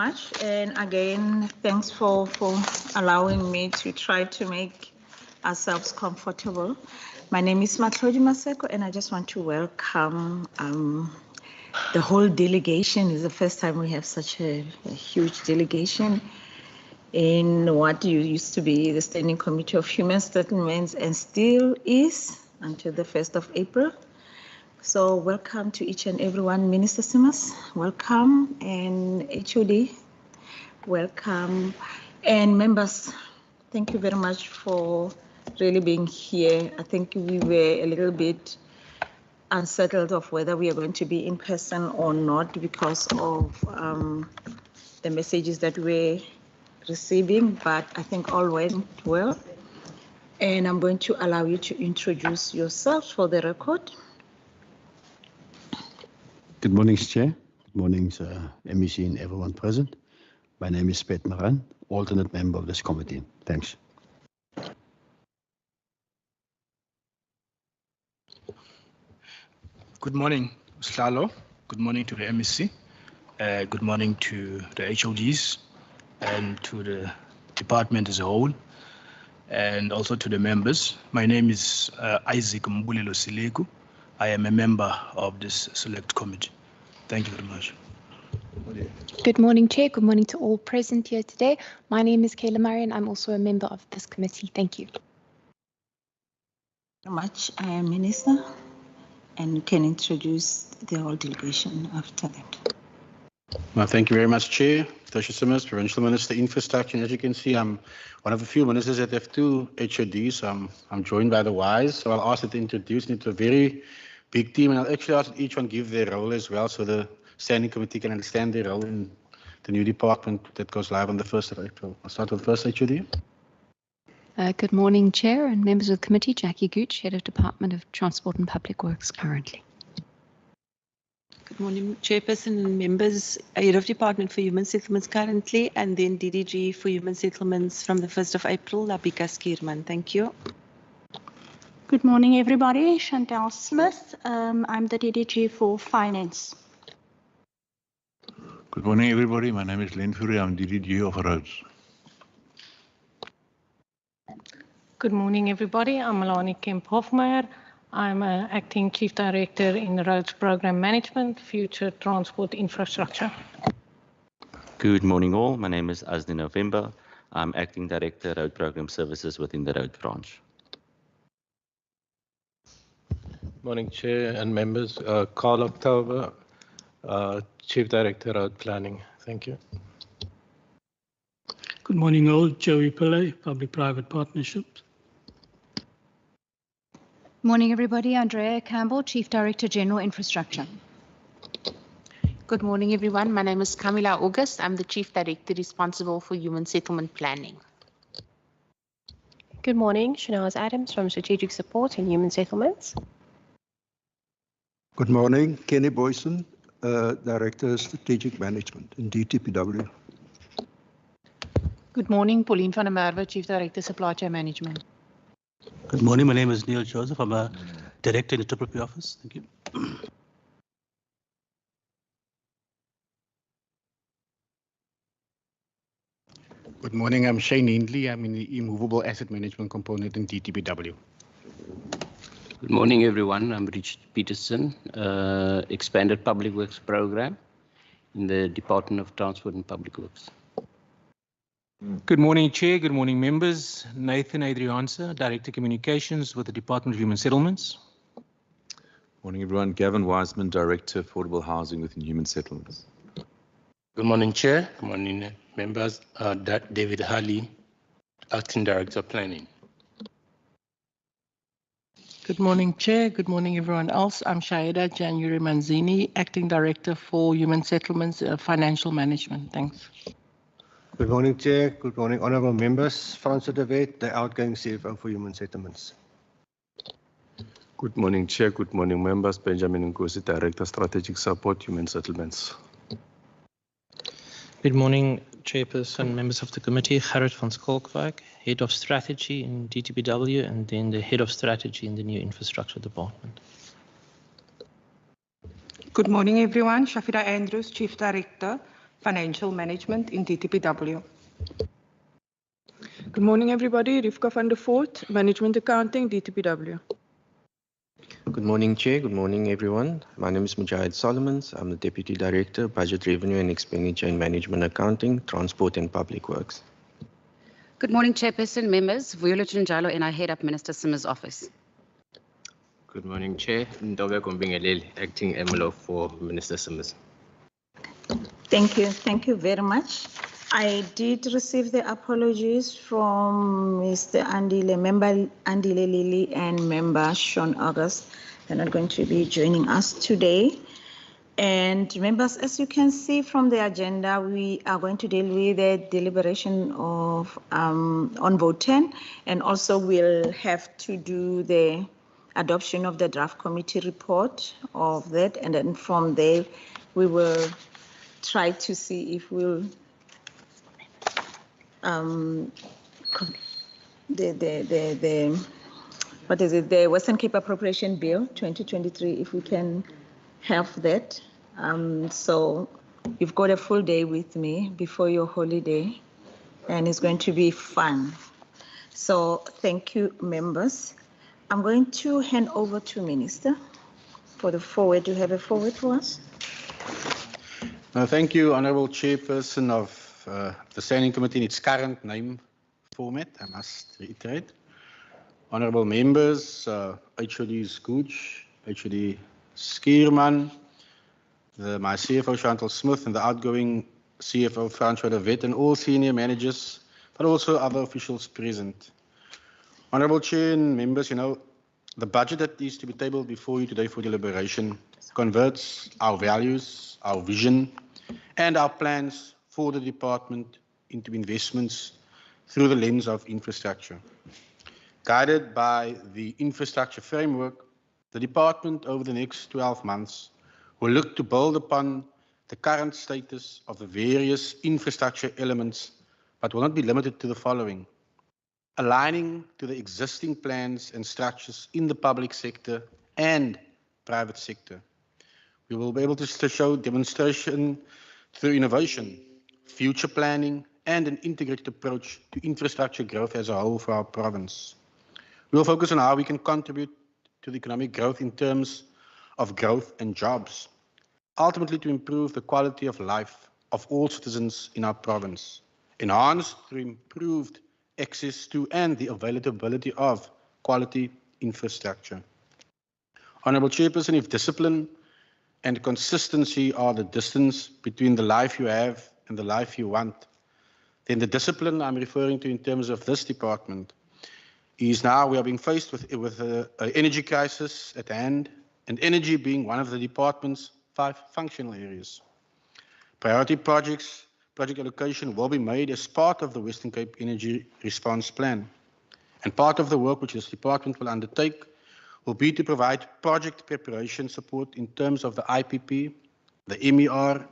much. And again, thanks for allowing me to try to make ourselves comfortable. My name is Mrach, and I just want to welcome the whole delegation. It's the first time we have such a huge delegation in what used to be the Standing Committee of Human Settlements and still is until the 1st of April. So welcome to each and everyone. Minister Simmers, welcome, and HOD, welcome. And members, thank you very much for really being here. I think we were a little bit unsettled of whether we are going to be in person or not because of the messages that we're receiving, but I think all went well. And I'm going to allow you to introduce yourself for the record. Good morning, Chair. Good morning, MEC and everyone present. My name is Mrach, alternate member of this committee. Thanks. Good morning, Slalo. Good morning to the MEC. Good morning to the HODs and to the department as a whole, and also to the members. My name is Isaac Mbulelo Sileku. I am a member of this select committee. Thank you very much. Good morning, Chair. Good morning to all present here today. My name is Kayla Murray, and I'm also a member of this committee. Thank you. Very much. I am Minister, and you can introduce the whole delegation after that. Well, thank you very much, Chair. Tasha Simmers, Provincial Minister, Infrastructure. And as you can see, I'm one of a few ministers that have two HODs. I'm joined by the Ys, so I'll ask them to introduce into a very big team, and I'll actually ask each one give their role as well, so the Standing Committee can understand their role in the new department that goes live on the 1st of April. I'll start with the first HOD. Good morning, Chair and members of the committee. Jackie Gooch, Head of Department of Transport and Public Works currently. Good morning, Chairperson and members. Head of Department for Human Settlements currently, and then DDG for Human Settlements from the 1st of April, Labika Skierman. Thank you. Good morning, everybody. Chantal Smith. I'm the DDG for Finance. Good morning, everybody. My name is Len Fury. I'm DDG of Roads. Good morning, everybody. I'm Melanie Kemp-Hofmeyer. I'm Acting Chief Director in Roads Program Management, Future Transport Infrastructure. Good morning, all. My name is Asni November. I'm Acting Director, Road Program Services within the Road Branch. Morning, Chair and members. Carl October, Chief Director, Road Planning. Thank you. Good morning, all. Joey Pillay, Public-Private Partnerships. Morning, everybody. Andrea Campbell, Chief Director, General Infrastructure. Good morning, everyone. My name is Camila August. I'm the Chief Director responsible for Human Settlement Planning. Good morning. Shanaz Adams from Strategic Support and Human Settlements. Good morning. Kenny Boyson, Director, Strategic Management in DTPW. Good morning. Pauline van der Merwe, Chief Director, Supply Chain Management. Good morning. My name is Neil Joseph. I'm a Director in the PPP office. Thank you. Good morning. I'm Shane Hindley. I'm in the Immovable Asset Management component in DTPW. Good morning, everyone. I'm Richard Peterson, Expanded Public Works Program in the Department of Transport and Public Works. Good morning, Chair. Good morning, members. Nathan Adriansa, Director Communications with the Department of Human Settlements. Morning, everyone. Gavin Wiseman, Director, Affordable Housing within Human Settlements. Good morning, Chair. Good morning, members. David Halley, Acting Director, Planning. Good morning, Chair. Good morning, everyone else. I'm Shahida January Manzini, Acting Director for Human Settlements, Financial Management. Thanks. Good morning, Chair. Good morning, honourable members. Francois de Wet, the outgoing CFO for Human Settlements. Good morning, Chair. Good morning, members. Benjamin Nkosi, Director, Strategic Support, Human Settlements. Good morning, Chairperson, members of the committee. Gerrit van Skalkwyk, Head of Strategy in DTPW, and then the Head of Strategy in the new Infrastructure Department. Good morning, everyone. Shafida Andrews, Chief Director, Financial Management in DTPW. Good morning, everybody. Rivka van der Voort, Management Accounting, DTPW. Good morning, Chair. Good morning, everyone. My name is Mujahid Solomons. I'm the Deputy Director, Budget Revenue and Expenditure and Management Accounting, Transport and Public Works. Good morning, Chairperson, members. Viola Njalo, and I head up Minister Simmer's office. Good morning, Chair. Ndobe Kombingeleli, Acting MLO for Minister Simmers. Thank you. Thank you very much. I did receive the apologies from Mr. Andile, Member Andile Lily and Member Sean August. They're not going to be joining us today. And members, as you can see from the agenda, we are going to deal with the deliberation of on vote 10, and also we'll have to do the adoption of the draft committee report of that, and then from there we will try to see if we'll the Western Cape Appropriation Bill 2023, if we can have that. So you've got a full day with me before your holiday, and it's going to be fun. So thank you, members. I'm going to hand over to Minister for the forward. Do you have a forward for us? Thank you, Honourable Chairperson of the Standing Committee in its current name format, I must reiterate. Honourable members, HOD Scooch, HOD Skierman, my CFO Chantal Smith, and the outgoing CFO Francois de Wet, and all senior managers, but also other officials present. Honourable Chair and members, you know, the budget that is to be tabled before you today for deliberation converts our values, our vision, and our plans for the department into investments through the lens of infrastructure. Guided by the infrastructure framework, the department over the next 12 months will look to build upon the current status of the various infrastructure elements, but will not be limited to the following: aligning to the existing plans and structures in the public sector and private sector. We will be able to show demonstration through innovation, future planning, and an integrated approach to infrastructure growth as a whole for our province. We will focus on how we can contribute to the economic growth in terms of growth and jobs, ultimately to improve the quality of life of all citizens in our province, enhanced through improved access to and the availability of quality infrastructure. Honourable Chairperson, if discipline and consistency are the distance between the life you have and the life you want, then the discipline I'm referring to in terms of this department is now we are being faced with an energy crisis at hand, and energy being one of the department's 5 functional areas. Priority project allocation will be made as part of the Western Cape Energy Response Plan. And part of the work which this department will undertake will be to provide project preparation support in terms of the IPP, the MER,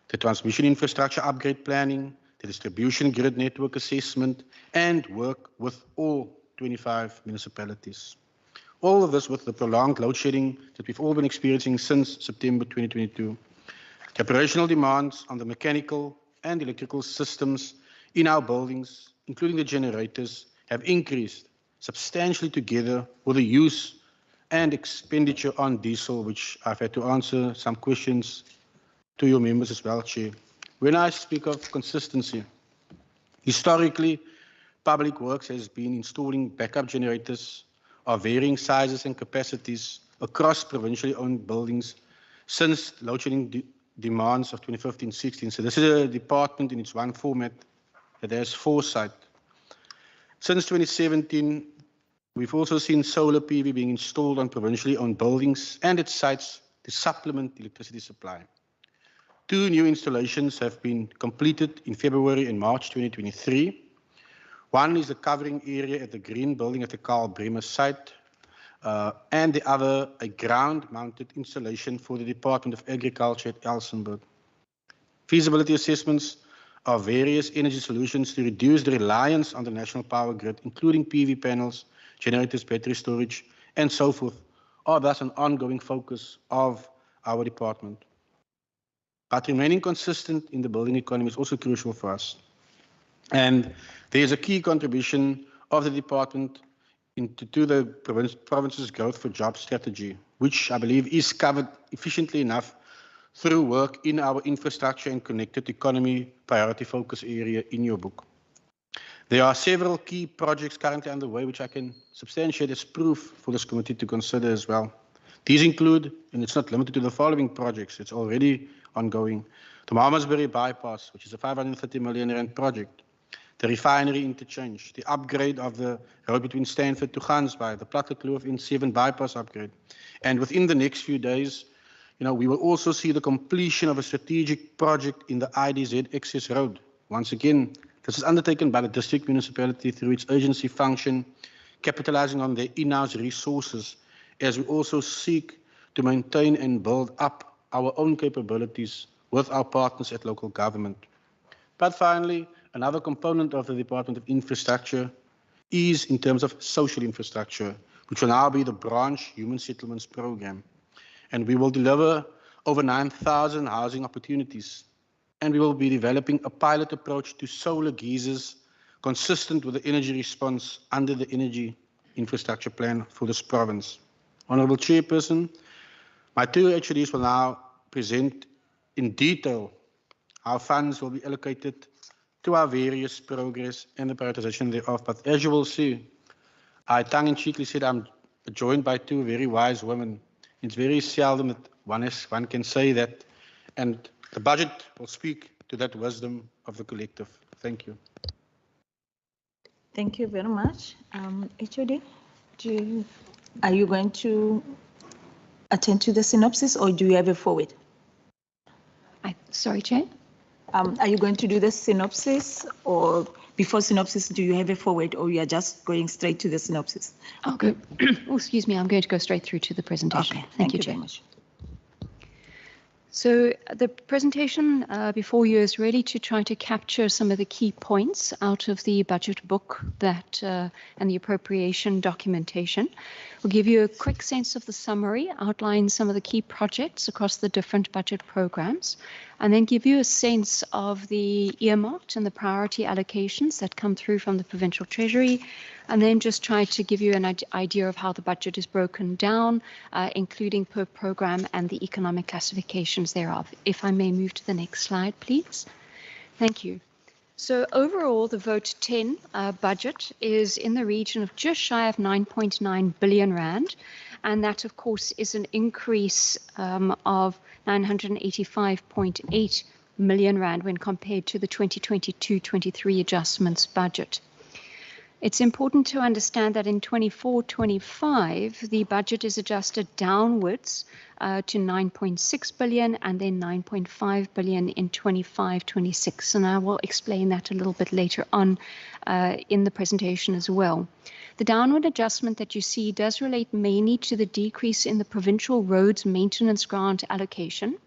the transmission infrastructure upgrade planning, the distribution grid network assessment, and work with all 25 municipalities. All of this with the prolonged load shedding that we've all been experiencing since September 2022. The operational demands on the mechanical and electrical systems in our buildings, including the generators, have increased substantially together with the use and expenditure on diesel, which I've had to answer some questions to your members as well, Chair. When I speak of consistency, historically, Public Works has been installing backup generators of varying sizes and capacities across provincially owned buildings since load shedding demands of 2015-16. So this is a department in its one format that has foresight. Since 2017, we've also seen solar PV being installed on provincially owned buildings and its sites to supplement electricity supply. 2 new installations have been completed in February and March 2023. One is the covering area at the Green Building at the Karl Bremer site, and the other a ground-mounted installation for the Department of Agriculture at Elsenburg. Feasibility assessments of various energy solutions to reduce the reliance on the national power grid, including PV panels, generators, battery storage, and so forth, are thus an ongoing focus of our department. But remaining consistent in the building economy is also crucial for us. And there is a key contribution of the department to the province's growth for jobs strategy, which I believe is covered efficiently enough through work in our infrastructure and connected economy priority focus area in your book. There are several key projects currently underway which I can substantiate as proof for this committee to consider as well. These include, and it's not limited to the following projects, it's already ongoing, the Malmesbury Bypass, which is a 530 million rand project, the refinery interchange, the upgrade of the road between Stanford to Gansbaai, the Plattekloof N7 bypass upgrade. And within the next few days, we will also see the completion of a strategic project in the IDZ access road. Once again, this is undertaken by the district municipality through its urgency function, capitalizing on their in-house resources, as we also seek to maintain and build up our own capabilities with our partners at local government. But finally, another component of the Department of Infrastructure is in terms of social infrastructure, which will now be the branch human settlements program. And we will deliver over 9,000 housing opportunities. And we will be developing a pilot approach to solar geysers consistent with the energy response under the energy infrastructure plan for this province. Honourable Chairperson, my two HODs will now present in detail how funds will be allocated to our various progress and the prioritization thereof. But as you will see, I tongue-in-cheekly said I'm joined by two very wise women. It's very seldom that one can say that, and the budget will speak to that wisdom of the collective. Thank you. Thank you very much. HOD, are you going to attend to the synopsis or do you have a forward? Sorry, Chair? Are you going to do the synopsis, or before synopsis, do you have a forward, or you are just going straight to the synopsis? I'll go. Oh, excuse me, I'm going to go straight through to the presentation. Okay, Thank you, very Chair. much. So the presentation before you is really to try to capture some of the key points out of the budget book that and the appropriation documentation. We'll give you a quick sense of the summary, outline some of the key projects across the different budget programs, and then give you a sense of the earmarked and the priority allocations that come through from the Provincial Treasury, and then just try to give you an idea of how the budget is broken down, including per program and the economic classifications thereof. If I may move to the next slide, please. Thank you. So overall, the Vote 10 budget is in the region of just shy of 9.9 billion rand, and that, of course, is an increase of 985.8 million rand when compared to the 2022-23 adjustments budget. It's important to understand that in 24-25, the budget is adjusted downwards to 9.6 billion and then 9.5 billion in 25-26. And I will explain that a little bit later on in the presentation as well. The downward adjustment that you see does relate mainly to the decrease in the provincial roads maintenance grant allocation.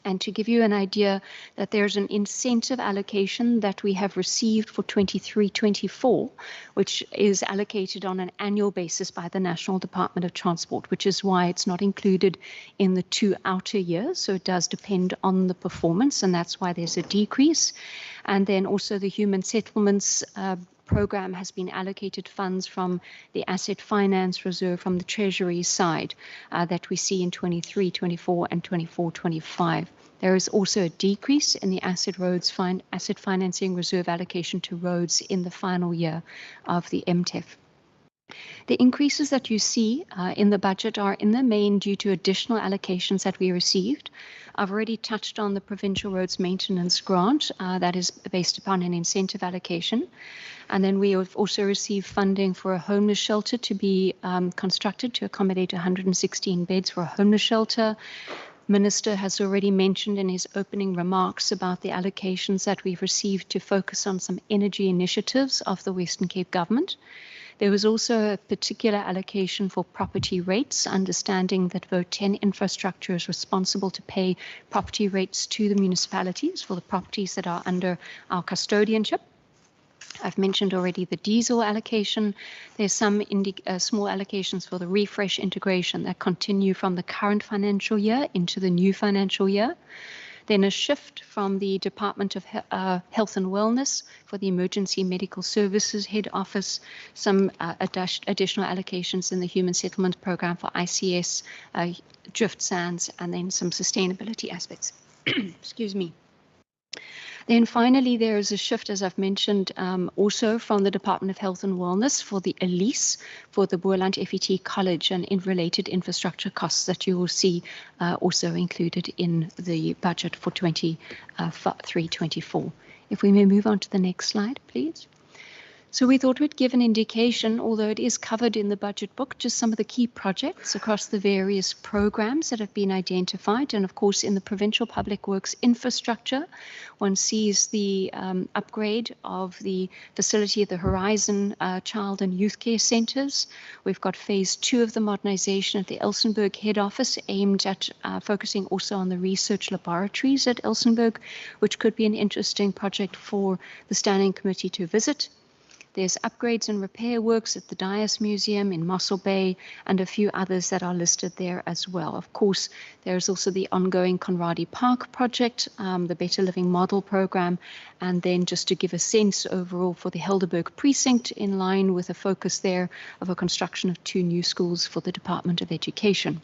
And to give you an idea that there's an incentive allocation that we have received for 23-24, which is allocated on an annual basis by the National Department of Transport, which is why it's not included in the 2 outer years. So it does depend on the performance, and that's why there's a decrease. And then also the human settlements program has been allocated funds from the asset finance reserve from the Treasury side that we see in 23-24 and 24-25. There is also a decrease in the asset financing reserve allocation to roads in the final year of the MTEF. The increases that you see in the budget are in the main due to additional allocations that we received. I've already touched on the Provincial Roads Maintenance Grant that is based upon an incentive allocation. And then we have also received funding for a homeless shelter to be constructed to accommodate 116 beds for a homeless shelter. Minister has already mentioned in his opening remarks about the allocations that we've received to focus on some energy initiatives of the Western Cape government. There was also a particular allocation for property rates, understanding that Vote 10 infrastructure is responsible to pay property rates to the municipalities for the properties that are under our custodianship. I've mentioned already the diesel allocation. There's some small allocations for the refresh integration that continue from the current financial year into the new financial year. Then a shift from the Department of Health and Wellness for the Emergency Medical Services Head Office, some additional allocations in the Human Settlement Program for ICS, drift sands, and then some sustainability aspects. Excuse me. Then finally, there is a shift, as I've mentioned, also from the Department of Health and Wellness for the ELISE for the Boerland FET College and in related infrastructure costs that you will see also included in the budget for 23-24. If we may move on to the next slide, please. So we thought we'd give an indication, although it is covered in the budget book, just some of the key projects across the various programs that have been identified. And of course, in the Provincial Public Works infrastructure, one sees the upgrade of the facility at the Horizon Child and Youth Care Centres. We've got phase 2 of the modernisation at the Elsenburg head office, aimed at focusing also on the research laboratories at Elsenburg, which could be an interesting project for the Standing Committee to visit. There's upgrades and repair works at the Dias Museum in Mossel Bay and a few others that are listed there as well. Of course, there's also the ongoing Conradi Park project, the Better Living Model program, and then just to give a sense overall for the Helderberg precinct, in line with a focus there of a construction of 2 new schools for the Department of Education.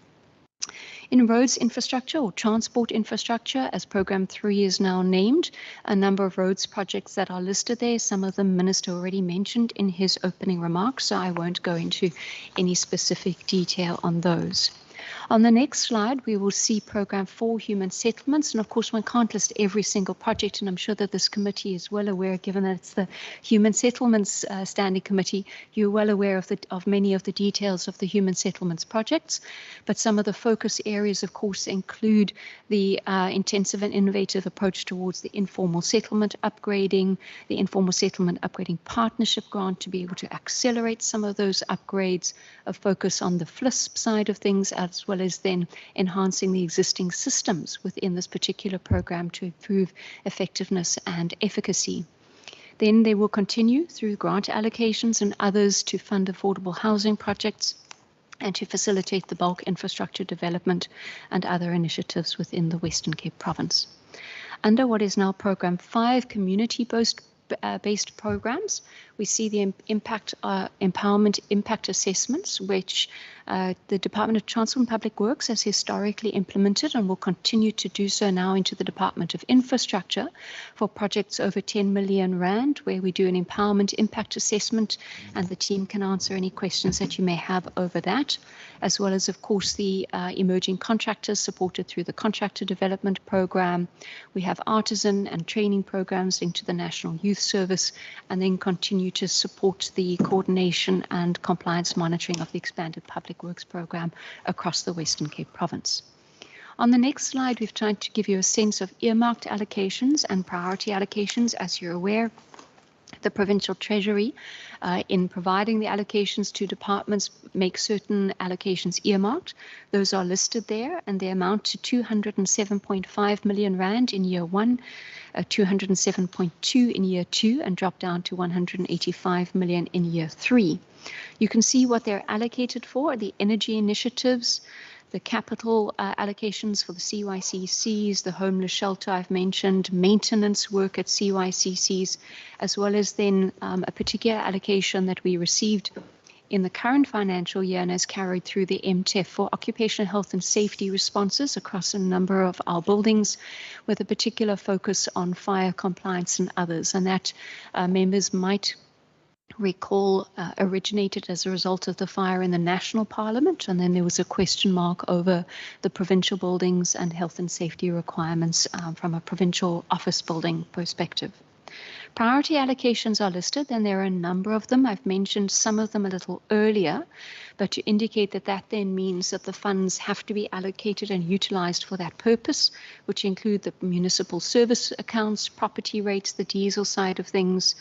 In roads infrastructure or transport infrastructure, as Programme 3 is now named, a number of roads projects that are listed there. Some of them Minister already mentioned in his opening remarks, so I won't go into any specific detail on those. On the next slide, we will see Programme 4, Human Settlements. And of course, one can't list every single project, and I'm sure that this committee is well aware, given that it's the Human Settlements Standing Committee, you're well aware of many of the details of the Human Settlements projects. But some of the focus areas, of course, include the intensive and innovative approach towards the informal settlement upgrading, the informal settlement upgrading partnership grant to be able to accelerate some of those upgrades, a focus on the FLISP side of things, as well as then enhancing the existing systems within this particular program to improve effectiveness and efficacy. Then they will continue through grant allocations and others to fund affordable housing projects and to facilitate the bulk infrastructure development and other initiatives within the Western Cape province. Under what is now Programme 5, community-based programs, we see the empowerment impact assessments, which the Department of Transport and Public Works has historically implemented and will continue to do so now into the Department of Infrastructure for projects over 10 million rand, where we do an empowerment impact assessment, and the team can answer any questions that you may have over that, as well as, of course, the emerging contractors supported through the Contractor Development Program. We have artisan and training programs linked to the National Youth Service, and then continue to support the coordination and compliance monitoring of the expanded Public Works program across the Western Cape province. On the next slide, we've tried to give you a sense of earmarked allocations and priority allocations. As you're aware, the Provincial Treasury, in providing the allocations to departments, make certain allocations earmarked. Those are listed there, and they amount to 207.5 million rand in year 1, 207.2 in year 2, and drop down to 185 million in year 3. You can see what they're allocated for: the energy initiatives, the capital allocations for the CYCCs, the homeless shelter I've mentioned, maintenance work at CYCCs, as well as then a particular allocation that we received in the current financial year and has carried through the MTEF for occupational health and safety responses across a number of our buildings, with a particular focus on fire compliance and others. And that members might recall originated as a result of the fire in the National Parliament, and then there was a question mark over the provincial buildings and health and safety requirements from a provincial office building perspective. Priority allocations are listed, and there are a number of them. I've mentioned some of them a little earlier, but to indicate that that then means that the funds have to be allocated and utilized for that purpose, which include the municipal service accounts, property rates, the diesel side of things.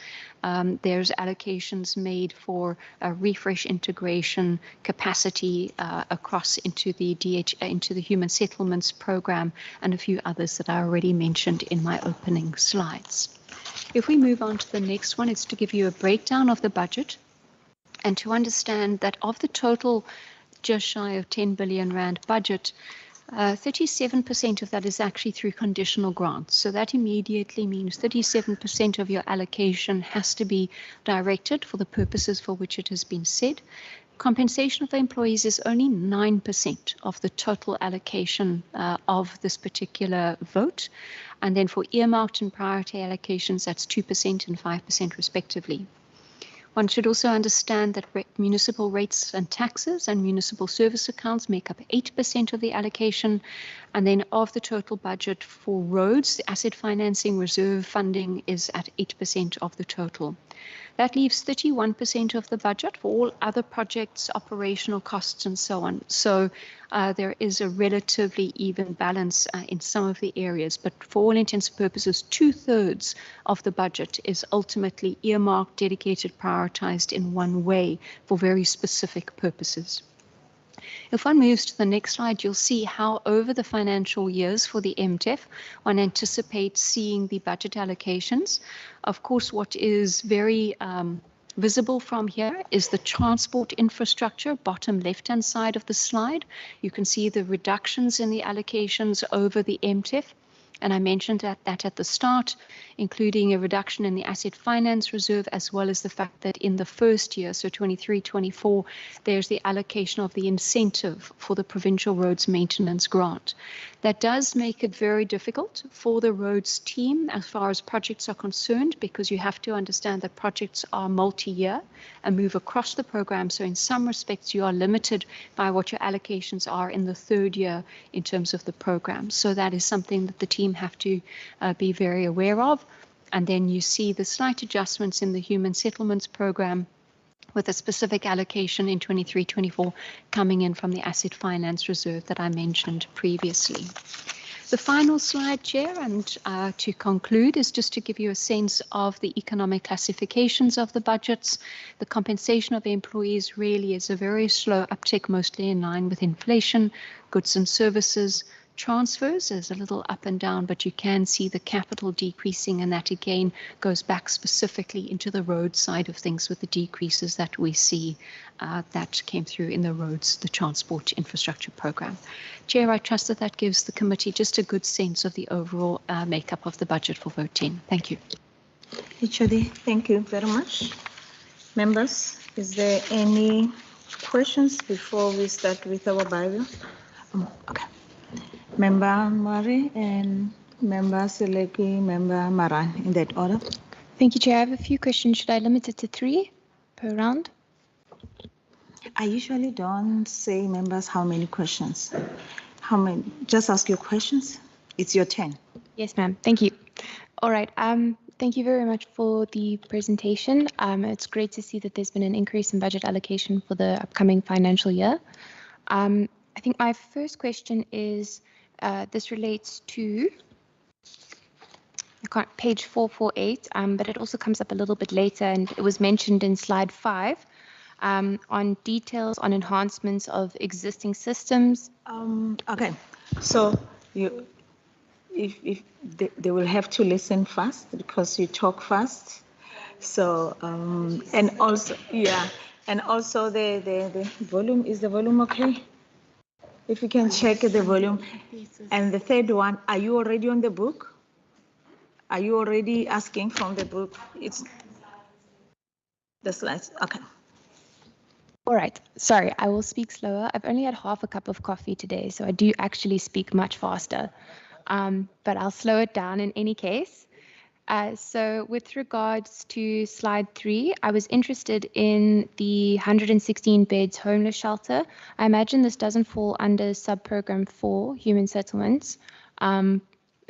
There's allocations made for refresh integration capacity across into the into the Human Settlements Program, and a few others that I already mentioned in my opening slides. If we move on to the next one, it's to give you a breakdown of the budget and to understand that of the total just shy of 10 billion rand budget, 37% of that is actually through conditional grants. So that immediately means 37% of your allocation has to be directed for the purposes for which it has been said. Compensation of employees is only 9% of the total allocation of this particular vote. And then for earmarked and priority allocations, that's 2% and 5% respectively. One should also understand that municipal rates and taxes and municipal service accounts make up 8% of the allocation. And then of the total budget for roads, the asset financing reserve funding is at 8% of the total. That leaves 31% of the budget for all other projects, operational costs, and so on. So there is a relatively even balance in some of the areas, but for all intents and purposes, 2/3 of the budget is ultimately earmarked, dedicated, prioritized in one way for very specific purposes. If one moves to the next slide, you'll see how over the financial years for the MTEF, one anticipates seeing the budget allocations. Of course, what is very visible from here is the transport infrastructure, bottom left-hand side of the slide. You can see the reductions in the allocations over the MTEF. And I mentioned that at the start, including a reduction in the asset finance reserve, as well as the fact that in the first year, so 23-24, there's the allocation of the incentive for the provincial roads maintenance grant. That does make it very difficult for the roads team as far as projects are concerned, because you have to understand that projects are multi-year and move across the program. So in some respects, you are limited by what your allocations are in the third year in terms of the program. So that is something that the team have to be very aware of. And then you see the slight adjustments in the human settlements program with a specific allocation in 23-24 coming in from the asset finance reserve that I mentioned previously. The final slide, Chair, and to conclude, is just to give you a sense of the economic classifications of the budgets. The compensation of employees really is a very slow uptick, mostly in line with inflation. Goods and services transfers is a little up and down, but you can see the capital decreasing, and that again goes back specifically into the road side of things with the decreases that we see that came through in the roads, the transport infrastructure program. Chair, I trust that that gives the committee just a good sense of the overall makeup of the budget for vote 10. Thank you. HOD, thank you very much. Members, is there any questions before we start with our Bible? Okay. Member Murray and Member Seleki, Member Maran, in that order. Thank you, Chair. I have a few questions. Should I limit it to 3 per round? I usually don't say members how many questions. How many? Just ask your questions. It's your turn. Yes, ma'am. Thank you. All right. Thank you very much for the presentation. It's great to see that there's been an increase in budget allocation for the upcoming financial year. I think my first question is, this relates to page 448, but it also comes up a little bit later, and it was mentioned in slide 5 on details on enhancements of existing systems. Okay, so if they will have to listen fast because you talk fast. So and also the volume, is the volume okay? If you can check the volume. And the third one, are you already on the book? Are you already asking from the book? It's the slides. Okay. All right. Sorry, I will speak slower. I've only had half a cup of coffee today, so I do actually speak much faster. But I'll slow it down in any case. So with regards to slide 3, I was interested in the 116 beds homeless shelter. I imagine this doesn't fall under sub-program 4, human settlements.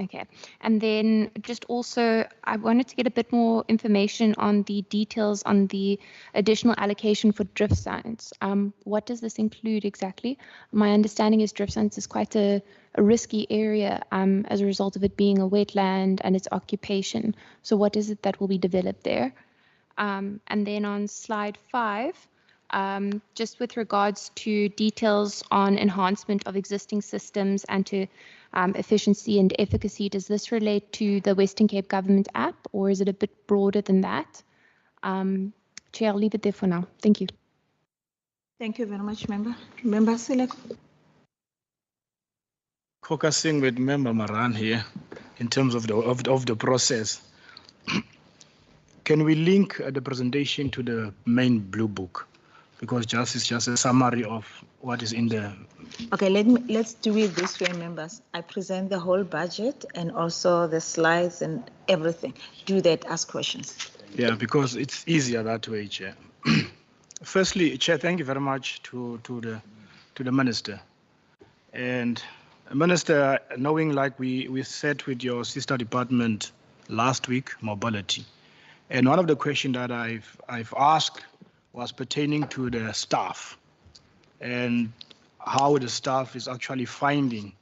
Okay, and then just also, I wanted to get a bit more information on the details on the additional allocation for drift signs. What does this include exactly? My understanding is drift signs is quite a risky area as a result of it being a wetland and its occupation. So what is it that will be developed there? And then on slide 5, just with regards to details on enhancement of existing systems and to efficiency and efficacy, does this relate to the Western Cape Government app, or is it a bit broader than that? Chair, I'll leave it there for now. Thank you. Thank you very much, Member. Member Selek. focusing with Member Maran here in terms of the process. Can we link the presentation to the main blue book? Because it's just a summary of what is in there. Okay, let's do it this way, members. I present the whole budget and also the slides and everything. Do that, ask questions. Yeah, because it's easier that way, Chair. Firstly, Chair, thank you very much to the Minister. And Minister, knowing like we sat with your sister department last week, mobility, and one of the questions that I've asked was pertaining to the staff and how the staff is actually finding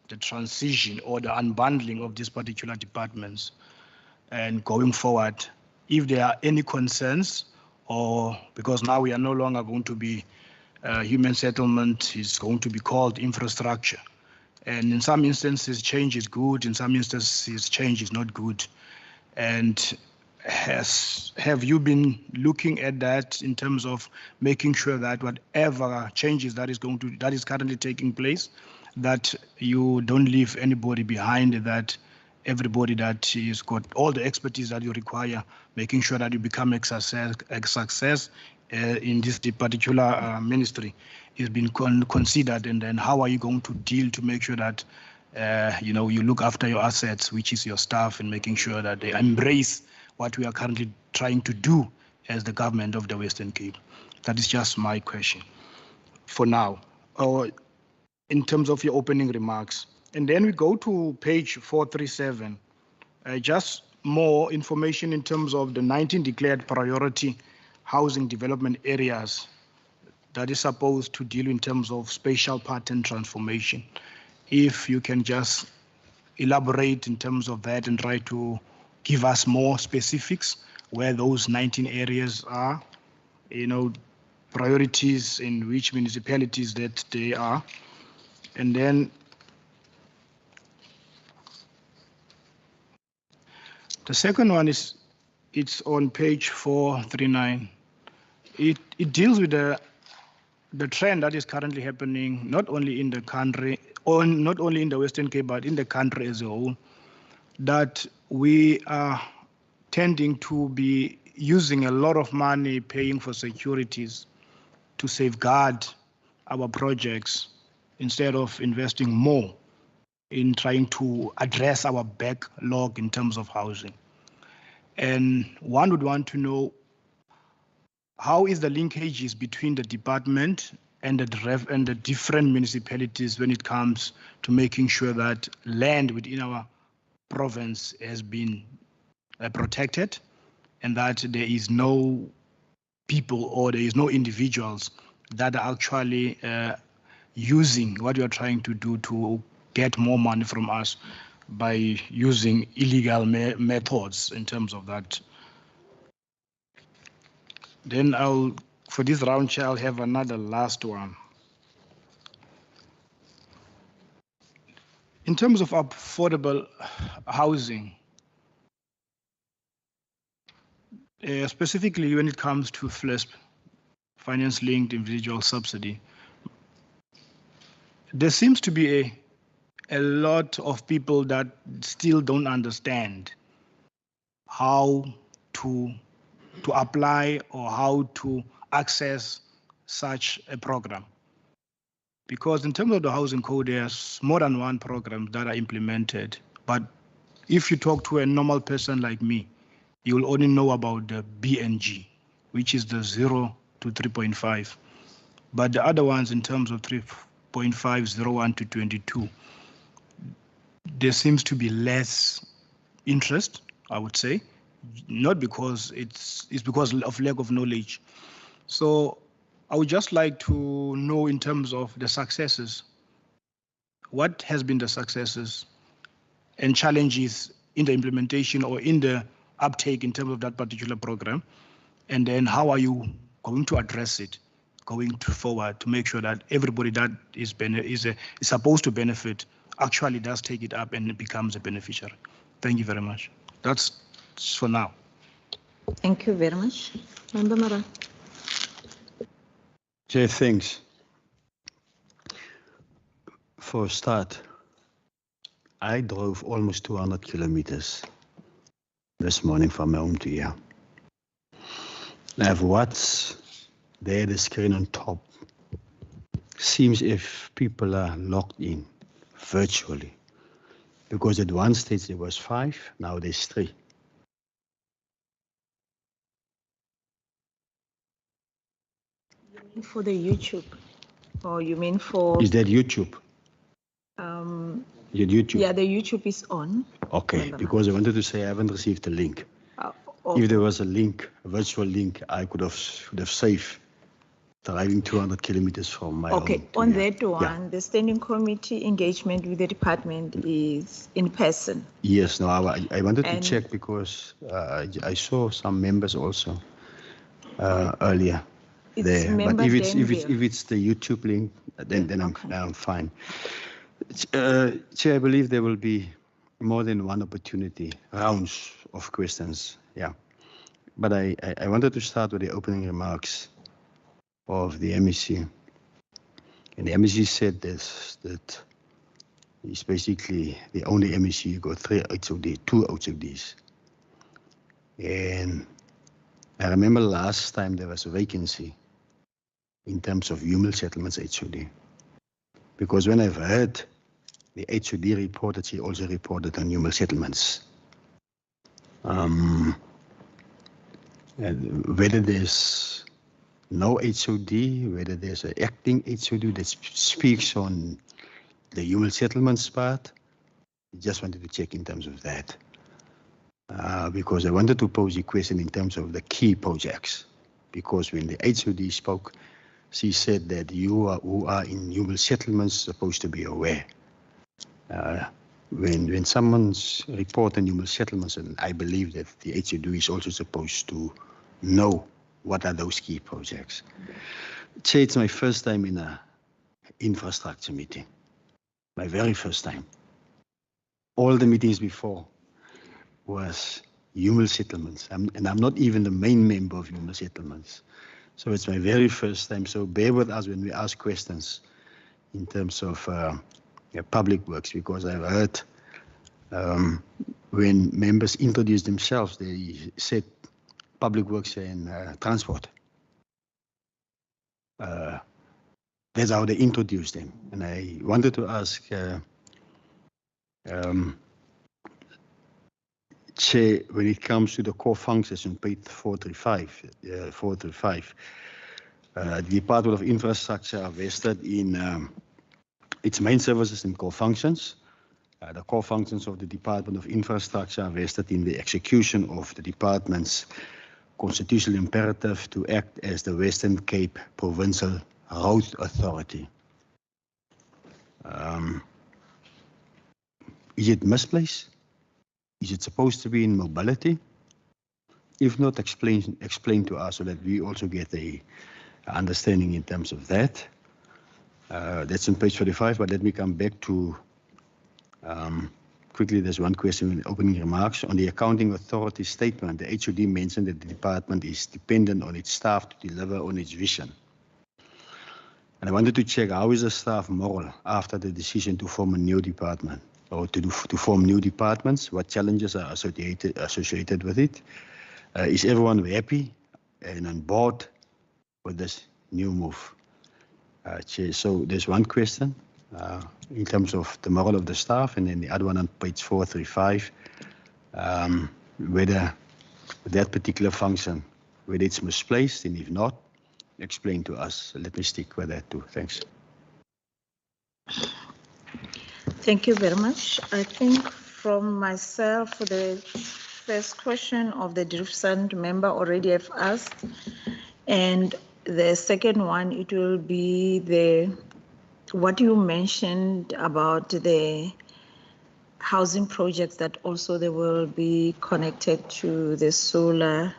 the transition or the unbundling of these particular departments and going forward, if there are any concerns, or because now we are no longer going to be human settlement, is going to be called infrastructure. And in some instances, change is good. In some instances, change is not good. And have you been looking at that in terms of making sure that whatever changes that is currently taking place, that you don't leave anybody behind, that everybody that has got all the expertise that you require, making sure that you become a success in this particular ministry is being considered, and then how are you going to deal to make sure that you look after your assets, which is your staff, and making sure that they embrace what we are currently trying to do as the government of the Western Cape? That is just my question for now, or in terms of your opening remarks. And then we go to page 437, just more information in terms of the 19 declared priority housing development areas that is supposed to deal in terms of spatial pattern transformation. If you can just elaborate in terms of that and try to give us more specifics where those 19 areas are, priorities in which municipalities that they are. And then the second one it's on page 439. It deals with the trend that is currently happening, not only in the country, or not only in the Western Cape, but in the country as a whole, that we are tending to be using a lot of money paying for securities to safeguard our projects instead of investing more in trying to address our backlog in terms of housing. And one would want to know, how is the linkages between the department and the different municipalities when it comes to making sure that land within our province has been protected, and that there is no people or there is no individuals that are actually using what you're trying to do to get more money from us by using illegal methods in terms of that. Then for this round, I'll have another last one. In terms of affordable housing, specifically when it comes to FLISP, finance-linked individual subsidy, there seems to be a lot of people that still don't understand how to apply or how to access such a program. Because in terms of the housing code, there's more than one program that are implemented. But if you talk to a normal person like me, you will only know about the BNG, which is the 0 to 3.5. But the other ones in terms of 3.5, 01 to 22, there seems to be less interest, I would say, not because it's because of lack of knowledge. So I would just like to know in terms of the successes, what has been the successes and challenges in the implementation or in the uptake in terms of that particular program, and then how are you going to address it going forward to make sure that everybody that is supposed to benefit actually does take it up and it becomes a beneficiary. Thank you very much. That's for now. Thank you very much. Member Mrach. Chair, thanks. For a start, I drove almost 200 kilometers this morning from my home to here. I've watched there the screen on top. Seems if people are logged in virtually. Because at one stage there was 5, now there's 3. For the YouTube, or you mean for? Is that YouTube? Your YouTube? Yeah, the YouTube is on. Okay, because I wanted to say I haven't received the link. Okay. If there was a link, a virtual link, I could have saved driving 200 kilometers from my home. Okay, on that one, the standing committee engagement with the department is in person. Yes, no, I wanted to check because I saw some members also earlier there. But if it's the YouTube link, then I'm fine. Chair, I believe there will be more than one opportunity, rounds of questions. Yeah, but I wanted to start with the opening remarks of the MEC. And the MEC said this, that he's basically the only MEC who got 2 HODs. And I remember last time there was a vacancy in terms of human settlements HOD. Because when I've heard the HOD report, that she also reported on human settlements. And whether there's no HOD, whether there's an acting HOD that speaks on the human settlements part, I just wanted to check in terms of that. Because I wanted to pose a question in terms of the key projects. Because when the HOD spoke, she said that you who are in human settlements supposed to be aware. When someone's reporting human settlements, and I believe that the HOD is also supposed to know what are those key projects. Chair, it's my first time in an infrastructure meeting. My very first time. All the meetings before was human settlements. And I'm not even the main member of human settlements. So it's my very first time. So bear with us when we ask questions in terms of public works, because I've heard when members introduce themselves, they said public works and transport. That's how they introduced them. And I wanted to ask Chair, when it comes to the core functions on page 435, the Department of Infrastructure are vested in its main services and core functions. The core functions of the Department of Infrastructure are vested in the execution of the department's constitutional imperative to act as the Western Cape Provincial Road Authority. Is it misplaced? Is it supposed to be in mobility? If not, explain to us so that we also get a understanding in terms of that. That's on page 45, but let me come back to quickly. There's one question in the opening remarks. On the accounting authority statement, the HOD mentioned that the department is dependent on its staff to deliver on its vision. And I wanted to check, how is the staff moral after the decision to form a new department or to form new departments? What challenges are associated with it? Is everyone happy and on board with this new move? Chair, so there's one question in terms of the moral of the staff, and then the other one on page 435, whether that particular function, whether it's misplaced, and if not, explain to us. Let me stick with that too. Thanks. Thank you very much. I think from myself, the first question of the Driftstand member already have asked, and the second one, it will be what you mentioned about the housing projects that also they will be connected to the solar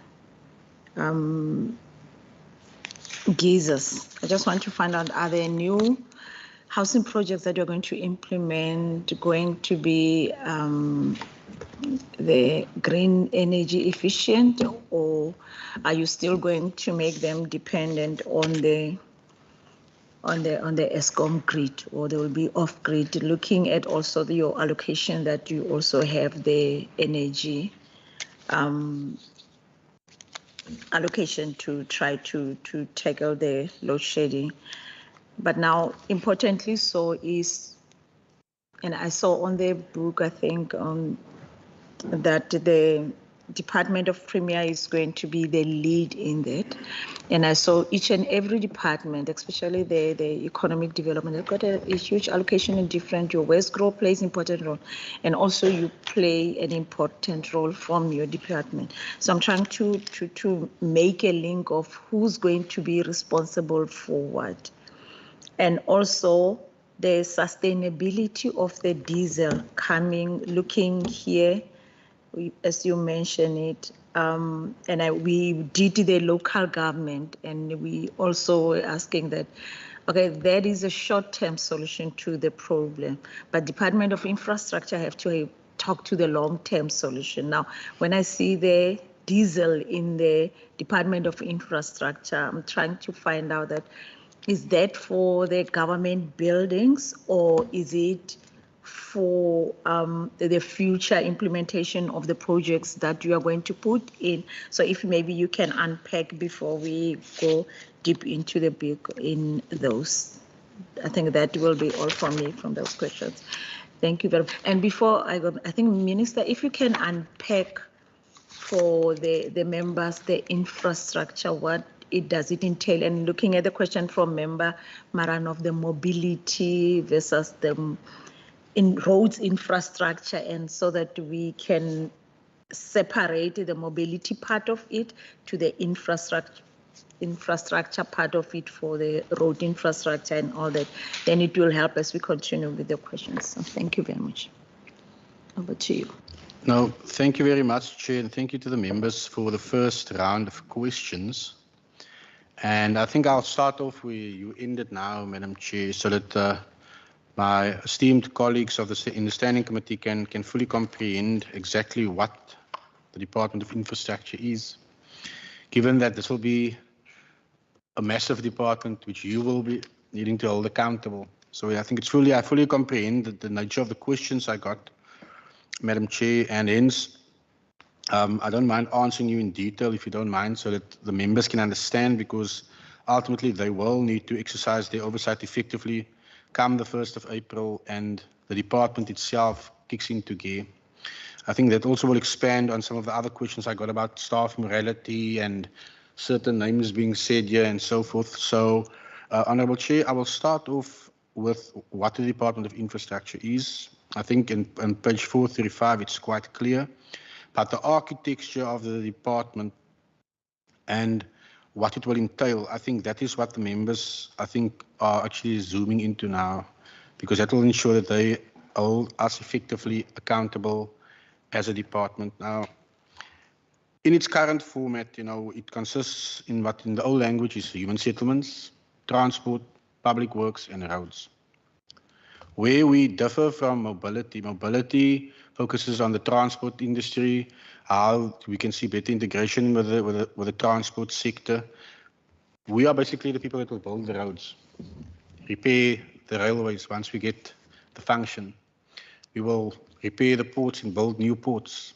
geysers. I just want to find out, are there new housing projects that you're going to implement going to be the green energy efficient, or are you still going to make them dependent on the on the ESCOM grid, or they will be off grid, looking at also your allocation that you also have the energy allocation to try to tackle the load shedding. But now, importantly, so is, and I saw on the book, I think, that the Department of Premier is going to be the lead in that. And I saw each and every department, especially the economic development, they've got a huge allocation in different. Your West Grow plays important role, and also you play an important role from your department. So I'm trying to make a link of who's going to be responsible for what, and also the sustainability of the diesel looking here. As you mentioned it, we did the local government, and we also were asking that, okay, that is a short-term solution to the problem, but Department of Infrastructure have to talk to the long-term solution. Now, when I see the diesel in the Department of Infrastructure, I'm trying to find out that, is that for the government buildings, or is it for the future implementation of the projects that you are going to put in? So if maybe you can unpack before we go deep into the book in those. I think that will be all from me from those questions. Thank you very much. And before I go, I think, Minister, if you can unpack for the members, the infrastructure, what does it entail? And looking at the question from Member Maran of the mobility versus the in roads infrastructure, and so that we can separate the mobility part of it to the infrastructure part of it for the road infrastructure and all that, then it will help as we continue with the questions. So thank you very much. Over to you. No, thank you very much, Chair, and thank you to the members for the first round of questions. And I think I'll start off where you ended now, Madam Chair, so that my esteemed colleagues in the Standing Committee can fully comprehend exactly what the Department of Infrastructure is, given that this will be a massive department which you will be needing to hold accountable. So I think I fully comprehend the nature of the questions I got, Madam Chair, and hence I don't mind answering you in detail if you don't mind, so that the members can understand, because ultimately they will need to exercise their oversight effectively come the 1st of April and the department itself kicks into gear. I think that also will expand on some of the other questions I got about staff morality and certain names being said here and so forth. So, Honourable Chair, I will start off with what the Department of Infrastructure is. I think on page 435 it's quite clear, but the architecture of the department and what it will entail, I think that is what the members, I think, are actually zooming into now, because that will ensure that they hold us effectively accountable as a department. Now, in its current format, it consists in what in the old language is human settlements, transport, public works, and roads. Where we differ from mobility focuses on the transport industry, how we can see better integration with the transport sector. We are basically the people that will build the roads, repair the railways once we get the function. We will repair the ports and build new ports.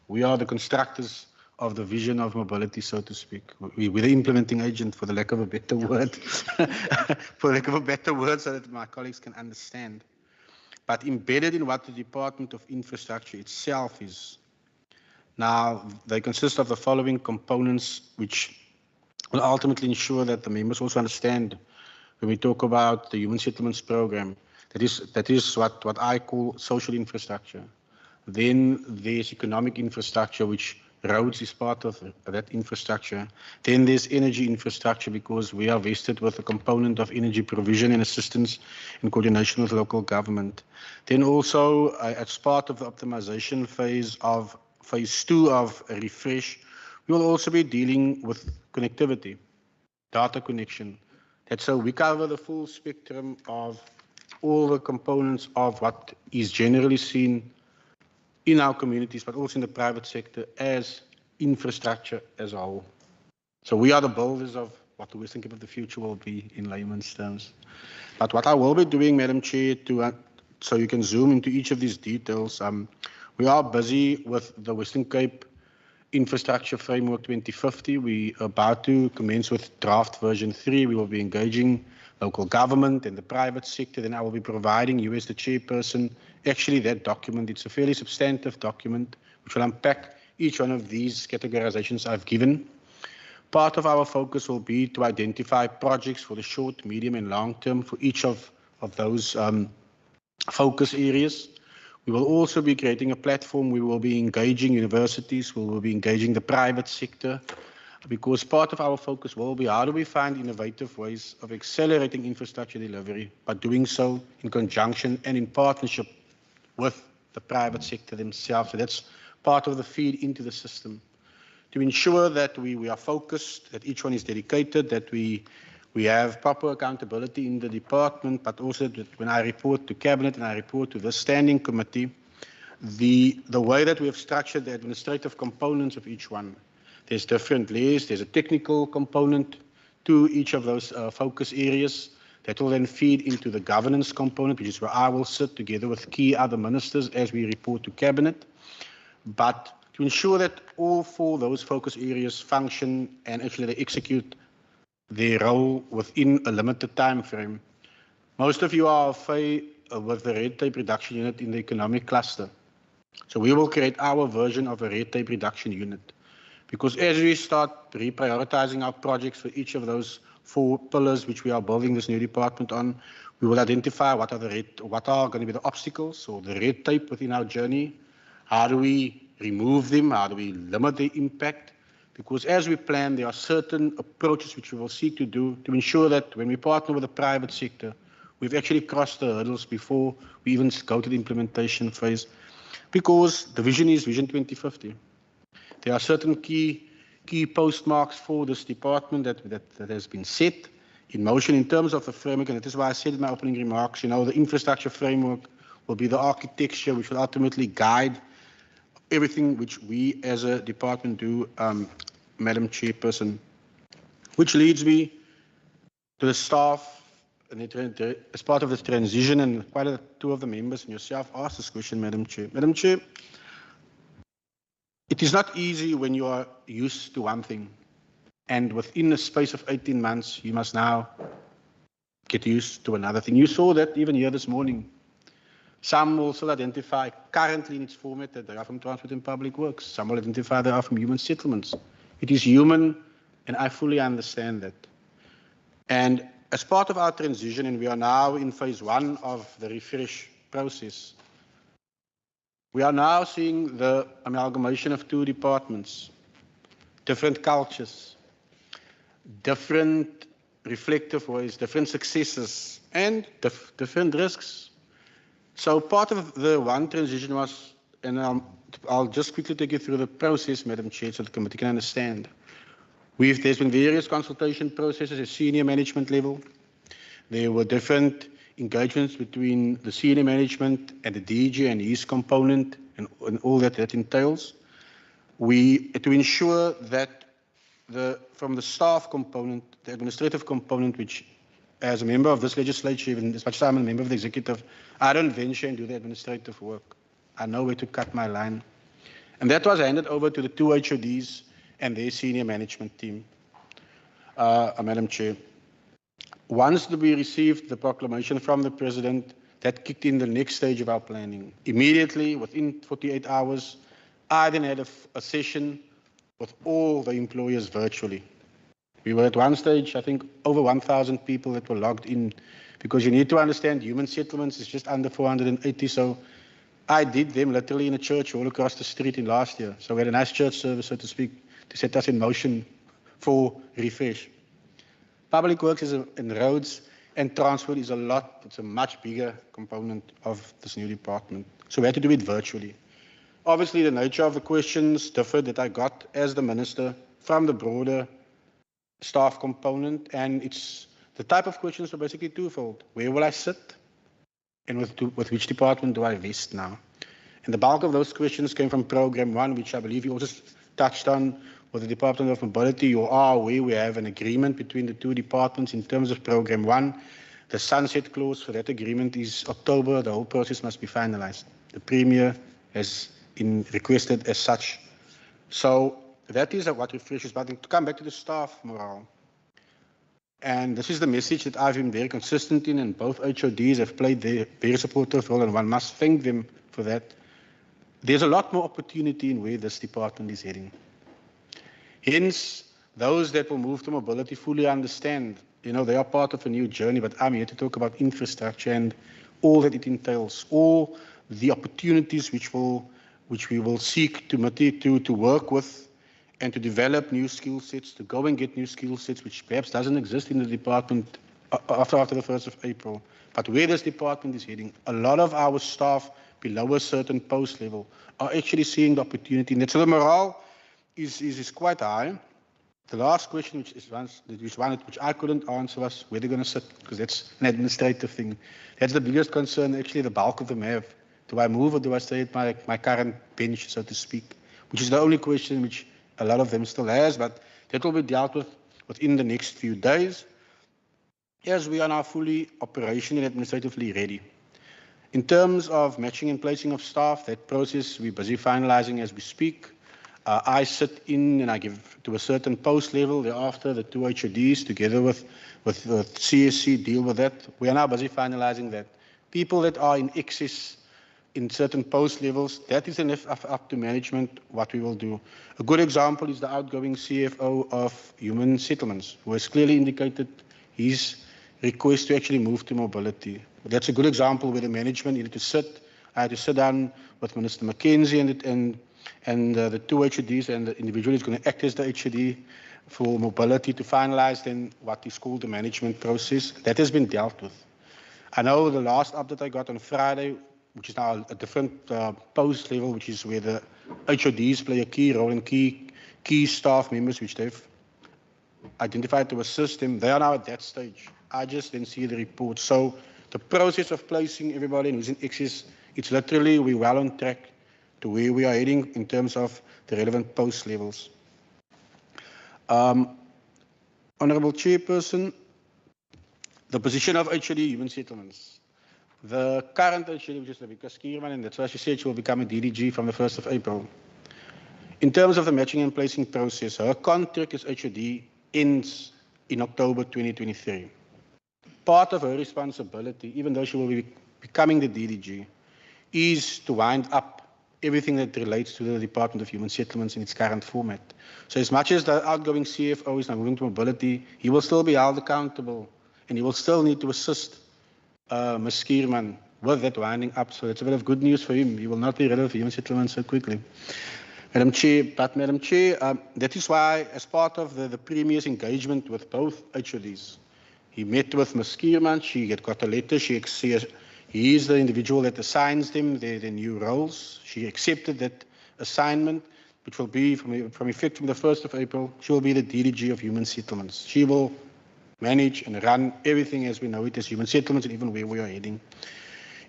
We are the constructors of the vision of mobility, so to speak. We're the implementing agent, for the lack of a better word, so that my colleagues can understand. But embedded in what the Department of Infrastructure itself is, now they consist of the following components, which will ultimately ensure that the members also understand when we talk about the Human Settlements Program. That is what I call social infrastructure. Then there's economic infrastructure, which roads is part of that infrastructure. Then there's energy infrastructure, because we are vested with a component of energy provision and assistance in coordination with local government. Then also, as part of the optimization phase two of refresh, we will also be dealing with connectivity, data connection. That's how we cover the full spectrum of all the components of what is generally seen in our communities, but also in the private sector as infrastructure as a whole. So we are the builders of what the Western Cape of the future will be in layman's terms. But what I will be doing, Madam Chair, so you can zoom into each of these details, we are busy with the Western Cape Infrastructure Framework 2050. We are about to commence with draft version 3. We will be engaging local government and the private sector. Then I will be providing you as the chairperson actually that document. It's a fairly substantive document which will unpack each one of these categorizations I've given. Part of our focus will be to identify projects for the short, medium and long term for each of those focus areas. We will also be creating a platform. We will be engaging universities. We will be engaging the private sector, because part of our focus will be how do we find innovative ways of accelerating infrastructure delivery, but doing so in conjunction and in partnership with the private sector themselves. So that's part of the feed into the system. To ensure that we are focused, that each one is dedicated, that we have proper accountability in the department, but also that when I report to Cabinet and I report to the Standing Committee, the way that we have structured the administrative components of each one, there's different layers. There's a technical component to each of those focus areas that will then feed into the governance component, which is where I will sit together with key other ministers as we report to Cabinet. But to ensure that all four of those focus areas function and actually they execute their role within a limited time frame. Most of you are familiar with the red tape reduction unit in the economic cluster. So we will create our version of a red tape reduction unit. Because as we start reprioritizing our projects for each of those four pillars which we are building this new department on, we will identify what are going to be the obstacles or the red tape within our journey. How do we remove them? How do we limit the impact? Because as we plan, there are certain approaches which we will seek to do to ensure that when we partner with the private sector, we've actually crossed the hurdles before we even go to the implementation phase. Because the vision is Vision 2050. There are certain key postmarks for this department that has been set in motion in terms of the framework, and that is why I said in my opening remarks, the infrastructure framework will be the architecture which will ultimately guide everything which we as a department do, Madam Chairperson. Which leads me to the staff, and as part of this transition, and quite two of the members and yourself asked this question, Madam Chair. Madam Chair, it is not easy when you are used to one thing, and within a space of 18 months, you must now get used to another thing. You saw that even here this morning. Some will still identify currently in its format that they are from Transport and Public Works. Some will identify they are from Human Settlements. It is human, and I fully understand that. And as part of our transition, and we are now in phase 1 of the refresh process, we are now seeing the amalgamation of two departments, different cultures, different reflective ways, different successes, and different risks. So part of the one transition was, and I'll just quickly take you through the process, Madam Chair, so the committee can understand. There's been various consultation processes at senior management level. There were different engagements between the senior management and the DG and his component and all that entails. To ensure that from the staff component, the administrative component, which as a member of this legislature, even as much as I'm a member of the executive, I don't venture and do the administrative work. I know where to cut my line. And that was handed over to the two HODs and their senior management team, Madam Chair. Once we received the proclamation from the President, that kicked in the next stage of our planning. Immediately, within 48 hours, I then had a session with all the employers virtually. We were at one stage, I think, over 1,000 people that were logged in, because you need to understand Human Settlements is just under 480. So I did them literally in a church all across the street in last year. So we had a nice church service, so to speak, to set us in motion for refresh. Public Works and roads and transport is it's a much bigger component of this new department. So we had to do it virtually. Obviously, the nature of the questions differed that I got as the minister from the broader staff component, and the type of questions were basically twofold. Where will I sit? And with which department do I vest now? And the bulk of those questions came from Program 1, which I believe you also touched on with the Department of Mobility, you are aware we have an agreement between the two departments in terms of Program 1. The sunset clause for that agreement is October. The whole process must be finalized. The Premier has requested as such. So that is what refreshes. But to come back to the staff morale, and this is the message that I've been very consistent in, and both HODs have played their very supportive role, and one must thank them for that. There's a lot more opportunity in where this department is heading. Hence, those that will move to mobility fully understand, they are part of a new journey, but I'm here to talk about infrastructure and all that it entails, all the opportunities which we will seek to work with and to develop new skill sets, to go and get new skill sets, which perhaps doesn't exist in the department after the 1st of April. But where this department is heading, a lot of our staff below a certain post level are actually seeing the opportunity. And so the morale is quite high. The last question, which I couldn't answer, was where they're going to sit, because that's an administrative thing. That's the biggest concern, actually, the bulk of them have. Do I move or do I stay at my current bench, so to speak? Which is the only question which a lot of them still has, but that will be dealt with within the next few days, as we are now fully operationally and administratively ready. In terms of matching and placing of staff, that process we're busy finalizing as we speak. I sit in and I give to a certain post level. Thereafter, the two HODs together with CSC deal with that. We are now busy finalizing that. People that are in excess in certain post levels, that is enough up to management what we will do. A good example is the outgoing CFO of Human Settlements, who has clearly indicated his request to actually move to mobility. But that's a good example where the management needed to sit. I had to sit down with Minister Mackenzie and the two HODs, and the individual is going to act as the HOD for mobility to finalize then what is called the management process. That has been dealt with. I know the last update I got on Friday, which is now a different post level, which is where the HODs play a key role in key staff members, which they've identified to assist them. They are now at that stage. I just didn't see the report. So the process of placing everybody in who's in excess, it's literally, we're well on track to where we are heading in terms of the relevant post levels. Honourable Chairperson, the position of HOD Human Settlements. The current HOD, which is Rebecca Skierman, and that's why she said she will become a DDG from the 1st of April. In terms of the matching and placing process, her contract as HOD ends in October 2023. Part of her responsibility, even though she will be becoming the DDG, is to wind up everything that relates to the Department of Human Settlements in its current format. So as much as the outgoing CFO is now moving to mobility, he will still be held accountable, and he will still need to assist Ms. Skierman with that winding up. So it's a bit of good news for him. He will not be rid of Human Settlements so quickly. Madam Chair, that is why, as part of the Premier's engagement with both HODs, he met with Ms. Skierman. She had got a letter. He is the individual that assigns them their new roles. She accepted that assignment, which will be from effect from the 1st of April. She will be the DDG of Human Settlements. She will manage and run everything as we know it as Human Settlements, and even where we are heading.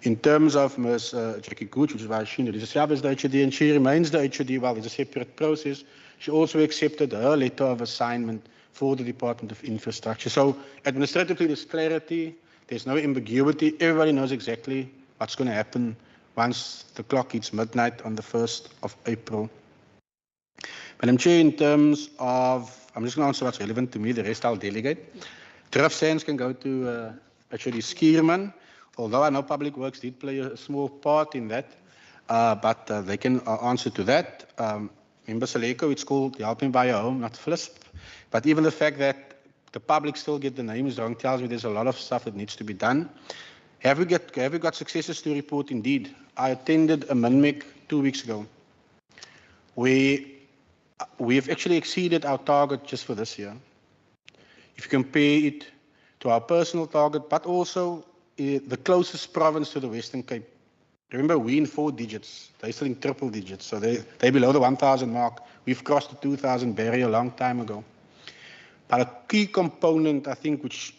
In terms of Ms. Jackie Gooch, which is why she is herself as the HOD, and she remains the HOD while it's a separate process, she also accepted her letter of assignment for the Department of Infrastructure. So administratively, there's clarity. There's no ambiguity. Everybody knows exactly what's going to happen once the clock hits midnight on the 1st of April. Madam Chair, in terms of, I'm just going to answer what's relevant to me, the rest I'll delegate. Drift sands can go to HOD Skierman, although I know Public Works did play a small part in that, but they can answer to that. Member Saleko, it's called Help Me Buy a Home, not FLISP. But even the fact that the public still get the names wrong tells me there's a lot of stuff that needs to be done. Have we got successes to report? Indeed. I attended a MINMEC 2 weeks ago. We have actually exceeded our target just for this year. If you compare it to our personal target, but also the closest province to the Western Cape. Remember, we in 4 digits. They're still in triple digits. So they're below the 1,000 mark. We've crossed the 2,000 barrier a long time ago. But a key component, I think, which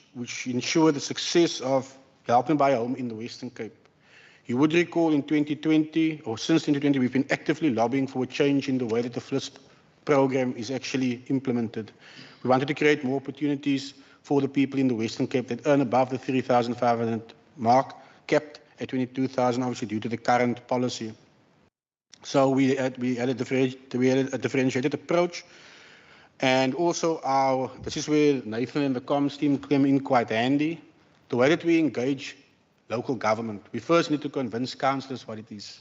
ensured the success of Help Me Buy a Home in the Western Cape. You would recall in 2020, or since 2020, we've been actively lobbying for a change in the way that the FLISP program is actually implemented. We wanted to create more opportunities for the people in the Western Cape that earn above the 3,500 mark, capped at 22,000, obviously due to the current policy. So we had a differentiated approach. And also this is where Nathan and the comms team came in quite handy. The way that we engage local government, we first need to convince councillors what it is,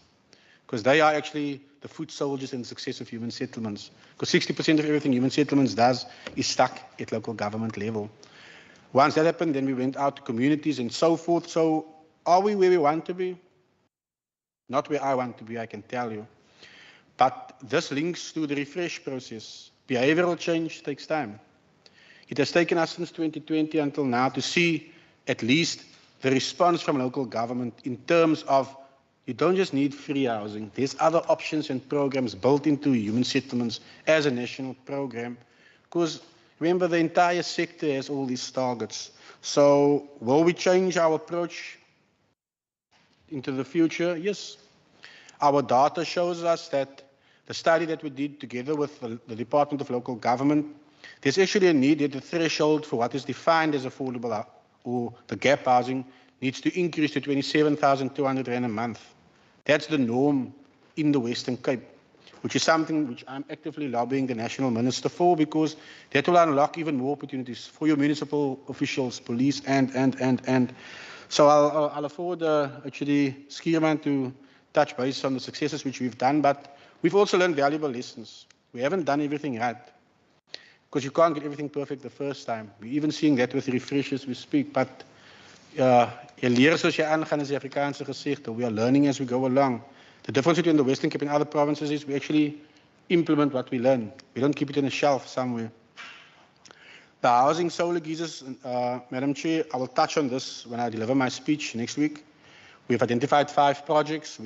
because they are actually the foot soldiers in the success of human settlements. Because 60% of everything human settlements does is stuck at local government level. Once that happened, then we went out to communities and so forth. So are we where we want to be? Not where I want to be, I can tell you. But this links to the refresh process. Behavioral change takes time. It has taken us since 2020 until now to see at least the response from local government in terms of you don't just need free housing. There's other options and programs built into human settlements as a national program. Because remember, the entire sector has all these targets. So will we change our approach into the future? Yes. Our data shows us that the study that we did together with the Department of Local Government, there's actually a need that the threshold for what is defined as affordable or the gap housing needs to increase to 27,200 Rand a month. That's the norm in the Western Cape, which is something which I'm actively lobbying the National Minister for, because that will unlock even more opportunities for your municipal officials, police, and. So I'll afford actually Skierman to touch base on the successes which we've done, but we've also learned valuable lessons. We haven't done everything right, because you can't get everything perfect the first time. We're even seeing that with refresh as we speak, but we are learning as we go along. The difference between the Western Cape and other provinces is we actually implement what we learn. We don't keep it on a shelf somewhere. The housing solar geysers, Madam Chair, I will touch on this when I deliver my speech next week. We've identified 5 projects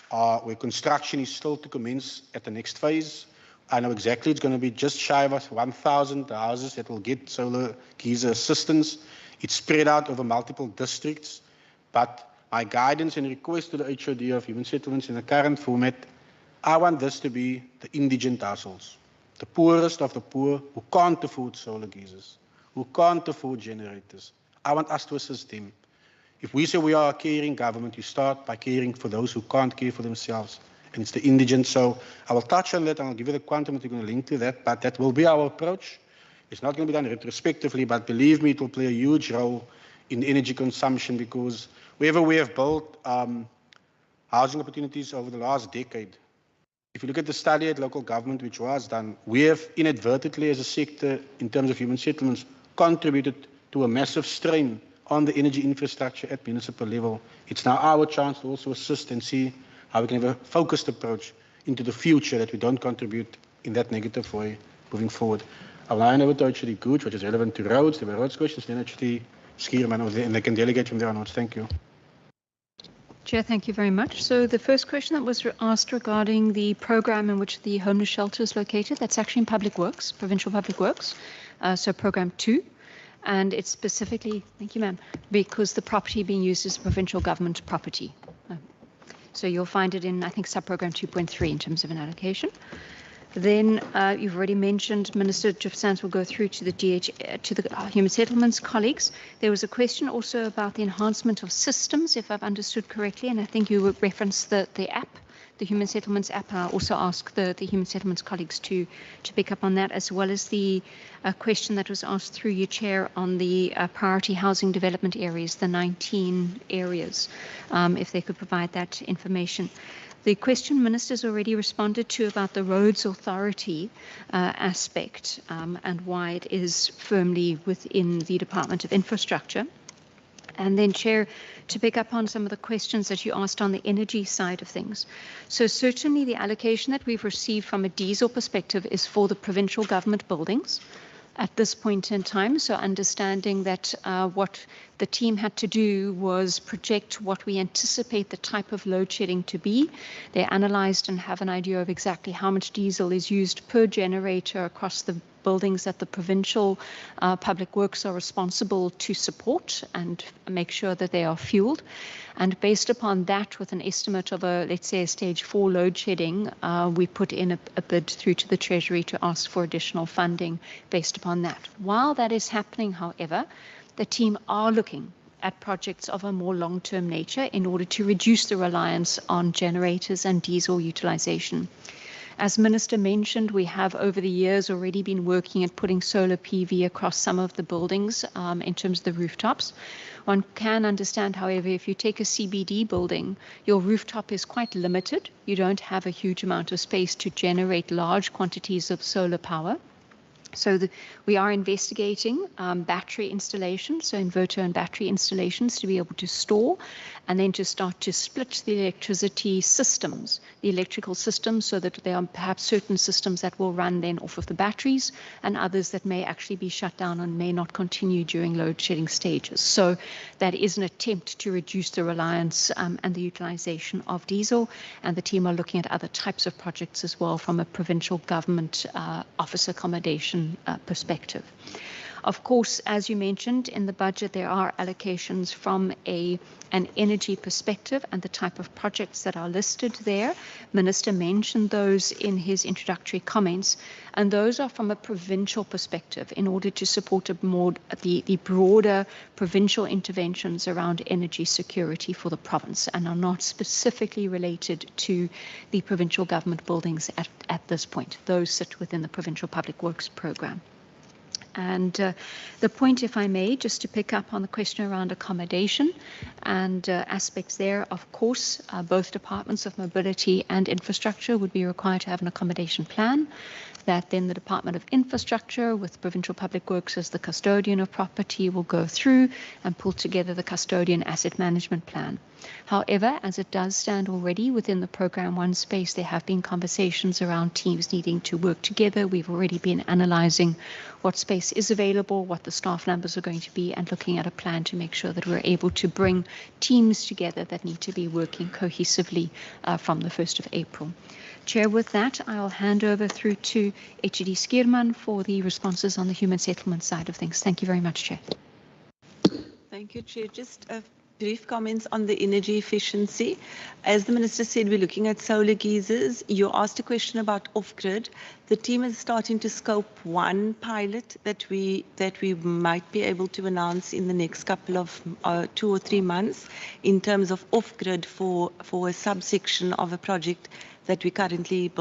where construction is still to commence at the next phase. I know exactly it's going to be just shy of 1,000 houses that will get solar geyser assistance. It's spread out over multiple districts, but my guidance and request to the HOD of human settlements in the current format, I want this to be the indigent households, the poorest of the poor who can't afford solar geysers, who can't afford generators. I want us to assist them. If we say we are a caring government, you start by caring for those who can't care for themselves, and it's the indigent. So I will touch on that, and I'll give you the quantum that you're going to link to that, but that will be our approach. It's not going to be done retrospectively, but believe me, it will play a huge role in energy consumption, because wherever we have built housing opportunities over the last decade, if you look at the study at local government which was done, we have inadvertently as a sector in terms of human settlements contributed to a massive strain on the energy infrastructure at municipal level. It's now our chance to also assist and see how we can have a focused approach into the future that we don't contribute in that negative way moving forward. I'll now hand over to actually Gooch, which is relevant to roads. There were roads questions, then actually Skierman over there, and they can delegate from there onwards. Thank you. Chair, thank you very much. So the first question that was asked regarding the program in which the homeless shelter is located, that's actually in Public Works, Provincial Public Works, so program 2. And it's specifically, thank you ma'am, because the property being used is provincial government property. So you'll find it in, I think, subprogram 2.3 in terms of an allocation. Then you've already mentioned, Minister Jeff Sands will go through to the Human Settlements colleagues. There was a question also about the enhancement of systems, if I've understood correctly, and I think you referenced the app, the Human Settlements app. I'll also ask the Human Settlements colleagues to pick up on that, as well as the question that was asked through your chair on the priority housing development areas, the 19 areas, if they could provide that information. The question Minister's already responded to about the roads authority aspect and why it is firmly within the Department of Infrastructure. And then, Chair, to pick up on some of the questions that you asked on the energy side of things. So certainly the allocation that we've received from a diesel perspective is for the provincial government buildings at this point in time. So understanding that what the team had to do was project what we anticipate the type of load shedding to be. They analyzed and have an idea of exactly how much diesel is used per generator across the buildings that the Provincial Public Works are responsible to support and make sure that they are fueled. And based upon that, with an estimate of let's say a stage 4 load shedding, we put in a bid through to the Treasury to ask for additional funding based upon that. While that is happening, however, the team are looking at projects of a more long-term nature in order to reduce the reliance on generators and diesel utilization. As Minister mentioned, we have over the years already been working at putting solar PV across some of the buildings in terms of the rooftops. One can understand, however, if you take a CBD building, your rooftop is quite limited. You don't have a huge amount of space to generate large quantities of solar power. So we are investigating battery installations, so inverter and battery installations to be able to store and then to start to split the electricity systems, the electrical systems, so that there are perhaps certain systems that will run then off of the batteries and others that may actually be shut down and may not continue during load shedding stages. So that is an attempt to reduce the reliance and the utilization of diesel, and the team are looking at other types of projects as well from a provincial government office accommodation perspective. Of course, as you mentioned, in the budget there are allocations from an energy perspective and the type of projects that are listed there. Minister mentioned those in his introductory comments, and those are from a provincial perspective in order to support the broader provincial interventions around energy security for the province, and are not specifically related to the provincial government buildings at this point. Those sit within the Provincial Public Works program. And the point, if I may, just to pick up on the question around accommodation and aspects there, of course, both departments of mobility and infrastructure would be required to have an accommodation plan that then the Department of Infrastructure with Provincial Public Works as the custodian of property will go through and pull together the custodian asset management plan. However, as it does stand already within the Program 1 space, there have been conversations around teams needing to work together. We've already been analysing what space is available, what the staff numbers are going to be, and looking at a plan to make sure that we're able to bring teams together that need to be working cohesively from the 1st of April. Chair, with that, I'll hand over through to HED Skierman for the responses on the human settlement side of things. Thank you very much, Chair. Thank you, Chair. Just brief comments on the energy efficiency. As the Minister said, we're looking at solar geysers. You asked a question about off-grid. The team is starting to scope one pilot that we might be able to announce in the next couple of 2 or 3 months in terms of off-grid for a subsection of a project that we're currently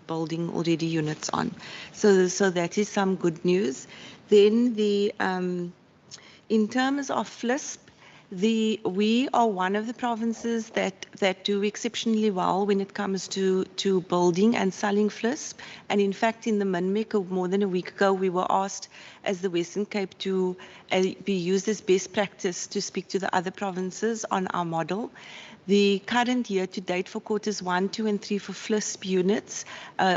building already units on. So that is some good news. Then in terms of FLISP, we are one of the provinces that do exceptionally well when it comes to building and selling FLISP. And in fact, in the MINMEC more than a week ago, we were asked as the Western Cape to be used as best practice to speak to the other provinces on our model. The current year to date for quarters 1, 2, and 3 for FLISP units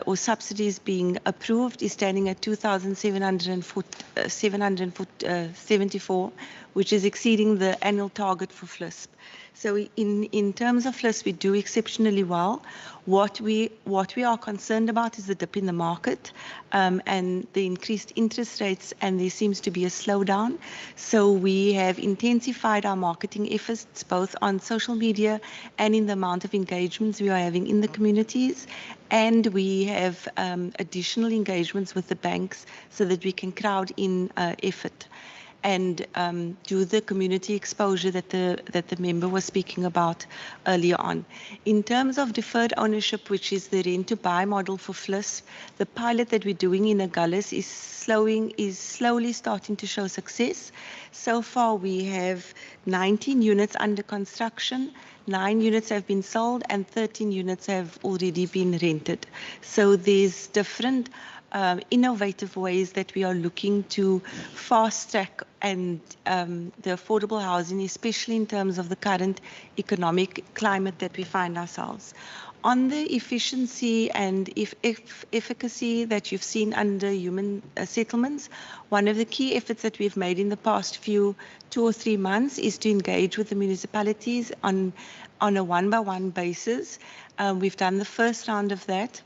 or subsidies being approved is standing at 2,774, which is exceeding the annual target for FLISP. So in terms of FLISP, we do exceptionally well. What we are concerned about is the dip in the market and the increased interest rates, and there seems to be a slowdown. So we have intensified our marketing efforts both on social media and in the amount of engagements we are having in the communities. And we have additional engagements with the banks so that we can crowd in effort and do the community exposure that the member was speaking about earlier on. In terms of deferred ownership, which is the rent-to-buy model for FLISP, the pilot that we're doing in Agulhas is slowly starting to show success. So far, we have 19 units under construction, 9 units have been sold, and 13 units have already been rented. So there's different innovative ways that we are looking to fast track and the affordable housing, especially in terms of the current economic climate that we find ourselves. On the efficiency and efficacy that you've seen under human settlements, one of the key efforts that we've made in the past 2 or 3 months is to engage with the municipalities on a one-by-one basis. We've done the first round of that.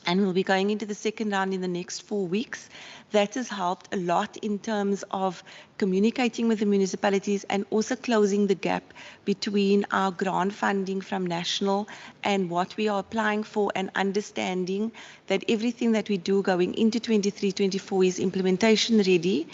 and we'll be going into the second round in the next 4 weeks. That has helped a lot in terms of communicating with the municipalities and also closing the gap between our grant funding from national and what we are applying for, and understanding that everything that we do going into 23-24 is implementation ready,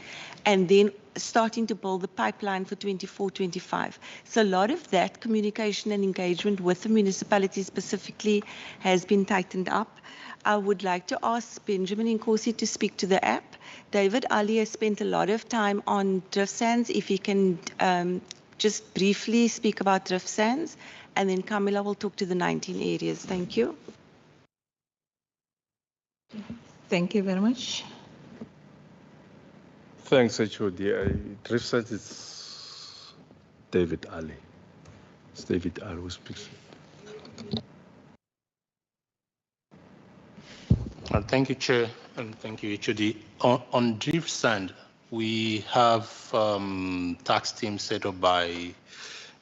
and then starting to build the pipeline for 24-25. So a lot of that communication and engagement with the municipalities specifically has been tightened up. I would like to ask Benjamin Nkosi to speak to the app. David Ali has spent a lot of time on drift sands. If he can just briefly speak about drift sands, and then Camilla will talk to the 19 areas. Thank you. Thank you very much. Thanks, HOD. Drift sands is David Ali. It's David Ali who speaks. Thank you, Chair, and thank you, HOD. On drift sand, we have task team set up by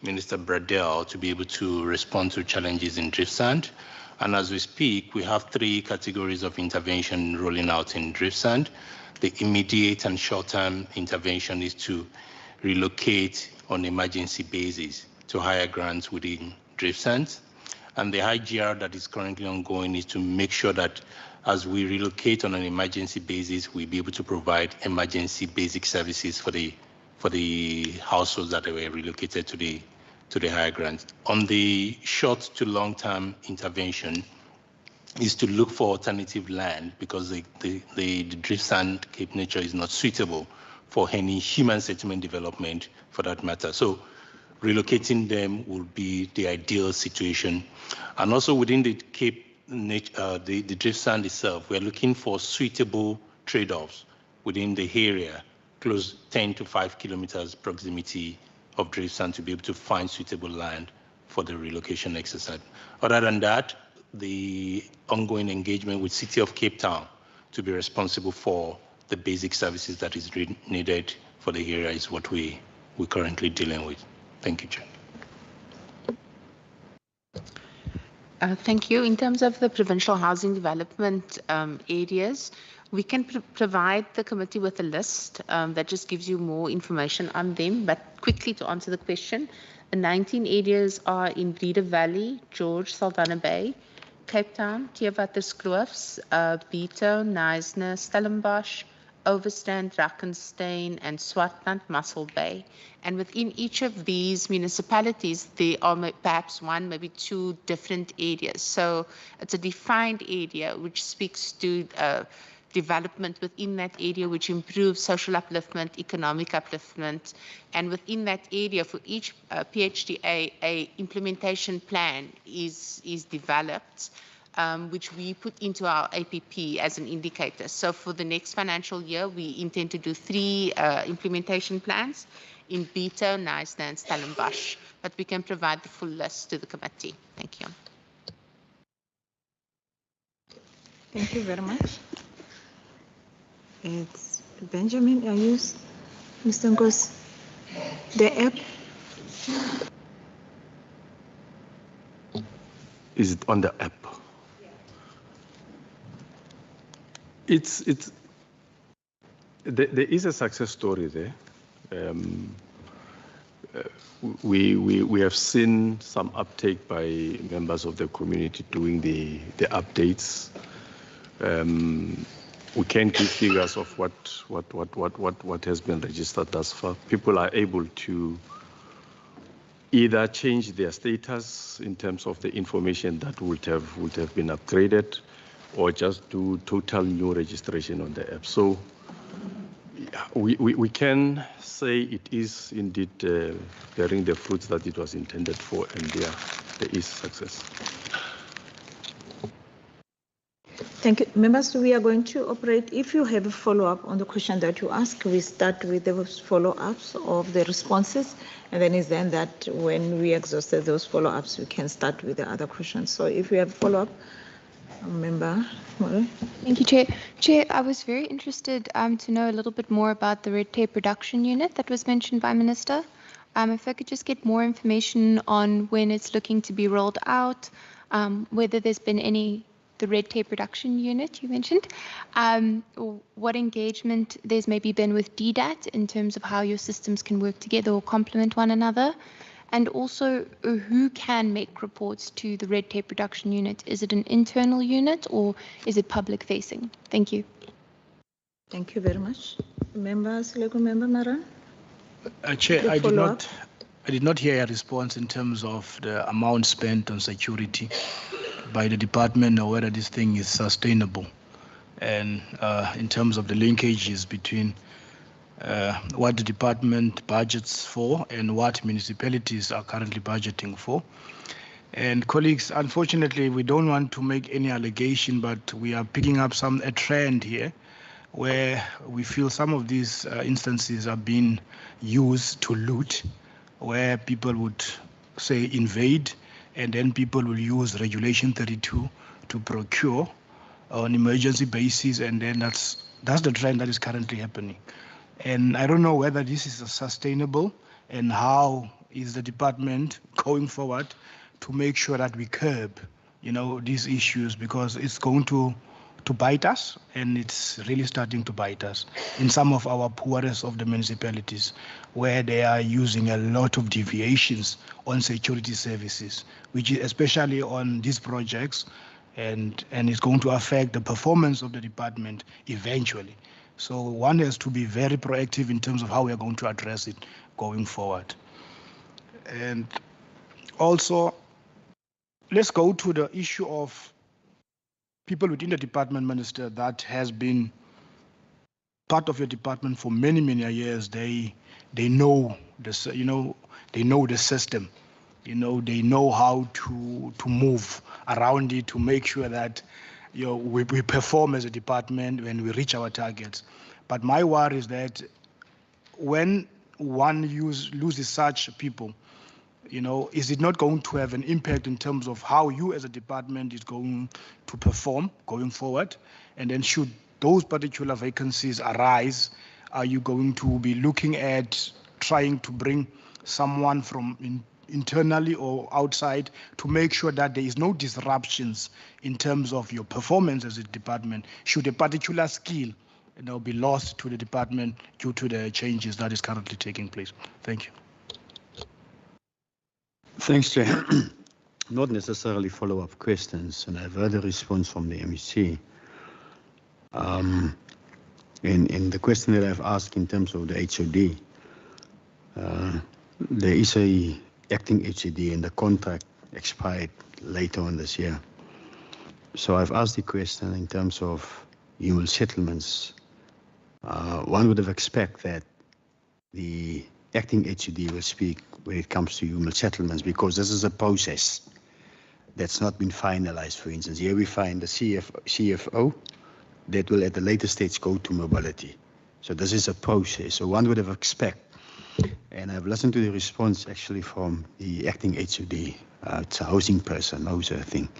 Minister Bradell to be able to respond to challenges in drift sand. And as we speak, we have 3 categories of intervention rolling out in drift sand. The immediate and short-term intervention is to relocate on emergency basis to higher grants within drift sands. And the IGR that is currently ongoing is to make sure that as we relocate on an emergency basis, we'll be able to provide emergency basic services for the households that were relocated to the higher grants. On the short to long-term intervention is to look for alternative land, because the drift sand Cape nature is not suitable for any human settlement development for that matter. So relocating them will be the ideal situation. And also within the Cape the drift sand itself, we're looking for suitable trade-offs within the area, close 10 to 5 kilometers proximity of drift sand, to be able to find suitable land for the relocation exercise. Other than that, the ongoing engagement with City of Cape Town to be responsible for the basic services that is needed for the area is what we're currently dealing with. Thank you, Chair. Thank you. In terms of the provincial housing development areas, we can provide the committee with a list that just gives you more information on them. But quickly to answer the question, the 19 areas are in Breeder Valley, George, Saldanha Bay, Cape Town, Theewaterskloof, Beto, Knysna, Stellenbosch, Overstrand, Drakenstein, and Swartland, Muscle Bay. And within each of these municipalities, there are perhaps 1, maybe 2 different areas. So it's a defined area which speaks to development within that area, which improves social upliftment, economic upliftment. And within that area, for each PHDA, a implementation plan is developed, which we put into our APP as an indicator. So for the next financial year, we intend to do 3 implementation plans in Beto, Knysna, and Stellenbosch, but we can provide the full list to the committee. Thank you. Thank you very much. It's Benjamin, are you, Mr. Nkosi? The app? Is it on the app? There is a success story there. We have seen some uptake by members of the community doing the updates. We can't give figures of what has been registered thus far. People are able to either change their status in terms of the information that would have been upgraded, or just do total new registration on the app. So we can say it is indeed bearing the fruits that it was intended for, and there is success. Thank you. Members, we are going to operate. If you have a follow-up on the question that you ask, we start with the follow-ups of the responses, and then it's then that when we exhausted those follow-ups, we can start with the other questions. So if you have follow-up, Member Moore. Thank you, Chair. Chair, I was very interested to know a little bit more about the red tape reduction unit that was mentioned by Minister. If I could just get more information on when it's looking to be rolled out, whether there's been any the red tape reduction unit you mentioned, what engagement there's maybe been with DDAT in terms of how your systems can work together or complement one another, and also who can make reports to the red tape reduction unit? Is it an internal unit or is it public facing? Thank you. Thank you very much. Members, Legal Member Maran? Chair, I did not hear a response in terms of the amount spent on security by the department or whether this thing is sustainable. And in terms of the linkages between what the department budgets for and what municipalities are currently budgeting for. And colleagues, unfortunately, we don't want to make any allegation, but we are picking up a trend here where we feel some of these instances are being used to loot, where people would say invade, and then people will use Regulation 32 to procure on emergency basis, and then that's the trend that is currently happening. And I don't know whether this is sustainable, and how is the department going forward to make sure that we curb, these issues, because it's going to bite us, and it's really starting to bite us in some of our poorest of the municipalities, where they are using a lot of deviations on security services, which is especially on these projects, and it's going to affect the performance of the department eventually. So one has to be very proactive in terms of how we are going to address it going forward. And also, let's go to the issue of people within the department, Minister, that has been part of your department for many, many years. They know this, they know the system. They know how to move around it to make sure that we perform as a department when we reach our targets. But my worry is that when one loses such people, is it not going to have an impact in terms of how you as a department is going to perform going forward? And then should those particular vacancies arise, are you going to be looking at trying to bring someone from internally or outside to make sure that there is no disruptions in terms of your performance as a department, should a particular skill be lost to the department due to the changes that is currently taking place? Thank you. Thanks, Chair. Not necessarily follow-up questions, and I've heard a response from the MEC. In the question that I've asked in terms of the HOD, there is a acting HOD and the contract expired later on this year. So I've asked the question in terms of human settlements. One would have expected that the acting HOD will speak when it comes to human settlements, because this is a process that's not been finalized. For instance, here we find the CFO that will at the later stage go to mobility. So this is a process. So one would have expected, and I've listened to the response actually from the acting HOD. It's a housing person, knows a thing.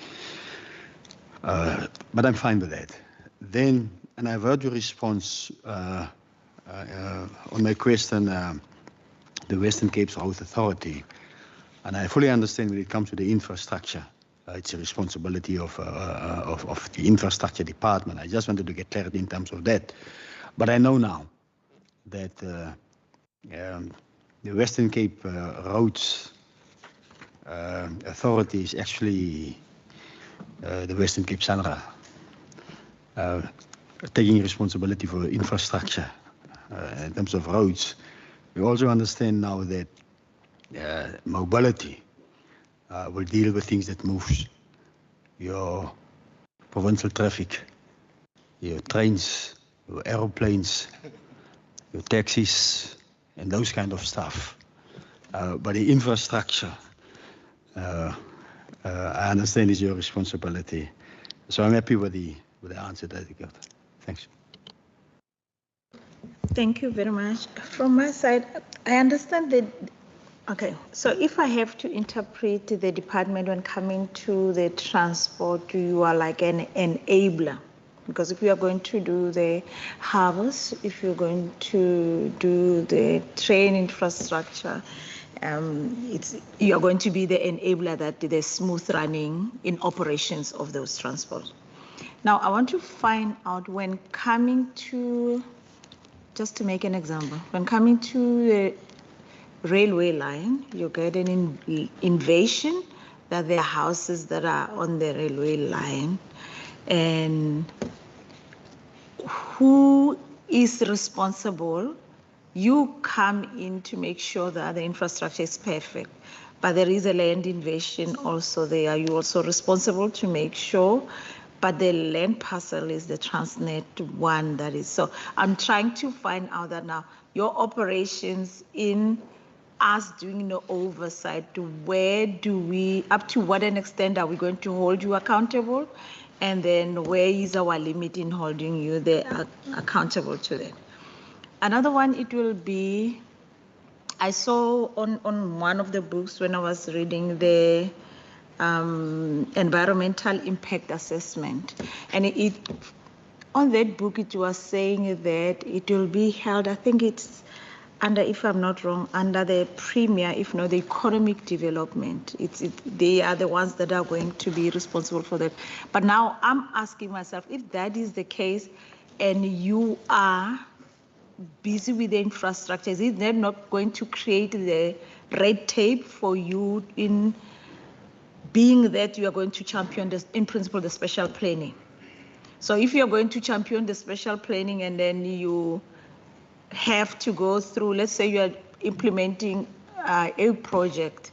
But I'm fine with that. Then, and I've heard your response on my question, the Western Cape's Health Authority, and I fully understand when it comes to the infrastructure, it's a responsibility of the infrastructure department. I just wanted to get clarity in terms of that. But I know now that the Western Cape Roads Authority is actually the Western Cape SANRA, taking responsibility for infrastructure in terms of roads. We also understand now that mobility will deal with things that moves, your provincial traffic, your trains, your aeroplanes, your taxis, and those kind of stuff. But the infrastructure, I understand is your responsibility. So I'm happy with the answer that you got. Thanks. Thank you very much. From my side, I understand that. Okay, so if I have to interpret the department when coming to the transport, you are like an enabler. Because if you are going to do the harbors, if you're going to do the train infrastructure, you are going to be the enabler that the smooth running in operations of those transports. Now, I want to find out when coming to, just to make an example, when coming to the railway line, you get an invasion that there are houses that are on the railway line, and who is responsible? You come in to make sure that the infrastructure is perfect, but there is a land invasion also there. You're also responsible to make sure, but the land parcel is the Transnet one that is. So I'm trying to find out that now your operations in us doing the oversight, where do we, up to what an extent are we going to hold you accountable? And then where is our limit in holding you there accountable to that? Another one, it will be, I saw on one of the books when I was reading the environmental impact assessment, and on that book it was saying that it will be held, I think it's under, if I'm not wrong, under the premier, if not the economic development. They are the ones that are going to be responsible for that. But now I'm asking myself, if that is the case and you are busy with the infrastructure, is it then not going to create the red tape for you in being that you are going to champion, in principle, the special planning? So if you're going to champion the special planning and then you have to go through, let's say you are implementing a project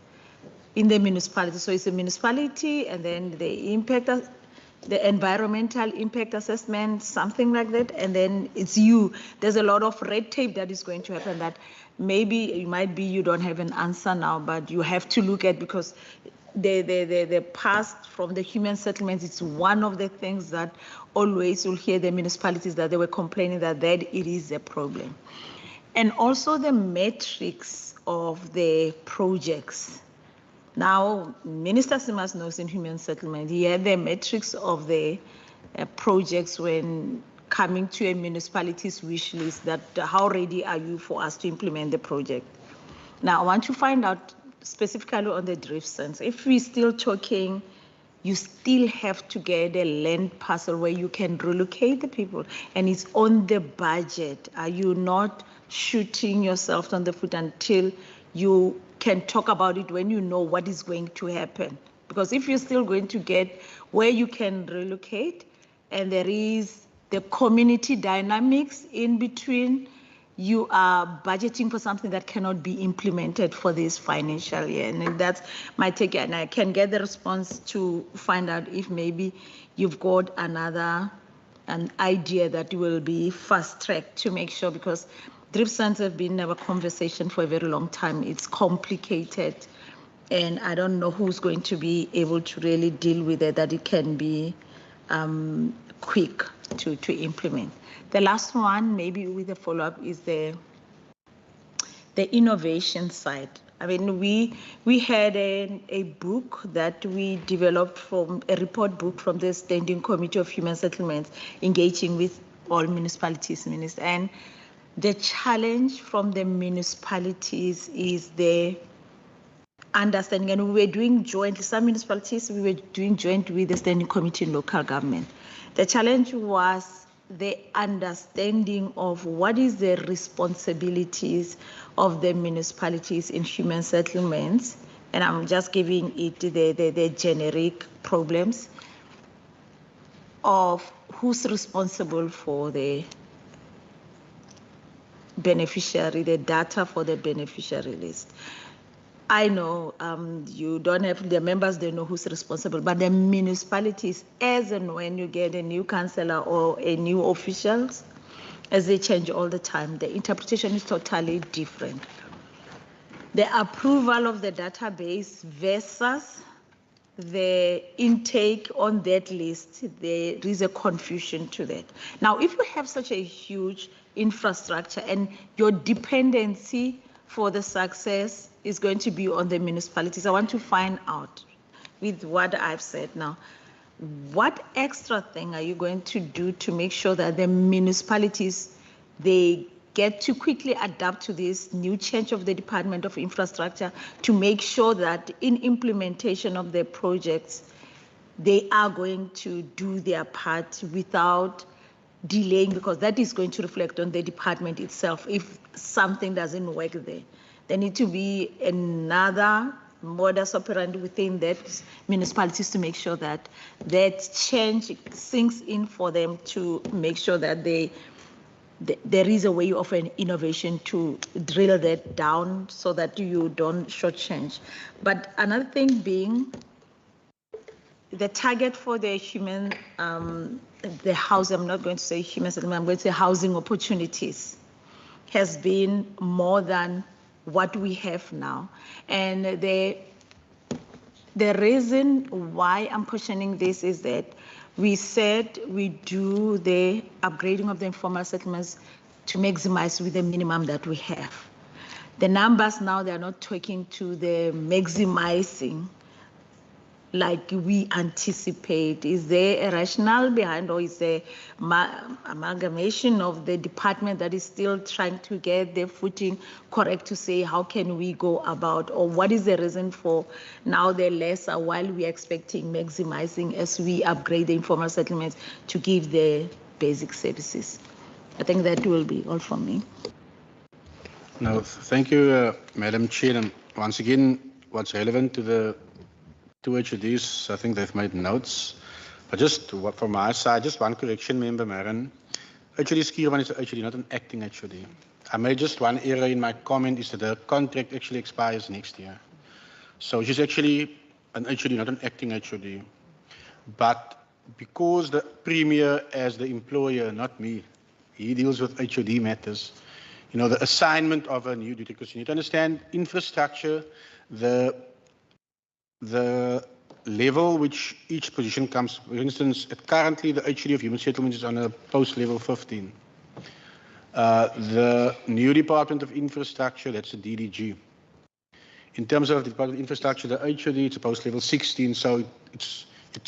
in the municipality. So it's a municipality and then the environmental impact assessment, something like that, and then it's you. There's a lot of red tape that is going to happen that maybe it might be you don't have an answer now, but you have to look at, because the past from the human settlements, it's one of the things that always you'll hear the municipalities that they were complaining that it is a problem. And also the metrics of the projects. Now, Minister Simas knows in human settlement, he had the metrics of the projects when coming to a municipality's wish list, that how ready are you for us to implement the project? Now, I want to find out specifically on the drift sense. If we're still talking, you still have to get a land parcel where you can relocate the people, and it's on the budget. Are you not shooting yourself on the foot until you can talk about it when you know what is going to happen? Because if you're still going to get where you can relocate, and there is the community dynamics in between, you are budgeting for something that cannot be implemented for this financial year. And that's my take. And I can get the response to find out if maybe you've got an idea that will be fast-tracked to make sure, because drift zones have been a conversation for a very long time. It's complicated, and I don't know who's going to be able to really deal with it, that it can be quick to implement. The last one, maybe with a follow-up, is the innovation side. I mean, we had a book that we developed from a report book from the Standing Committee of Human Settlements, engaging with all municipalities, and the challenge from the municipalities is the understanding, and we were doing jointly, some municipalities, we were doing joint with the Standing Committee in local government. The challenge was the understanding of what is the responsibilities of the municipalities in human settlements, and I'm just giving it the generic problems of who's responsible for the beneficiary, the data for the beneficiary list. I know you don't have, the members, they know who's responsible, but the municipalities, as and when you get a new councillor or a new officials, as they change all the time, the interpretation is totally different. The approval of the database versus the intake on that list, there is a confusion to that. Now, if you have such a huge infrastructure and your dependency for the success is going to be on the municipalities, I want to find out, with what I've said now, what extra thing are you going to do to make sure that the municipalities, they get to quickly adapt to this new change of the Department of Infrastructure, to make sure that in implementation of their projects, they are going to do their part without delaying, because that is going to reflect on the department itself. If something doesn't work there need to be another modus operandi within that municipalities to make sure that that change sinks in for them, to make sure that there is a way of an innovation to drill that down so that you don't shortchange. But another thing being the target for the human, the house, I'm not going to say human settlement, I'm going to say housing opportunities, has been more than what we have now. And the reason why I'm questioning this is that we said we do the upgrading of the informal settlements to maximize with the minimum that we have. The numbers now, they're not talking to the maximizing like we anticipate. Is there a rationale behind, or is there amalgamation of the department that is still trying to get their footing correct to say how can we go about, or what is the reason for now the lesser while we're expecting maximizing as we upgrade the informal settlements to give the basic services? I think that will be all from me. No, thank you, Madam Chair. And once again, what's relevant to the two HODs, I think they've made notes. But just from my side, just one correction, Member Marin. HOD Skierman is an HOD, not an acting HOD. I made just one error in my comment, is that the contract actually expires next year. So she's actually an HOD, not an acting HOD. But because the Premier, as the employer, not me, he deals with HOD matters, you know, the assignment of a new duty, because you need to understand infrastructure, the level which each position comes. For instance, currently the HOD of Human Settlements is on a post level 15. The new Department of Infrastructure, that's the DDG. In terms of the Department of Infrastructure, the HOD, it's a post level 16, so it's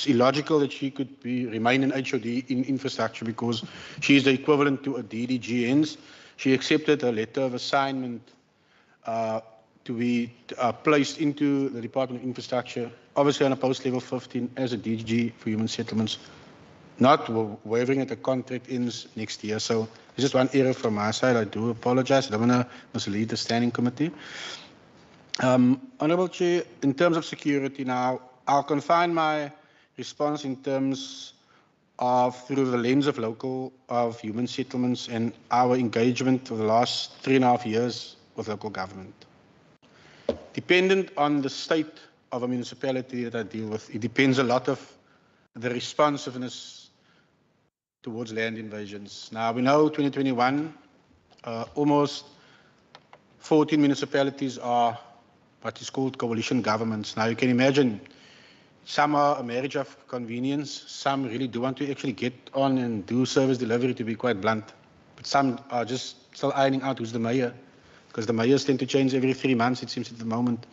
illogical that she could remain an HOD in infrastructure, because she is the equivalent to a DDG. Hence, she accepted a letter of assignment to be placed into the Department of Infrastructure, obviously on a post level 15 as a DG for Human Settlements, not wavering at the contract ends next year. So it's just one error from my side. I do apologize. I don't want to mislead the Standing Committee. Honourable Chair, in terms of security now, I'll confine my response in terms of through the lens of Human Settlements and our engagement for the last 3.5 years with local government. Dependent on the state of a municipality that I deal with, it depends a lot of the responsiveness towards land invasions. Now, we know 2021, almost 14 municipalities are what is called coalition governments. Now, you can imagine some are a marriage of convenience. Some really do want to actually get on and do service delivery, to be quite blunt. But some are just still ironing out who's the mayor, because the mayors tend to change every 3 months, it seems, at the moment.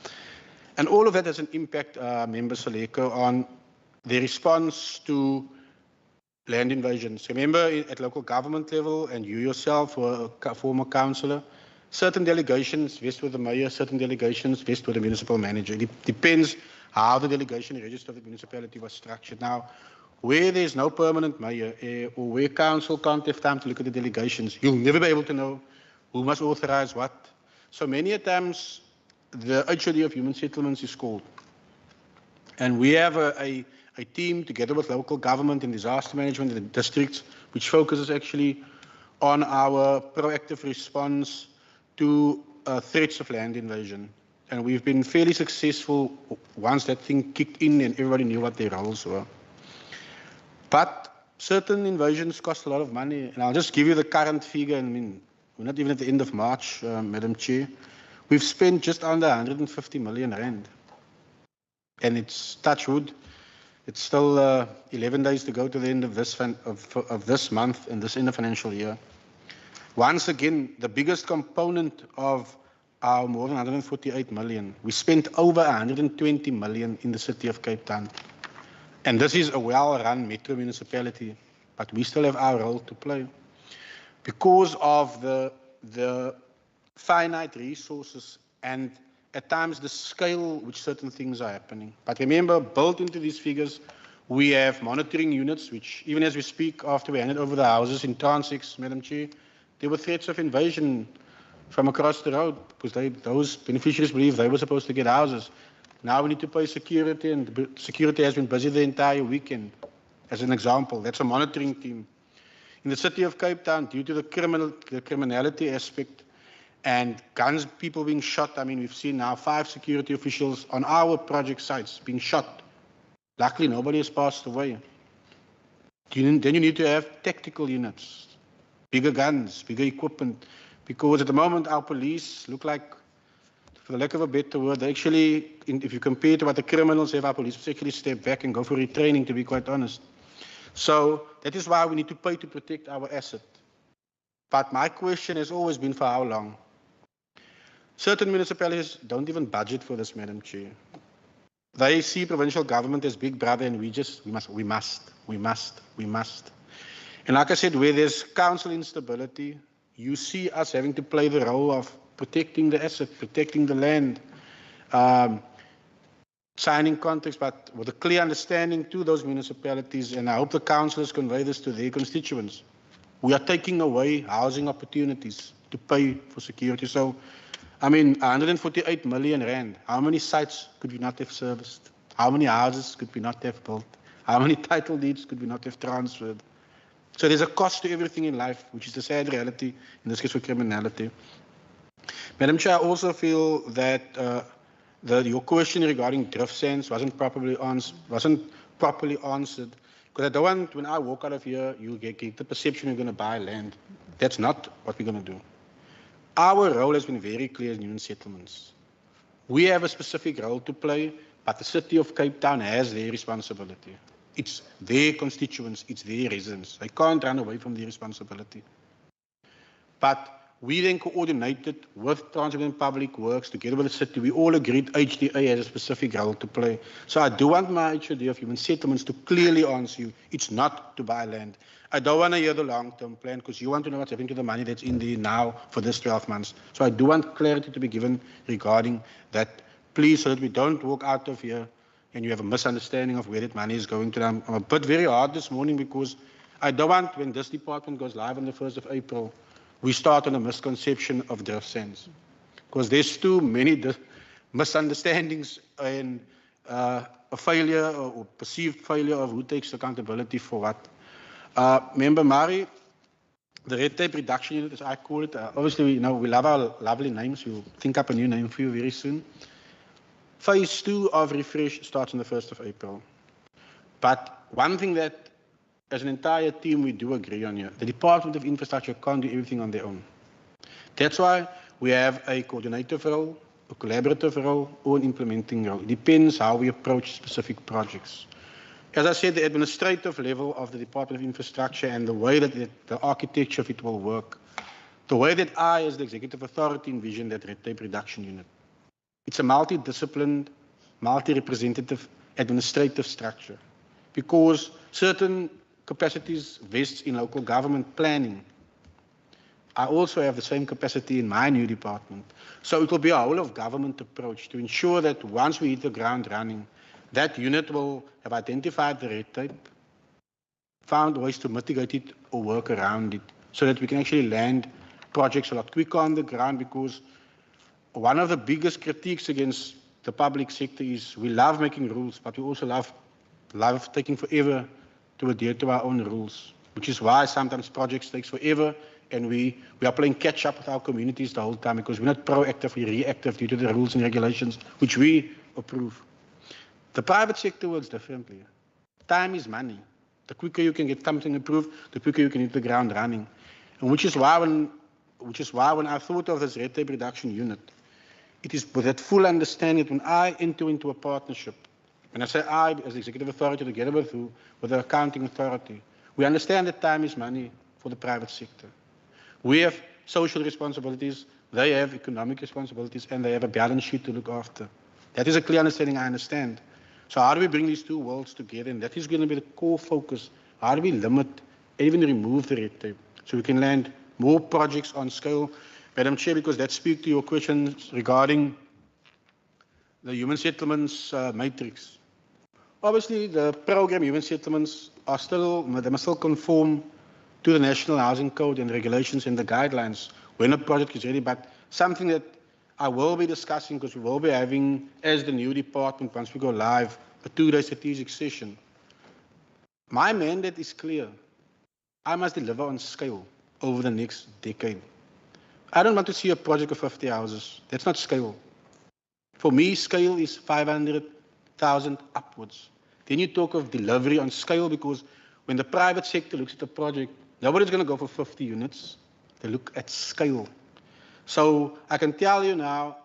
And all of that has an impact, Member Soleko, on the response to land invasions. Remember, at local government level, and you yourself were a former councillor, certain delegations vest with the mayor, certain delegations vest with the municipal manager. It depends how the delegation register of the municipality was structured. Now, where there's no permanent mayor, or where council can't have time to look at the delegations, you'll never be able to know who must authorize what. So many a times, the HOD of Human Settlements is called. And we have a team together with local government and disaster management in the districts, which focuses actually on our proactive response to threats of land invasion. And we've been fairly successful once that thing kicked in and everybody knew what their roles were. But certain invasions cost a lot of money. And I'll just give you the current figure. I mean, we're not even at the end of March, Madam Chair. We've spent just under 150 million rand. And it's touch wood. It's still 11 days to go to the end of this month and this end of financial year. Once again, the biggest component of our more than 148 million, we spent over 120 million in the city of Cape Town. And this is a well-run metro municipality, but we still have our role to play. Because of the finite resources and at times the scale which certain things are happening. But remember, built into these figures We have monitoring units, which even as we speak, after we handed over the houses in Transex, Madam Chair, there were threats of invasion from across the road because those beneficiaries believe they were supposed to get houses. Now we need to pay security, and the security has been busy the entire weekend. As an example, that's a monitoring team. In the city of Cape Town, due to the criminality aspect and guns, people being shot, I mean, we've seen now 5 security officials on our project sites being shot. Luckily, nobody has passed away. Then you need to have tactical units, bigger guns, bigger equipment, because at the moment our police look like, for the lack of a better word, they actually, if you compare to what the criminals have, our police actually step back and go for retraining, to be quite honest. So that is why we need to pay to protect our asset. But my question has always been, for how long? Certain municipalities don't even budget for this, Madam Chair. They see provincial government as big brother, and we must. And like I said, where there's council instability, you see us having to play the role of protecting the asset, protecting the land, signing contracts, but with a clear understanding to those municipalities, and I hope the councillors convey this to their constituents. We are taking away housing opportunities to pay for security. So, I mean, 148 million rand, how many sites could we not have serviced? How many houses could we not have built? How many title deeds could we not have transferred? So there's a cost to everything in life, which is the sad reality, in this case for criminality. Madam Chair, I also feel that your question regarding drift sands wasn't properly answered, because I don't want, when I walk out of here, you get the perception you're going to buy land. That's not what we're going to do. Our role has been very clear in human settlements. We have a specific role to play, but the city of Cape Town has their responsibility. It's their constituents, it's their residents. They can't run away from their responsibility. But we then coordinated with Transport and Public Works together with the city. We all agreed HDA has a specific role to play. So I do want my HOD of human settlements to clearly answer you. It's not to buy land. I don't want to hear the long-term plan because you want to know what's happening to the money that's in there now for this 12 months. So I do want clarity to be given regarding that, please, so that we don't walk out of here and you have a misunderstanding of where that money is going to. I'm a bit very hard this morning because I don't want, when this department goes live on the 1st of April, we start on a misconception of drift sands. Because there's too many misunderstandings and a failure or perceived failure of who takes accountability for what. Member Mari, the red tape reduction unit, as I call it, obviously we love our lovely names. We'll think up a new name for you very soon. Phase 2 of Refresh starts on the 1st of April. But one thing that, as an entire team, we do agree on here, the Department of Infrastructure can't do everything on their own. That's why we have a coordinative role, a collaborative role, or an implementing role. It depends how we approach specific projects. As I said, the administrative level of the Department of Infrastructure and the way that the architecture of it will work, the way that I, as the executive authority, envision that red tape reduction unit. It's a multidisciplined, multi-representative administrative structure because certain capacities vests in local government planning. I also have the same capacity in my new department. So it will be a whole of government approach to ensure that once we hit the ground running, that unit will have identified the red tape, found ways to mitigate it or work around it so that we can actually land projects a lot quicker on the ground, because one of the biggest critiques against the public sector is we love making rules, but we also love taking forever to adhere to our own rules, which is why sometimes projects take forever and we are playing catch up with our communities the whole time because we're not proactive, we're reactive due to the rules and regulations which we approve. The private sector works differently. Time is money. The quicker you can get something approved, the quicker you can hit the ground running. And which is why when I thought of this red tape reduction unit, it is with that full understanding that when I enter into a partnership, when I say I, as the executive authority, together with who, with the accounting authority, we understand that time is money for the private sector. We have social responsibilities, they have economic responsibilities, and they have a balance sheet to look after. That is a clear understanding, I understand. So how do we bring these two worlds together? And that is going to be the core focus. How do we limit, even remove the red tape, so we can land more projects on scale? Madam Chair, because that speaks to your questions regarding the human settlements matrix. Obviously, the program human settlements are still, they must still conform to the National Housing Code and regulations and the guidelines when a project is ready, but something that I will be discussing, because we will be having, as the new department, once we go live, a 2-day strategic session. My mandate is clear. I must deliver on scale over the next decade. I don't want to see a project of 50 houses. That's not scale. For me, scale is 500,000 upwards. Then you talk of delivery on scale, because when the private sector looks at the project, nobody's going to go for 50 units. They look at scale. So I can tell you now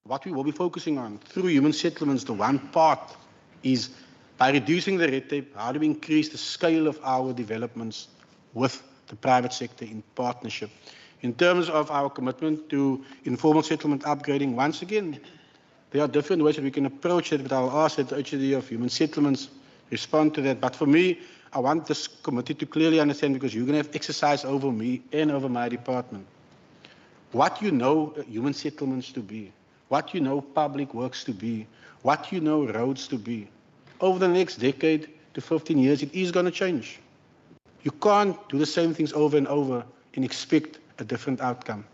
what we will be focusing on through human settlements. The one part is by reducing the red tape, how do we increase the scale of our developments with the private sector in partnership. In terms of our commitment to informal settlement upgrading, once again, there are different ways that we can approach it, but I'll ask that the HOD of Human Settlements respond to that. But for me, I want this committee to clearly understand, because you're going to have exercise over me and over my department, what you know human settlements to be, what you know public works to be, what you know roads to be. Over the next decade to 15 years, it is going to change. You can't do the same things over and over and expect a different outcome.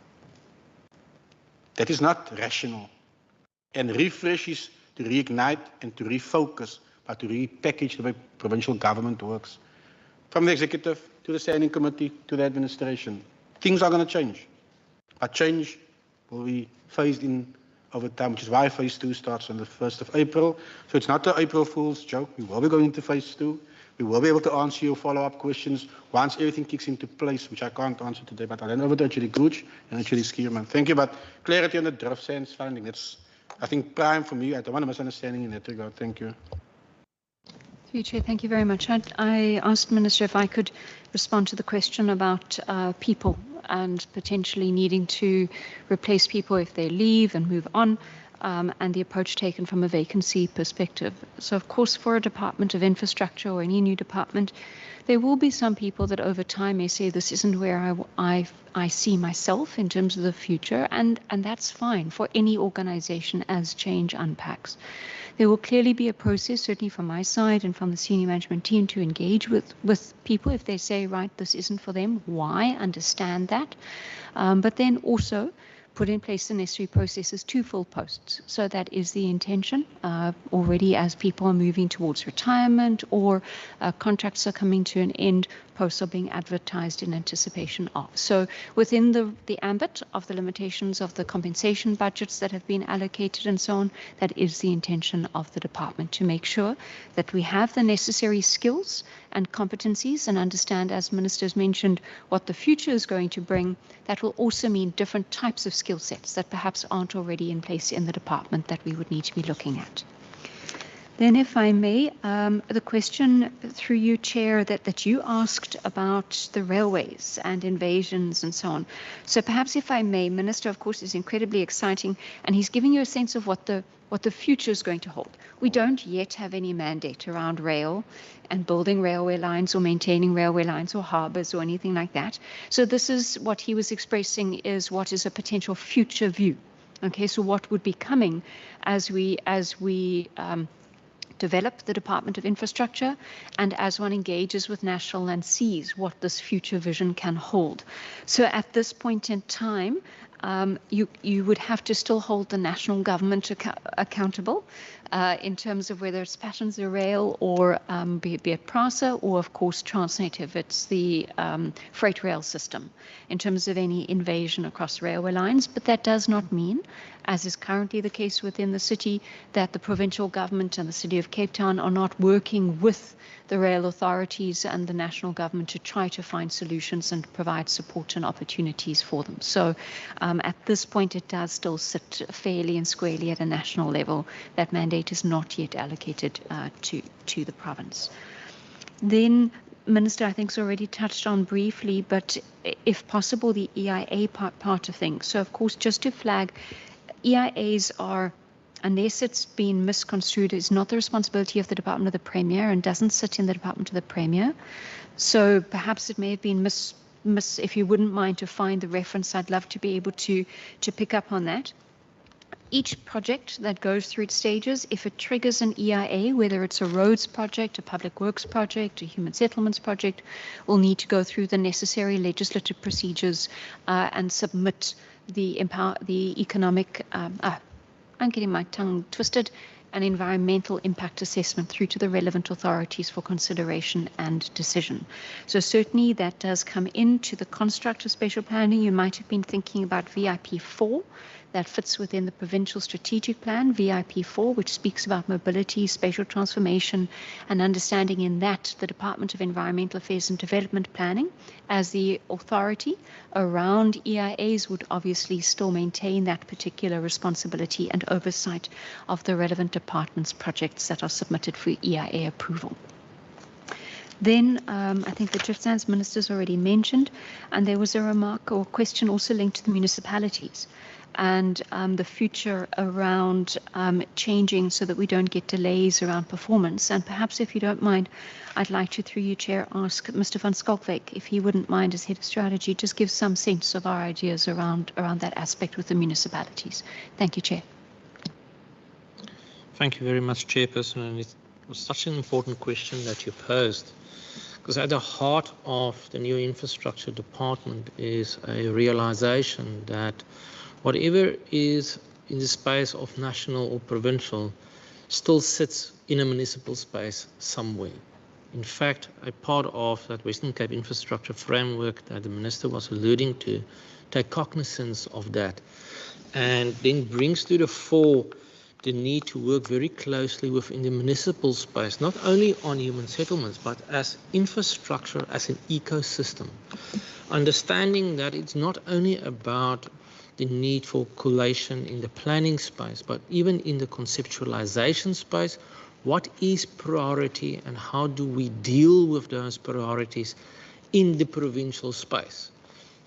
That is not rational. And refresh is to reignite and to refocus, but to repackage the way provincial government works. From the executive to the standing committee to the administration, things are going to change. But change will be phased in over time, which is why phase 2 starts on the 1st of April. So it's not an April Fool's joke. We will be going into phase 2. We will be able to answer your follow-up questions once everything kicks into place, which I can't answer today. But I'll hand over to HOD Gooch and HOD Skierman. Thank you. But clarity on the drift sands finding, that's, I think, prime for me. I don't want a misunderstanding in that regard. Thank you. Through you, Chair, thank you very much. I asked the Minister if I could respond to the question about people and potentially needing to replace people if they leave and move on, and the approach taken from a vacancy perspective. So, of course, for a Department of Infrastructure or any new department, there will be some people that over time may say this isn't where I see myself in terms of the future, and that's fine for any organization as change unpacks. There will clearly be a process, certainly from my side and from the senior management team, to engage with people if they say, right, this isn't for them, why, understand that, but then also put in place the necessary processes to fill posts. So that is the intention already as people are moving towards retirement or contracts are coming to an end, posts are being advertised in anticipation of. So within the ambit of the limitations of the compensation budgets that have been allocated and so on, that is the intention of the department, to make sure that we have the necessary skills and competencies and understand, as Minister's mentioned, what the future is going to bring. That will also mean different types of skill sets that perhaps aren't already in place in the department that we would need to be looking at. Then, if I may, the question through you, Chair, that you asked about the railways and invasions and so on. So perhaps if I may, Minister, of course, is incredibly exciting, and he's giving you a sense of what the future is going to hold. We don't yet have any mandate around rail and building railway lines or maintaining railway lines or harbours or anything like that. So this is what he was expressing, is what is a potential future view. Okay, so what would be coming as we develop the Department of Infrastructure, and as one engages with National and sees what this future vision can hold. So at this point in time, you would have to still hold the national government accountable in terms of whether it's passenger rail or be it PRASA, or of course Transnet if it's the freight rail system, in terms of any invasion across railway lines. But that does not mean, as is currently the case within the city, that the provincial government and the City of Cape Town are not working with the rail authorities and the national government to try to find solutions and provide support and opportunities for them. So at this point, it does still sit fairly and squarely at a national level. That mandate is not yet allocated to the province. Then, Minister, I think, has already touched on briefly, but if possible, the EIA part of things. So, of course, just to flag, EIAs are, unless it's been misconstrued, is not the responsibility of the Department of the Premier and doesn't sit in the Department of the Premier. So perhaps it may have been if you wouldn't mind to find the reference, I'd love to be able to pick up on that. Each project that goes through its stages, if it triggers an EIA, whether it's a roads project, a public works project, a human settlements project, will need to go through the necessary legislative procedures and submit the economic, I'm getting my tongue twisted, an environmental impact assessment through to the relevant authorities for consideration and decision. So certainly that does come into the construct of spatial planning. You might have been thinking about VIP 4. That fits within the provincial strategic plan, VIP 4, which speaks about mobility, spatial transformation, and understanding in that the Department of Environmental Affairs and Development Planning as the authority around EIAs would obviously still maintain that particular responsibility and oversight of the relevant departments' projects that are submitted for EIA approval. Then I think the Drift Sands Minister's already mentioned, and there was a remark or question also linked to the municipalities and the future around changing so that we don't get delays around performance. And perhaps if you don't mind, I'd like to, through you, Chair, ask Mr. van Schalkwyk if he wouldn't mind, as Head of Strategy, just give some sense of our ideas around that aspect with the municipalities. Thank you, Chair. Thank you very much, Chairperson. And it was such an important question that you posed, because at the heart of the new infrastructure department is a realization that whatever is in the space of national or provincial still sits in a municipal space somewhere. In fact, a part of that Western Cape infrastructure framework that the Minister was alluding to take cognizance of that and then brings to the fore the need to work very closely within the municipal space, not only on human settlements, but as infrastructure, as an ecosystem. Understanding that it's not only about the need for collation in the planning space, but even in the conceptualization space, what is priority and how do we deal with those priorities in the provincial space?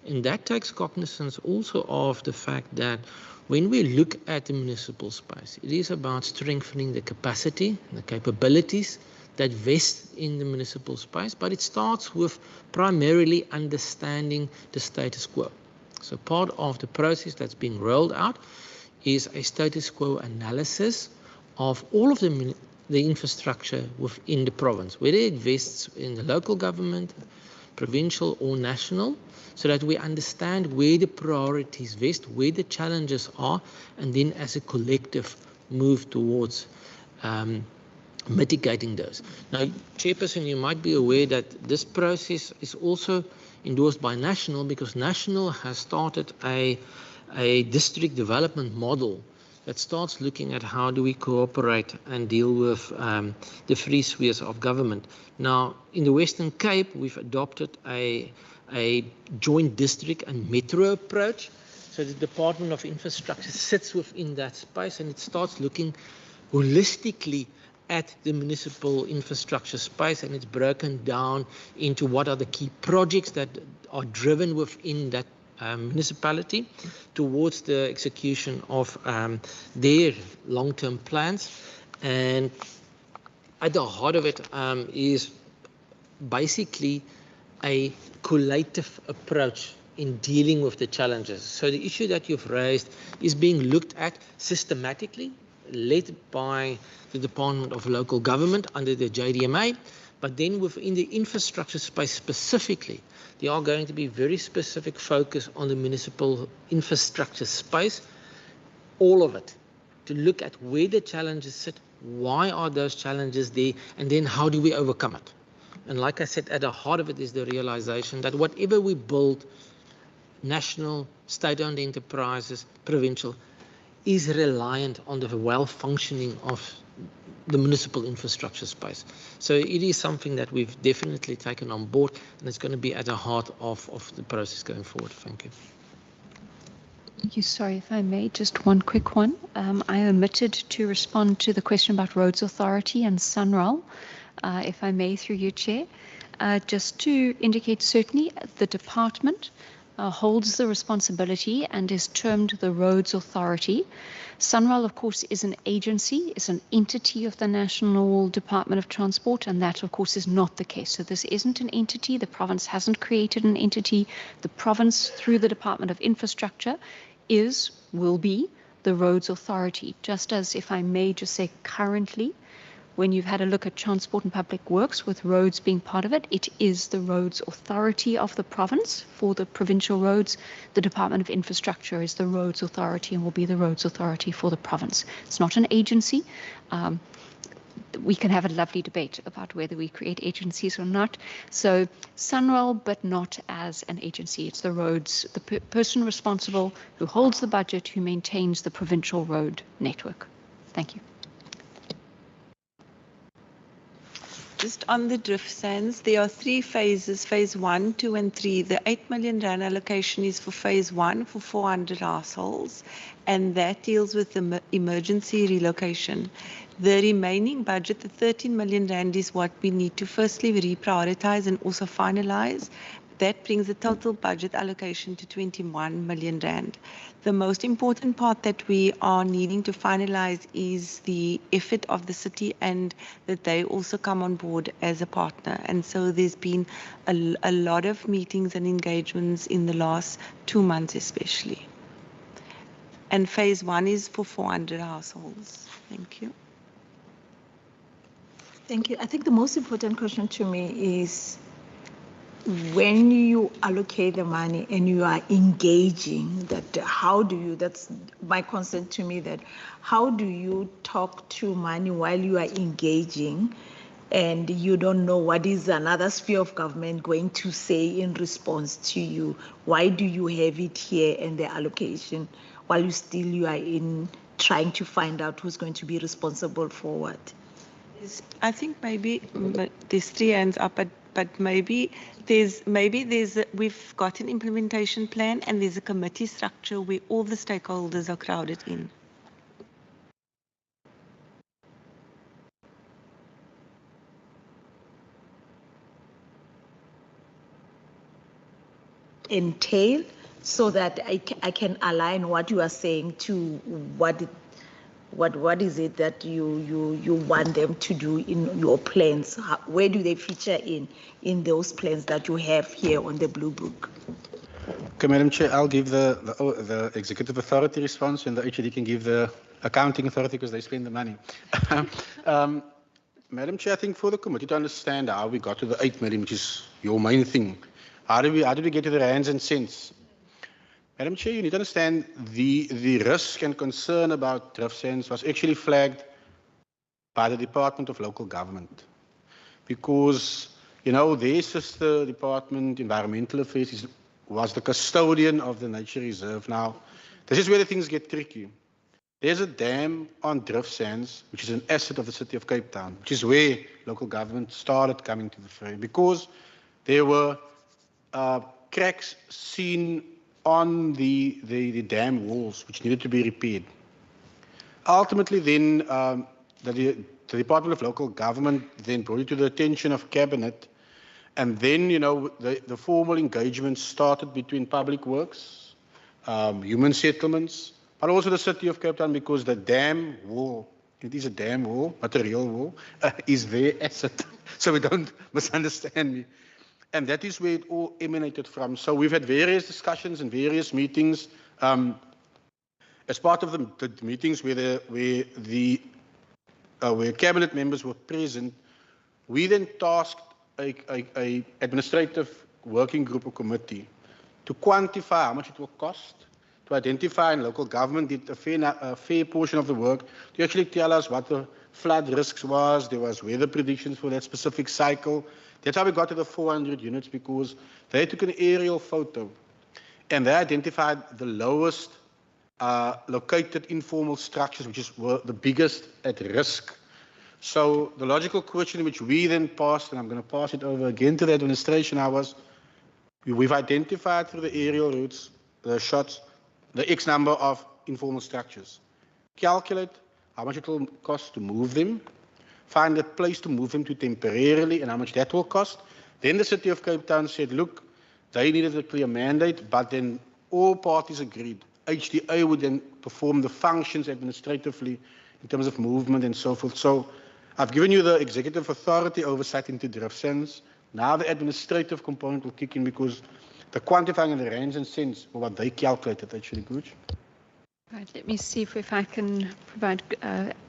And that takes cognizance also of the fact that when we look at the municipal space, it is about strengthening the capacity and the capabilities that vest in the municipal space, but it starts with primarily understanding the status quo. So part of the process that's being rolled out is a status quo analysis of all of the infrastructure within the province, whether it vests in the local government, provincial or national, so that we understand where the priorities vest, where the challenges are, and then as a collective move towards mitigating those. Now, Chairperson, you might be aware that this process is also endorsed by National, because National has started a district development model that starts looking at how do we cooperate and deal with the three spheres of government. Now, in the Western Cape, we've adopted a joint district and metro approach. So the Department of Infrastructure sits within that space and it starts looking holistically at the municipal infrastructure space, and it's broken down into what are the key projects that are driven within that municipality towards the execution of their long-term plans. And at the heart of it is basically a collaborative approach in dealing with the challenges. So the issue that you've raised is being looked at systematically, led by the Department of Local Government under the JDMA, but then within the infrastructure space specifically, there are going to be very specific focus on the municipal infrastructure space, all of it, to look at where the challenges sit, why are those challenges there, and then how do we overcome it. And like I said, at the heart of it is the realization that whatever we build, national, state-owned enterprises, provincial, is reliant on the well-functioning of the municipal infrastructure space. So it is something that we've definitely taken on board, and it's going to be at the heart of the process going forward. Thank you. Thank you. Sorry, if I may, just one quick one. I omitted to respond to the question about Roads Authority and SANRAL, if I may, through you, Chair. Just to indicate, certainly the department holds the responsibility and is termed the Roads Authority. SANRAL, of course, is an agency, is an entity of the National Department of Transport, and that, of course, is not the case. So this isn't an entity. The province hasn't created an entity. The province, through the Department of Infrastructure, will be the roads authority, just as, if I may just say, currently, when you've had a look at transport and public works with roads being part of it, it is the roads authority of the province for the provincial roads. The Department of Infrastructure is the roads authority and will be the roads authority for the province. It's not an agency. We can have a lovely debate about whether we create agencies or not. So Sunwell, but not as an agency. It's the roads, the person responsible who holds the budget, who maintains the provincial road network. Thank you. Just on the drift sands, there are 3 phases, phase 1, 2 and 3. The 8 million rand allocation is for phase 1 for 400 households, and that deals with the emergency relocation. The remaining budget, the 13 million rand, is what we need to firstly reprioritize and also finalize. That brings the total budget allocation to 21 million rand. The most important part that we are needing to finalize is the effort of the city and that they also come on board as a partner. And so there's been a lot of meetings and engagements in the last 2 months especially. And phase 1 is for 400 households. Thank you. Thank you. I think the most important question to me is, when you allocate the money and you are engaging, that how do you, that's my concern to me, that how do you talk to money while you are engaging and you don't know what is another sphere of government going to say in response to you? Why do you have it here and the allocation while you are in trying to find out who's going to be responsible for what? I think maybe there's 3 hands up, but maybe we've got an implementation plan and there's a committee structure where all the stakeholders are crowded in. Entail, so that I can align what you are saying to what is it that you want them to do in your plans? Where do they feature in those plans that you have here on the Blue Book? Okay, Madam Chair, I'll give the executive authority response, and the HOD can give the accounting authority because they spend the money. Madam Chair, I think for the committee to understand how we got to the 8 million, which is your main thing, how did we get to the rands and cents? Madam Chair, you need to understand the risk and concern about drift sands was actually flagged by the Department of Local Government, because, you know, their sister department, Environmental Affairs, was the custodian of the nature reserve. Now, this is where the things get tricky. There's a dam on drift sands, which is an asset of the city of Cape Town, which is where local government started coming to the fray, because there were cracks seen on the dam walls, which needed to be repaired. Ultimately, then, the Department of Local Government then brought it to the attention of Cabinet, and then, you know, the formal engagement started between Public Works, Human Settlements, but also the City of Cape Town, because the dam wall, it is a dam wall, not a real wall, is their asset. So we don't misunderstand me. And that is where it all emanated from. So we've had various discussions and various meetings. As part of the meetings where cabinet members were present, we then tasked a administrative working group or committee to quantify how much it will cost, to identify, and local government did a fair portion of the work to actually tell us what the flood risks was. There was weather predictions for that specific cycle. That's how we got to the 400 units, because they took an aerial photo and they identified the lowest located informal structures, which were the biggest at risk. So the logical question which we then passed, and I'm going to pass it over again to the administration, we've identified through the aerial routes, the shots, the X number of informal structures. Calculate how much it will cost to move them, find a place to move them to temporarily, and how much that will cost. Then the City of Cape Town said, look, they needed a clear mandate, but then all parties agreed. HDA would then perform the functions administratively in terms of movement and so forth. So I've given you the executive authority oversight into drift sands. Now the administrative component will kick in, because the quantifying and the rands and cents were what they calculated, actually, Gooch. Right, let me see if I can provide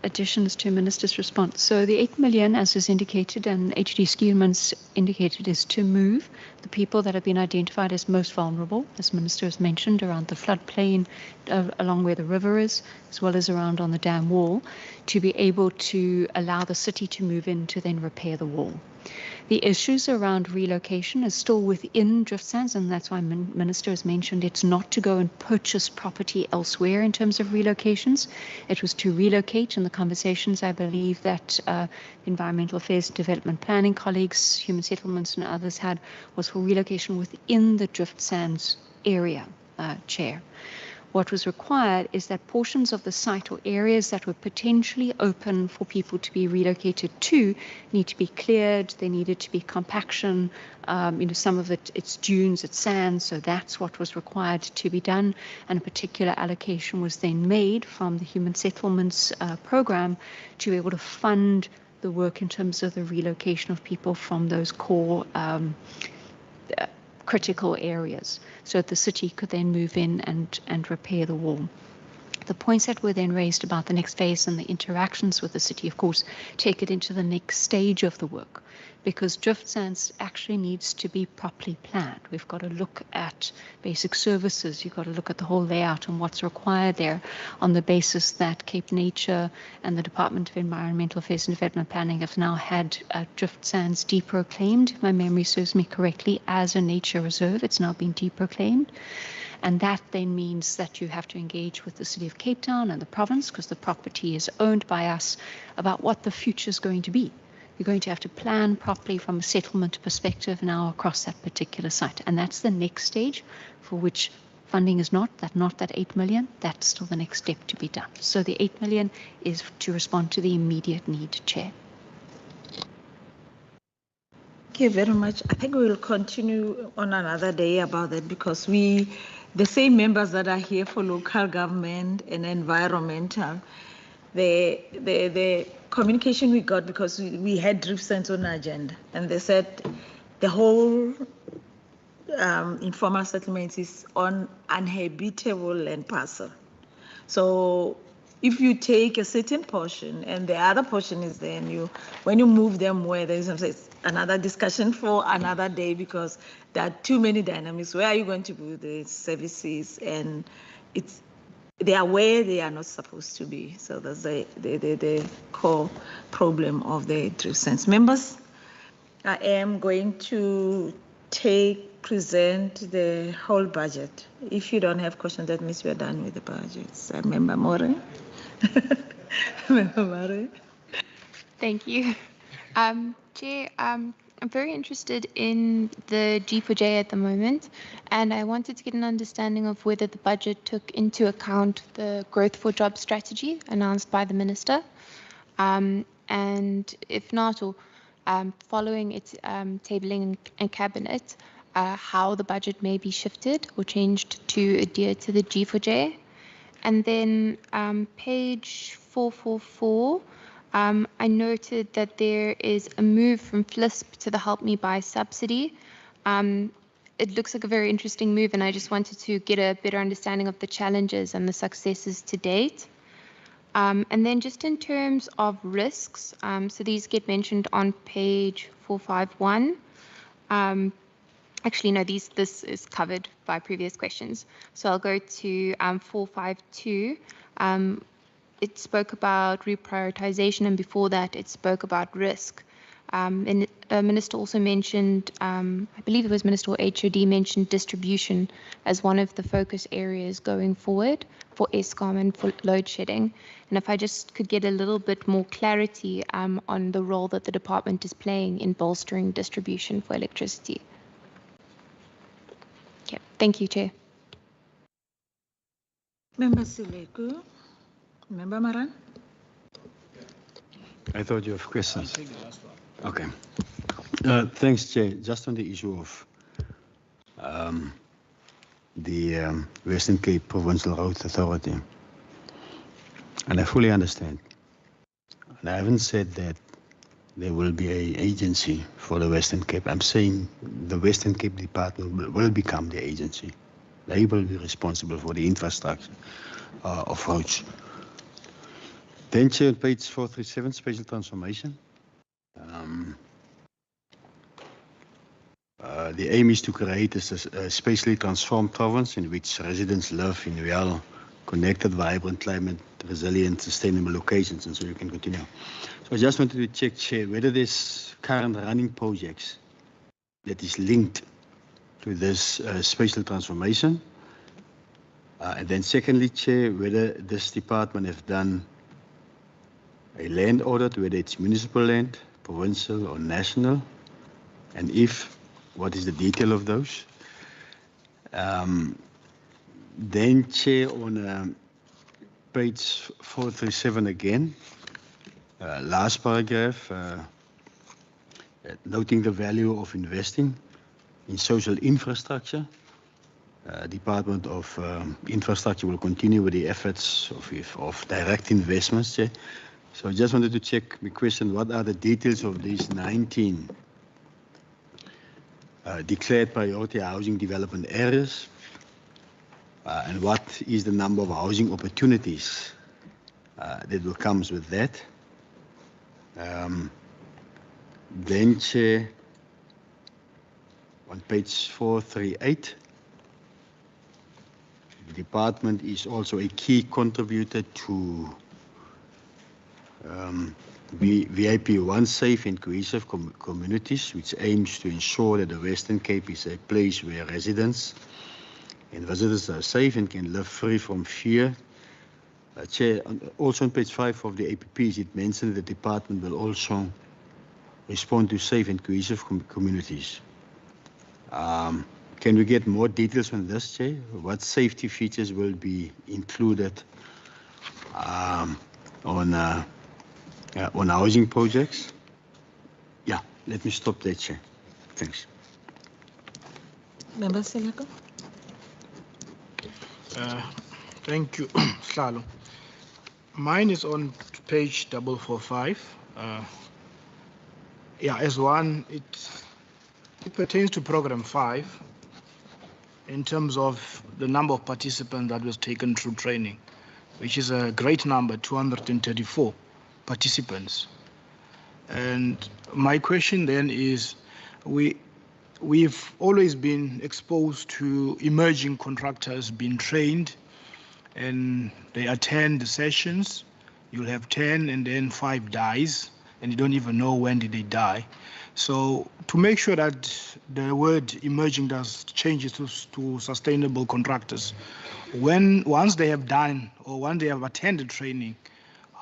additions to Minister's response. So the 8 million, as is indicated, and HD Skielman's indicated, is to move the people that have been identified as most vulnerable, as Minister has mentioned, around the floodplain, along where the river is, as well as around on the dam wall, to be able to allow the city to move in to then repair the wall. The issues around relocation is still within drift sands, and that's why Minister has mentioned it's not to go and purchase property elsewhere in terms of relocations. It was to relocate, and the conversations I believe that Environmental Affairs and Development Planning colleagues, Human Settlements and others had was for relocation within the drift sands area, Chair. What was required is that portions of the site or areas that were potentially open for people to be relocated to need to be cleared. There needed to be compaction. Some of it's dunes, it's sand, so that's what was required to be done. And a particular allocation was then made from the Human Settlements program to be able to fund the work in terms of the relocation of people from those core critical areas, so that the city could then move in and repair the wall. The points that were then raised about the next phase and the interactions with the city, of course, take it into the next stage of the work, because drift sands actually needs to be properly planned. We've got to look at basic services. You've got to look at the whole layout and what's required there, on the basis that Cape Nature and the Department of Environmental Affairs and Development Planning have now had drift sands deproclaimed, if my memory serves me correctly, as a nature reserve. It's now been deproclaimed. And that then means that you have to engage with the City of Cape Town and the province, because the property is owned by us, about what the future is going to be. You're going to have to plan properly from a settlement perspective now across that particular site. And that's the next stage, for which funding is not that 8 million. That's still the next step to be done. So the 8 million is to respond to the immediate need, Chair. Thank you very much. I think we will continue on another day about that, because the same members that are here for local government and environmental, the communication we got, because we had drift sands on the agenda, and they said the whole informal settlements is on uninhabitable land parcel. So if you take a certain portion and the other portion is there, and when you move them where there is another discussion for another day, because there are too many dynamics. Where are you going to put the services? And they are where they are not supposed to be. So that's the core problem of the drift sands. Members, I am going to present the whole budget. If you don't have questions, that means we are done with the budgets. Member More. Member More. Thank you. Chair, I'm very interested in the G4J at the moment, and I wanted to get an understanding of whether the budget took into account the growth for jobs strategy announced by the Minister, and if not, or following its tabling and cabinet, how the budget may be shifted or changed to adhere to the G4J. And then page 444, I noted that there is a move from FLISP to the Help Me Buy subsidy. It looks like a very interesting move, and I just wanted to get a better understanding of the challenges and the successes to date. And then just in terms of risks, so these get mentioned on page 451. Actually, no, this is covered by previous questions. So I'll go to 452. It spoke about reprioritization, and before that, it spoke about risk. And Minister also mentioned, I believe it was Minister or HOD mentioned distribution as one of the focus areas going forward for Eskom and for load shedding. And if I just could get a little bit more clarity on the role that the department is playing in bolstering distribution for electricity. Okay, thank you, Chair. Member Sileku. Member Maran? I thought you have questions. Okay. Thanks, Chair. Just on the issue of the Western Cape Provincial Roads Authority, and I fully understand. And I haven't said that there will be an agency for the Western Cape. I'm saying the Western Cape Department will become the agency. They will be responsible for the infrastructure. of roads. Then, Chair, on page 437, special transformation. The aim is to create a spatially transformed province in which residents live in well-connected, vibrant, climate-resilient, sustainable locations, and so you can continue. So I just wanted to check, Chair, whether there's current running projects that is linked to this spatial transformation. And then secondly, Chair, whether this department have done a land audit, whether it's municipal land, provincial or national, and if, what is the detail of those? Then, Chair, on page 437 again, last paragraph, noting the value of investing in social infrastructure. Department of Infrastructure will continue with the efforts of direct investments, Chair. So I just wanted to check the question, what are the details of these 19 declared priority housing development areas? And what is the number of housing opportunities that will come with that? Then, Chair, on page 438, the department is also a key contributor to VIP 1 safe and cohesive communities, which aims to ensure that the Western Cape is a place where residents and visitors are safe and can live free from fear. Chair, also on page 5 of the APPs, it mentioned the department will also respond to safe and cohesive communities. Can we get more details on this, Chair? What safety features will be included on housing projects? Yeah, let me stop there, Chair. Thanks. Member Seleko? Thank you, Slalo. Mine is on page 445. Yeah, as one, it pertains to program 5 in terms of the number of participants that was taken through training, which is a great number, 234 participants. And my question then is, we've always been exposed to emerging contractors being trained, and they attend the sessions. You'll have 10 and then 5 dies, and you don't even know when did they die. So to make sure that the word emerging does changes to sustainable contractors, once they have done or once they have attended training,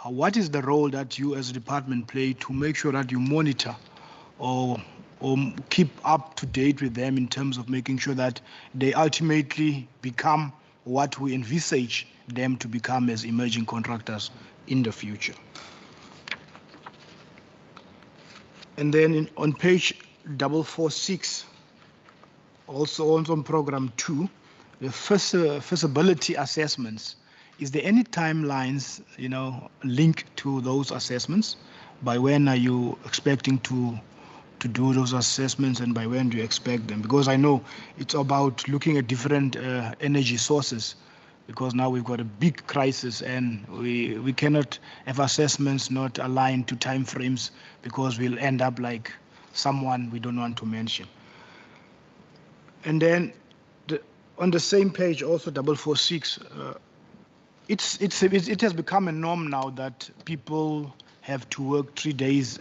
what is the role that you as a department play to make sure that you monitor or keep up to date with them in terms of making sure that they ultimately become what we envisage them to become as emerging contractors in the future? And then on page 446, also on program 2, the feasibility assessments. Is there any timelines, linked to those assessments? By when are you expecting to do those assessments, and by when do you expect them? Because I know it's about looking at different energy sources, because now we've got a big crisis and we cannot have assessments not aligned to timeframes, because we'll end up like someone we don't want to mention. And then on the same page, also 446, it has become a norm now that people have to work 3 days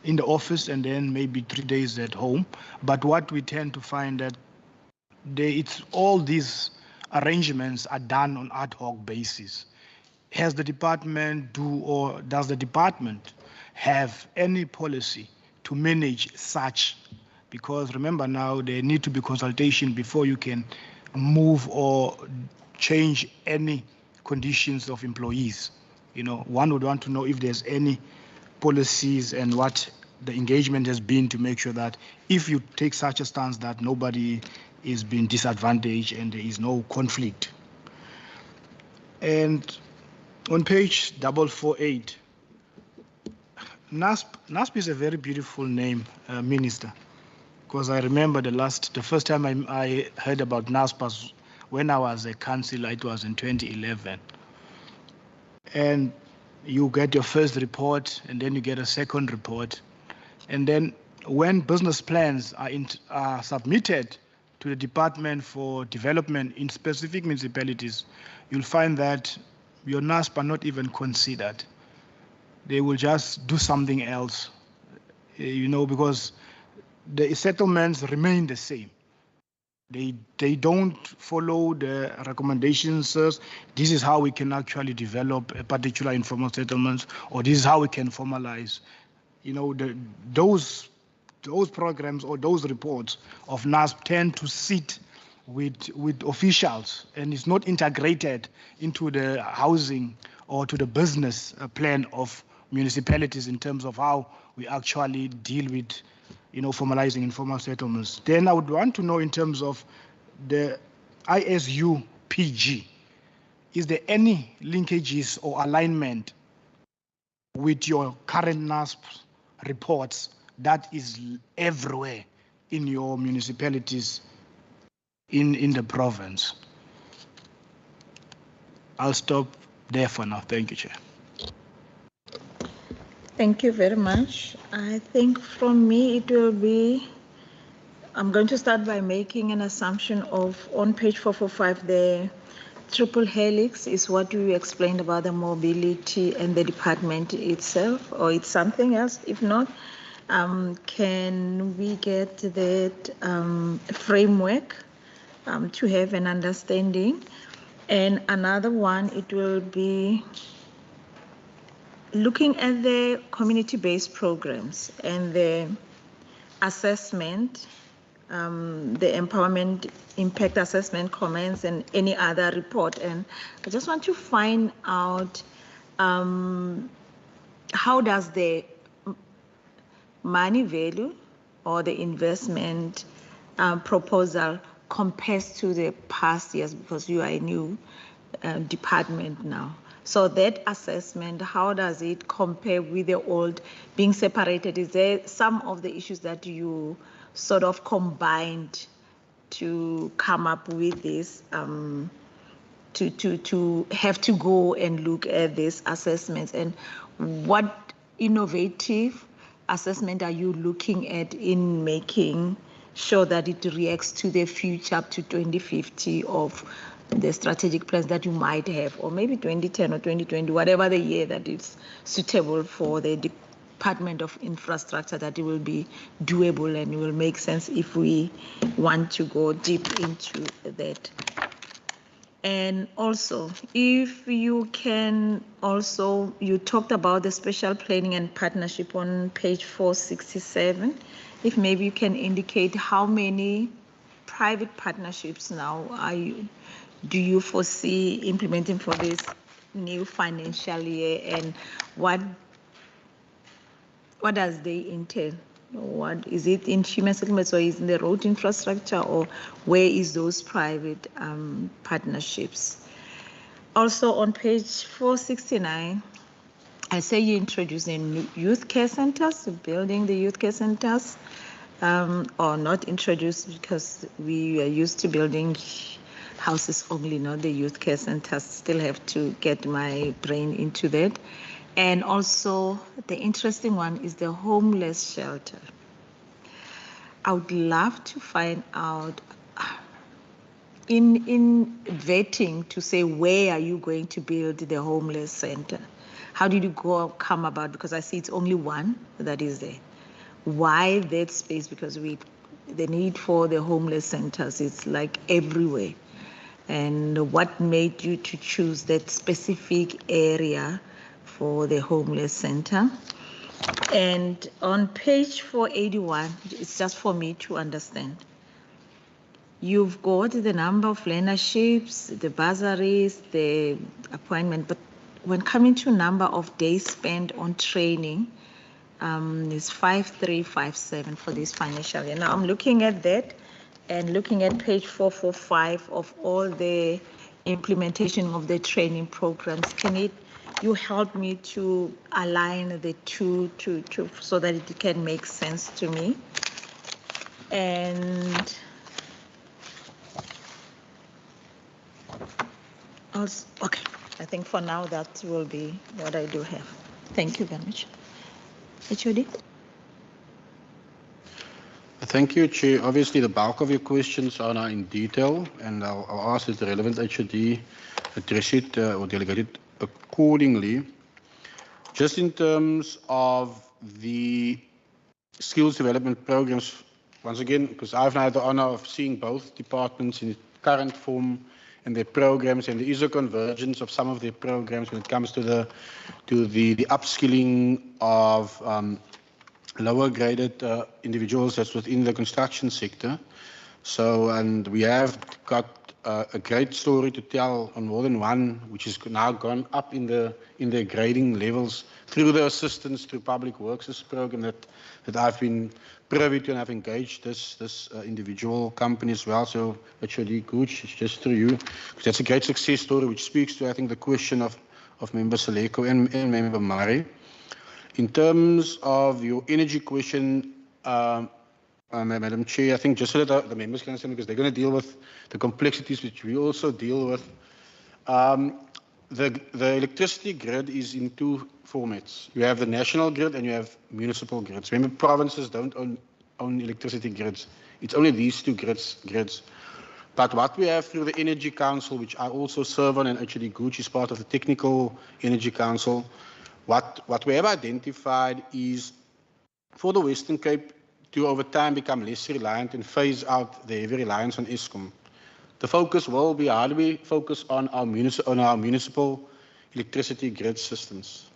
in the office and then maybe 3 days at home. But what we tend to find that all these arrangements are done on ad hoc basis. Does the department have any policy to manage such? Because remember now, there need to be consultation before you can move or change any conditions of employees. One would want to know if there's any policies and what the engagement has been to make sure that if you take such a stance that nobody is being disadvantaged and there is no conflict. And on page 448, NASP is a very beautiful name, Minister, because I remember the first time I heard about NASP when I was a councillor, it was in 2011. And you get your first report, and then you get a second report. And then when business plans are submitted to the Department for Development in specific municipalities, you'll find that your NASP are not even considered. They will just do something else, because the settlements remain the same. They don't follow the recommendations. This is how we can actually develop a particular informal settlement, or this is how we can formalize. Those programs or those reports of NASP tend to sit with officials, and it's not integrated into the housing or to the business plan of municipalities in terms of how we actually deal with formalizing informal settlements. Then I would want to know, in terms of the ISU PG, is there any linkages or alignment with your current NASP reports that is everywhere in your municipalities in the province? I'll stop there for now. Thank you, Chair. Thank you very much. I think from me it will be, I'm going to start by making an assumption of, on page 445, the triple helix is what you explained about the mobility and the department itself, or it's something else? If not, can we get that framework to have an understanding? And another one, it will be looking at the community-based programs and the assessment, the empowerment impact assessment comments and any other report. And I just want to find out how does the money value or the investment proposal compares to the past years, because you are a new department now. So that assessment, how does it compare with the old being separated? Is there some of the issues that you sort of combined to come up with this, to have to go and look at these assessments? And what innovative assessment are you looking at in making sure that it reacts to the future up to 2050 of the strategic plans that you might have, or maybe 2010 or 2020, whatever the year that is suitable for the Department of Infrastructure, that it will be doable and it will make sense if we want to go deep into that. And also, if you can also, you talked about the special planning and partnership on page 467. If maybe you can indicate how many private partnerships now do you foresee implementing for this new financial year, and what does they entail? What is it, in human settlements, or is it in the road infrastructure, or where is those private partnerships? Also on page 469, I say you're introducing youth care centers, building the youth care centers, or not introduced, because we are used to building houses only, not the youth care centers. Still have to get my brain into that. And also the interesting one is the homeless shelter. I would love to find out in vetting to say, where are you going to build the homeless center? How did you come about? Because I see it's only one that is there. Why that space? Because the need for the homeless centers is like everywhere. And what made you to choose that specific area for the homeless center? And on page 481, it's just for me to understand. You've got the number of learnerships, the bursaries, the appointment, but when coming to number of days spent on training, is 5357 for this financial year. Now I'm looking at that and looking at page 445 of all the implementation of the training programs. Can you help me to align the two so that it can make sense to me? And else? Okay, I think for now that will be what I do have. Thank you very much. HOD? Thank you, Chair. Obviously, the bulk of your questions are now in detail, and I'll ask that the relevant HOD address it or delegate it accordingly. Just in terms of the skills development programs, once again, because I've had the honor of seeing both departments in the current form and their programs, and there is a convergence of some of their programs when it comes to the upskilling of lower graded individuals that's within the construction sector. So, and we have got a great story to tell on more than one, which has now gone up in the grading levels through the assistance to Public Works program that I've been privy to, and I've engaged this individual company as well. So HOD Gooch, it's just through you, because that's a great success story which speaks to, I think, the question of Member Saleko and Member Murray. In terms of your energy question, Madam Chair, I think just so that the members can understand, because they're going to deal with the complexities which we also deal with. The electricity grid is in two formats. You have the national grid and you have municipal grids. Remember, provinces don't own electricity grids. It's only these two grids. But what we have through the Energy Council, which I also serve on, and HOD Gooch is part of the Technical Energy Council, what we have identified is for the Western Cape to over time become less reliant and phase out the heavy reliance on Eskom. The focus will be how do we focus on our municipal electricity grid systems?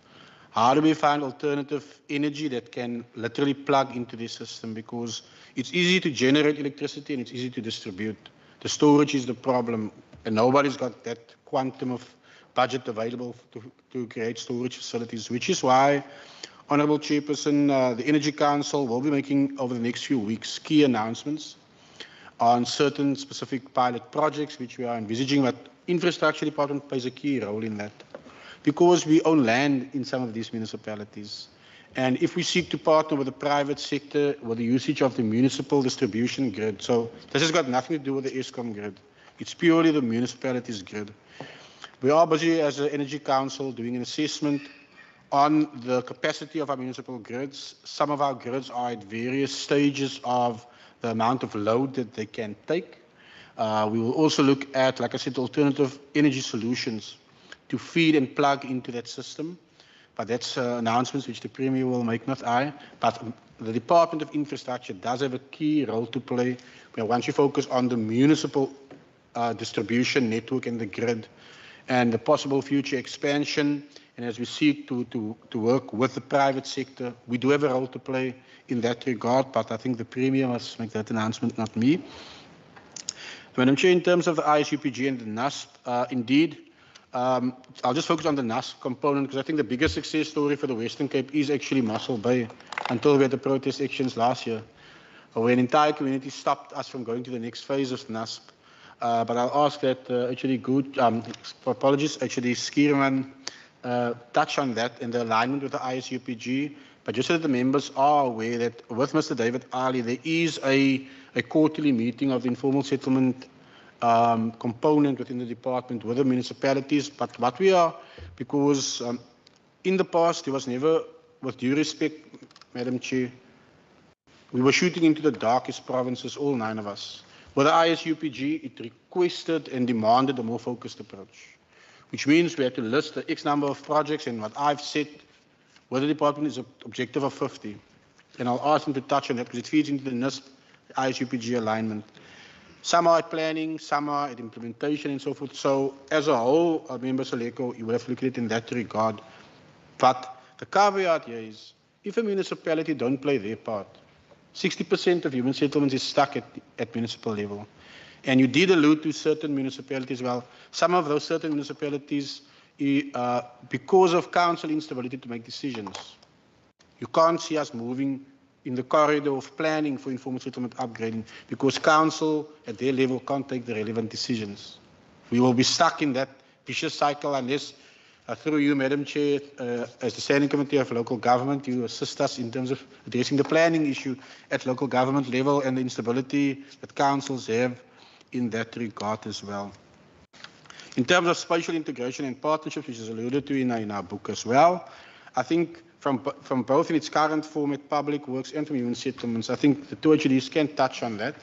How do we find alternative energy that can literally plug into the system? Because it's easy to generate electricity and it's easy to distribute. The storage is the problem, and nobody's got that quantum of budget available to create storage facilities, which is why, Honourable Chairperson, the Energy Council will be making over the next few weeks key announcements on certain specific pilot projects which we are envisaging, but Infrastructure Department plays a key role in that because we own land in some of these municipalities. And if we seek to partner with the private sector with the usage of the municipal distribution grid, so this has got nothing to do with the Eskom grid. It's purely the municipalities grid. We are busy as an Energy Council doing an assessment on the capacity of our municipal grids. Some of our grids are at various stages of the amount of load that they can take. We will also look at, like I said, alternative energy solutions to feed and plug into that system. But that's announcements which the Premier will make, not I. But the Department of Infrastructure does have a key role to play where once you focus on the municipal distribution network and the grid and the possible future expansion, and as we seek to work with the private sector, we do have a role to play in that regard, but I think the Premier must make that announcement, not me. Madam Chair, in terms of the ISUPG and the NASP, indeed, I'll just focus on the NASP component because I think the biggest success story for the Western Cape is actually Mossel Bay until we had the protest actions last year, where an entire community stopped us from going to the next phase of NASP. But I'll ask that HOD Good, apologies, HOD Skierman, touch on that and the alignment with the ISUPG. But just so that the members are aware that with Mr. David Ali, there is a quarterly meeting of the informal settlement component within the department with the municipalities. But what we are, because in the past there was never, with due respect, Madam Chair, we were shooting into the darkest provinces, all 9 of us. With the ISUPG, it requested and demanded a more focused approach, which means we had to list the X number of projects, and what I've said with the department is an objective of 50. And I'll ask them to touch on that because it feeds into the NISP, ISUPG alignment. Some are at planning, some are at implementation and so forth. So as a whole, Member Saleko, you will have to look at it in that regard. But the caveat here is, if a municipality don't play their part, 60% of human settlements is stuck at municipal level. And you did allude to certain municipalities. Well, some of those certain municipalities, because of council instability to make decisions, you can't see us moving in the corridor of planning for informal settlement upgrading because council at their level can't take the relevant decisions. We will be stuck in that vicious cycle unless, through you, Madam Chair, as the Standing Committee of Local Government, you assist us in terms of addressing the planning issue at local government level and the instability that councils have in that regard as well. In terms of spatial integration and partnerships, which is alluded to in our book as well, I think from both in its current format, public works and from human settlements, I think the two HODs can touch on that,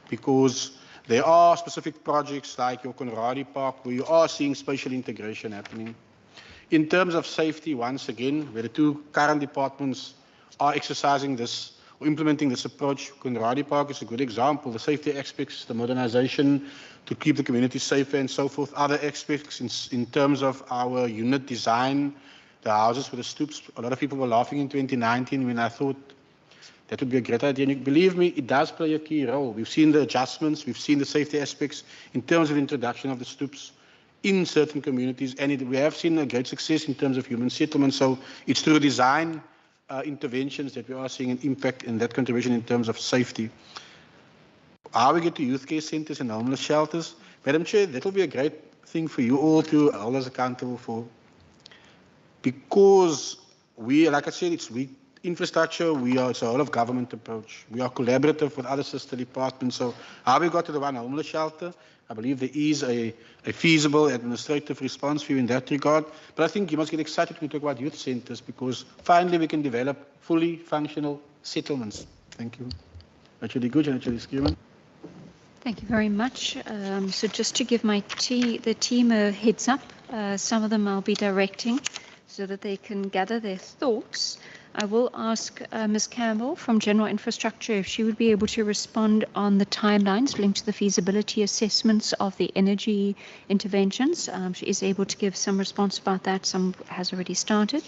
because there are specific projects like your Conradi Park where you are seeing spatial integration happening. In terms of safety, once again, where the two current departments are exercising this or implementing this approach, Conradi Park is a good example. The safety aspects, the modernization to keep the community safer and so forth, other aspects in terms of our unit design, the houses with the stoops. A lot of people were laughing in 2019 when I thought that would be a great idea. And believe me, it does play a key role. We've seen the adjustments, we've seen the safety aspects in terms of introduction of the stoops in certain communities, and we have seen a great success in terms of human settlement. So it's through design interventions that we are seeing an impact in that contribution in terms of safety. How we get to youth care centres and homeless shelters, Madam Chair, that will be a great thing for you all to hold us accountable for. Because we, like I said, it's infrastructure, it's a whole of government approach. We are collaborative with other sister departments. So how we got to the one homeless shelter, I believe there is a feasible administrative response for you in that regard. But I think you must get excited when you talk about youth centres, because finally we can develop fully functional settlements. Thank you. Actually good, actually Skierman. Thank you very much. So just to give the team a heads up, some of them I'll be directing so that they can gather their thoughts. I will ask Ms. Campbell from General Infrastructure if she would be able to respond on the timelines linked to the feasibility assessments of the energy interventions. She is able to give some response about that. Some has already started.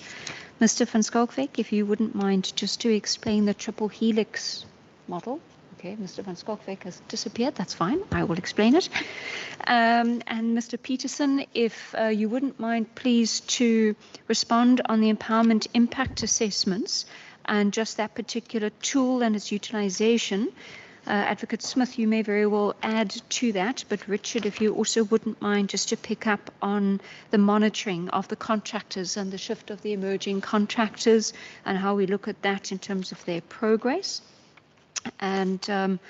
Mr. van Schalkwyk, if you wouldn't mind just to explain the triple helix model. Okay, Mr. van Schalkwyk has disappeared. That's fine. I will explain it. And Mr. Peterson, if you wouldn't mind, please, to respond on the empowerment impact assessments and just that particular tool and its utilization. Advocate Smith, you may very well add to that, but Richard, if you also wouldn't mind just to pick up on the monitoring of the contractors and the shift of the emerging contractors and how we look at that in terms of their progress. And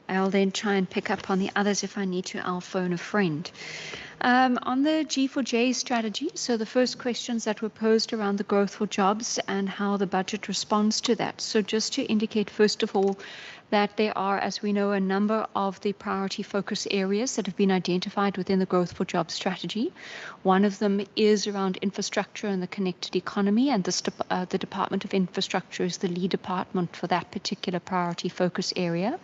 I'll then try and pick up on the others if I need to. I'll phone a friend. On the G4J strategy, so the first questions that were posed around the growth for jobs and how the budget responds to that. So just to indicate, first of all, that there are, as we know, a number of the priority focus areas that have been identified within the Growth for Jobs strategy. One of them is around infrastructure and the connected economy, and the Department of Infrastructure is the lead department for that particular priority focus area.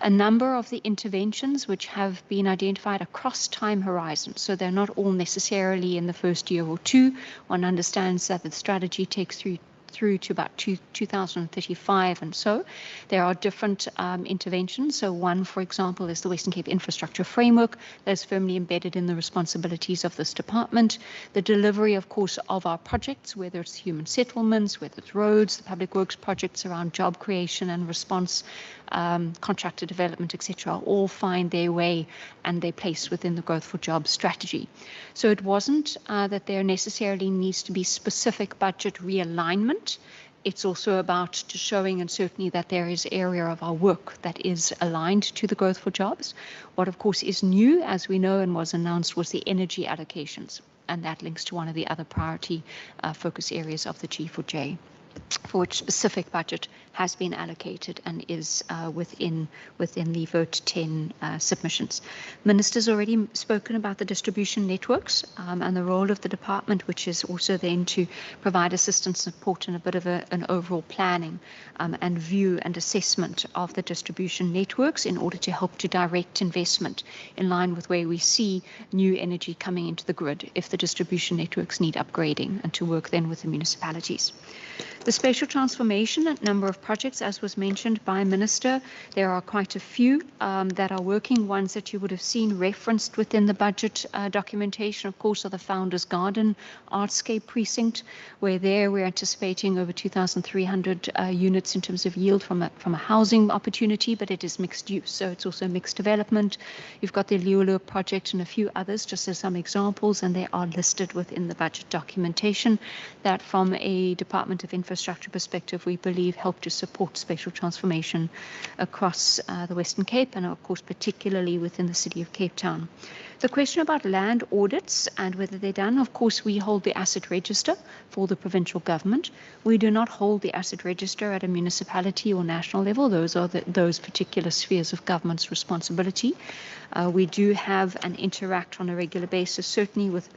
A number of the interventions which have been identified across time horizons, so they're not all necessarily in the first year or two. One understands that the strategy takes through to about 2035, and so there are different interventions. So one, for example, is the Western Cape Infrastructure Framework that is firmly embedded in the responsibilities of this department. The delivery, of course, of our projects, whether it's human settlements, whether it's roads, the public works projects around job creation and response, contractor development, etc., all find their way and their place within the Growth for Jobs strategy. So it wasn't that there necessarily needs to be specific budget realignment. It's also about showing, and certainly that there is area of our work that is aligned to the Growth for Jobs. What, of course, is new, as we know and was announced, was the energy allocations, and that links to one of the other priority focus areas of the G4J, for which specific budget has been allocated and is within the Vote 10 submissions. Minister's already spoken about the distribution networks and the role of the department, which is also then to provide assistance, support, and a bit of an overall planning and view and assessment of the distribution networks in order to help to direct investment in line with where we see new energy coming into the grid if the distribution networks need upgrading, and to work then with the municipalities. The spatial transformation, a number of projects, as was mentioned by Minister, there are quite a few that are working. Ones that you would have seen referenced within the budget documentation, of course, are the Founders Garden Artscape Precinct, where there we're anticipating over 2,300 units in terms of yield from a housing opportunity, but it is mixed use, so it's also mixed development. You've got the Liulo project and a few others, just as some examples, and they are listed within the budget documentation that from a Department of Infrastructure perspective, we believe help to support spatial transformation across the Western Cape and, of course, particularly within the city of Cape Town. The question about land audits and whether they're done, of course, we hold the asset register for the provincial government. We do not hold the asset register at a municipality or national level. Those are those particular spheres of government's responsibility. We do have and interact on a regular basis, certainly with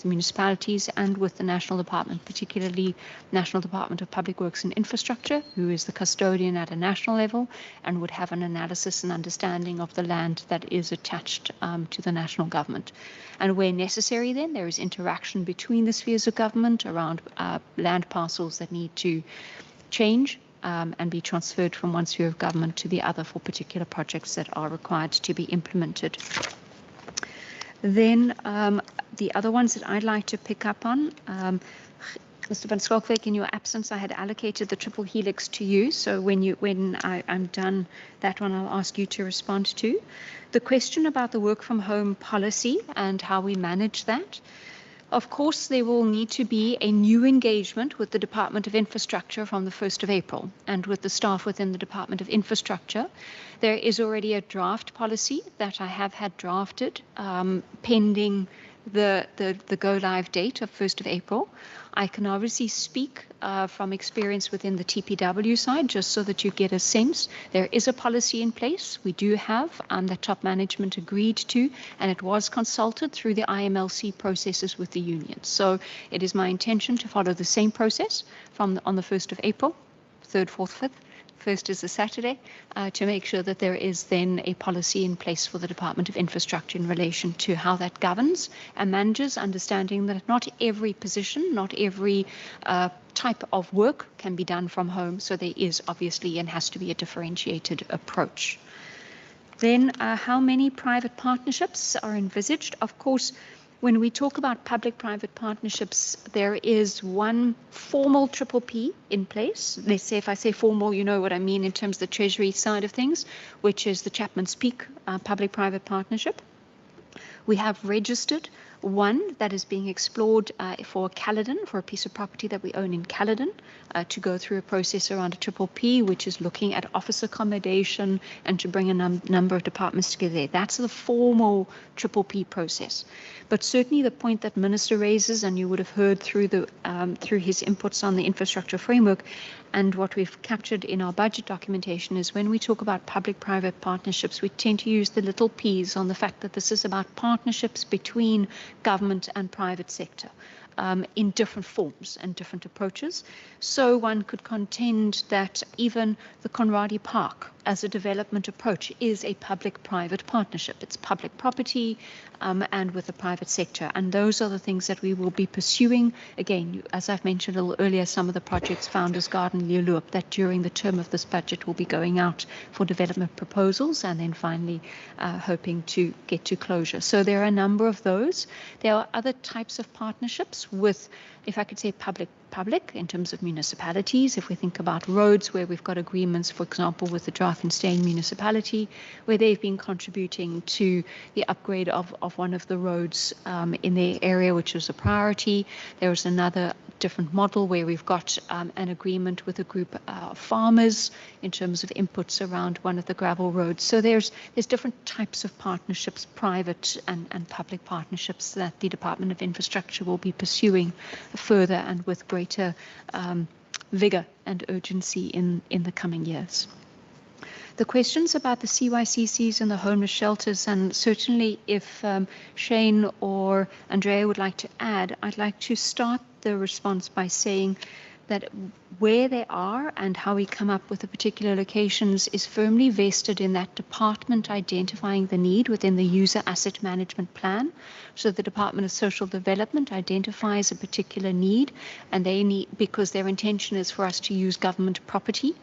municipalities and with the National Department, particularly National Department of Public Works and Infrastructure, who is the custodian at a national level and would have an analysis and understanding of the land that is attached to the national government. And where necessary, then, there is interaction between the spheres of government around land parcels that need to change and be transferred from one sphere of government to the other for particular projects that are required to be implemented. Then the other ones that I'd like to pick up on, Mr. van Schalkwyk, in your absence, I had allocated the triple helix to you. So when I'm done, that one I'll ask you to respond to. The question about the work from home policy and how we manage that. Of course, there will need to be a new engagement with the Department of Infrastructure from the 1st of April and with the staff within the Department of Infrastructure. There is already a draft policy that I have had drafted pending the go-live date of 1st of April. I can obviously speak from experience within the TPW side, just so that you get a sense. There is a policy in place. We do have that top management agreed to, and it was consulted through the IMLC processes with the unions. So it is my intention to follow the same process on the 1st of April, 3rd, 4th, 5th. First is a Saturday, to make sure that there is then a policy in place for the Department of Infrastructure in relation to how that governs and manages, understanding that not every position, not every type of work can be done from home. So there is obviously and has to be a differentiated approach. Then how many private partnerships are envisaged? Of course, when we talk about public-private partnerships, there is one formal triple P in place. Let's say if I say formal, you know what I mean in terms of the Treasury side of things, which is the Chapman's Peak public-private partnership. We have registered one that is being explored for Caledon, for a piece of property that we own in Caledon, to go through a process around a triple P, which is looking at office accommodation and to bring a number of departments together there. That's the formal triple P process. But certainly the point that Minister raises, and you would have heard through his inputs on the infrastructure framework, and what we've captured in our budget documentation is when we talk about public-private partnerships, we tend to use the little p's on the fact that this is about partnerships between government and private sector in different forms and different approaches. So one could contend that even the Conradi Park as a development approach is a public-private partnership. It's public property and with the private sector. And those are the things that we will be pursuing. Again, as I've mentioned a little earlier, some of the projects, Founders Garden, Leeuloop, that during the term of this budget will be going out for development proposals and then finally hoping to get to closure. So there are a number of those. There are other types of partnerships with, if I could say, public in terms of municipalities. If we think about roads where we've got agreements, for example, with the Drakenstein municipality, where they've been contributing to the upgrade of one of the roads in their area, which is a priority. There is another different model where we've got an agreement with a group of farmers in terms of inputs around one of the gravel roads. So there's different types of partnerships, private and public partnerships, that the Department of Infrastructure will be pursuing further and with greater vigor and urgency in the coming years. The questions about the CYCCs and the homeless shelters, and certainly if Shane or Andrea would like to add, I'd like to start the response by saying that where they are and how we come up with the particular locations is firmly vested in that department identifying the need within the user asset management plan. So the Department of Social Development identifies a particular need, and they need, because their intention is for us to use government property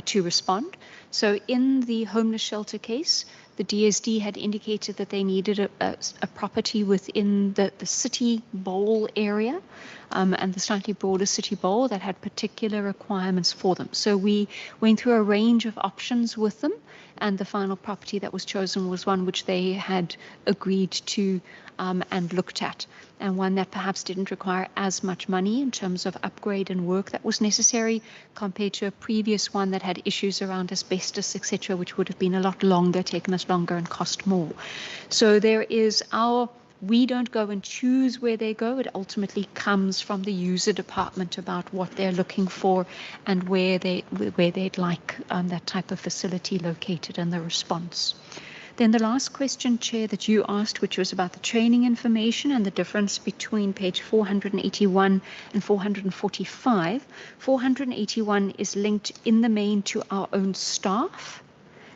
to respond. So in the homeless shelter case, the DSD had indicated that they needed a property within the city bowl area and the slightly broader city bowl that had particular requirements for them. So we went through a range of options with them and the final property that was chosen was one which they had agreed to and looked at, and one that perhaps didn't require as much money in terms of upgrade and work that was necessary compared to a previous one that had issues around asbestos, etc., which would have been a lot longer, taken us longer and cost more. So there is we don't go and choose where they go. It ultimately comes from the user department about what they're looking for and where they'd like that type of facility located and the response. Then the last question, Chair, that you asked, which was about the training information and the difference between page 481 and 445. 481 is linked in the main to our own staff.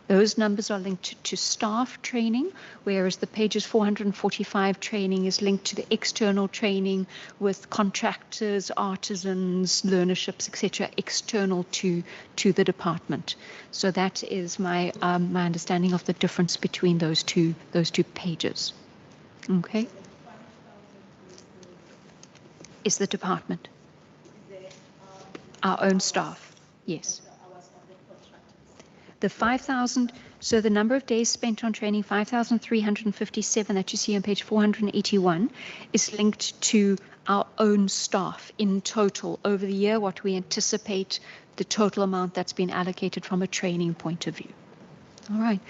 Those numbers are linked to staff training, whereas the pages 445 training is linked to the external training with contractors, artisans, learnerships, etc., external to the department. So that is my my understanding of the difference between those two pages. Okay. Is the department our own staff? Yes. The 5,000, so the number of days spent on training, 5,357 that you see on page 481, is linked to our own staff in total over the year, what we anticipate the total amount that's been allocated from a training point of view. All right.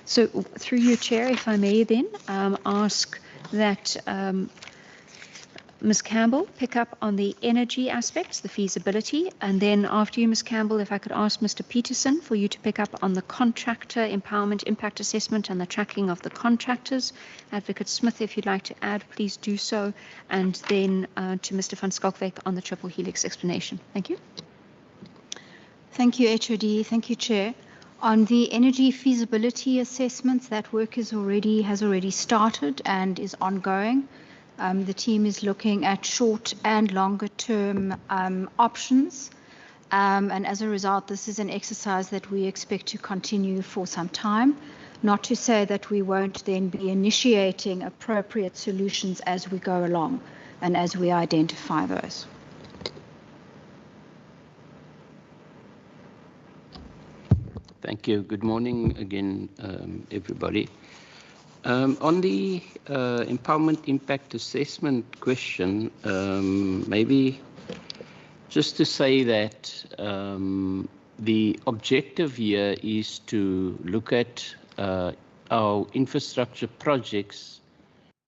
So through you, Chair, if I may then ask that Ms. Campbell pick up on the energy aspects, the feasibility, and then after you, Ms. Campbell, if I could ask Mr. Peterson for you to pick up on the contractor empowerment impact assessment and the tracking of the contractors. Advocate Smith, if you'd like to add, please do so, and then to Mr. van Skalkwyk on the triple helix explanation. Thank you. Thank you, HOD. Thank you, Chair. On the energy feasibility assessments, that work has already started and is ongoing. The team is looking at short and longer term options. And as a result, this is an exercise that we expect to continue for some time. Not to say that we won't then be initiating appropriate solutions as we go along and as we identify those. Thank you. Good morning again, everybody. On the empowerment impact assessment question, maybe just to say that the objective here is to look at our infrastructure projects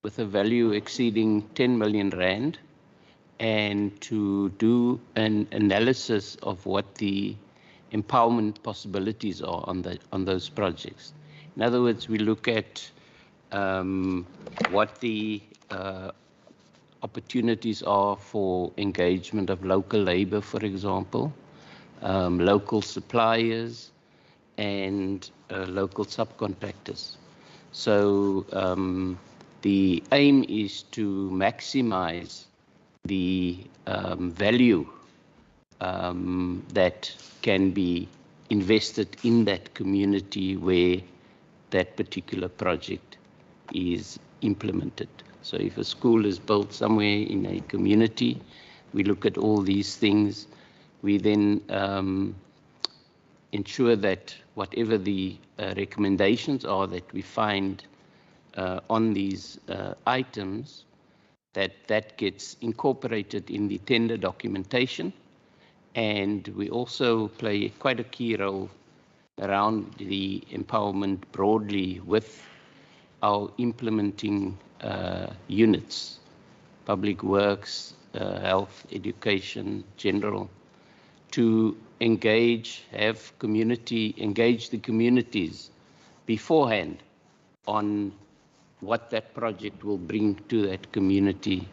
with a value exceeding 10 million rand and to do an analysis of what the empowerment possibilities are on those projects. In other words, we look at what the opportunities are for engagement of local labor, for example, local suppliers, and local subcontractors. So the aim is to maximize the value that can be invested in that community where that particular project is implemented. So if a school is built somewhere in a community, we look at all these things. We then ensure that whatever the recommendations are that we find on these items, that gets incorporated in the tender documentation. And we also play quite a key role around the empowerment broadly with our implementing units, public works, health, education, general, to engage the communities beforehand on what that project will bring to that community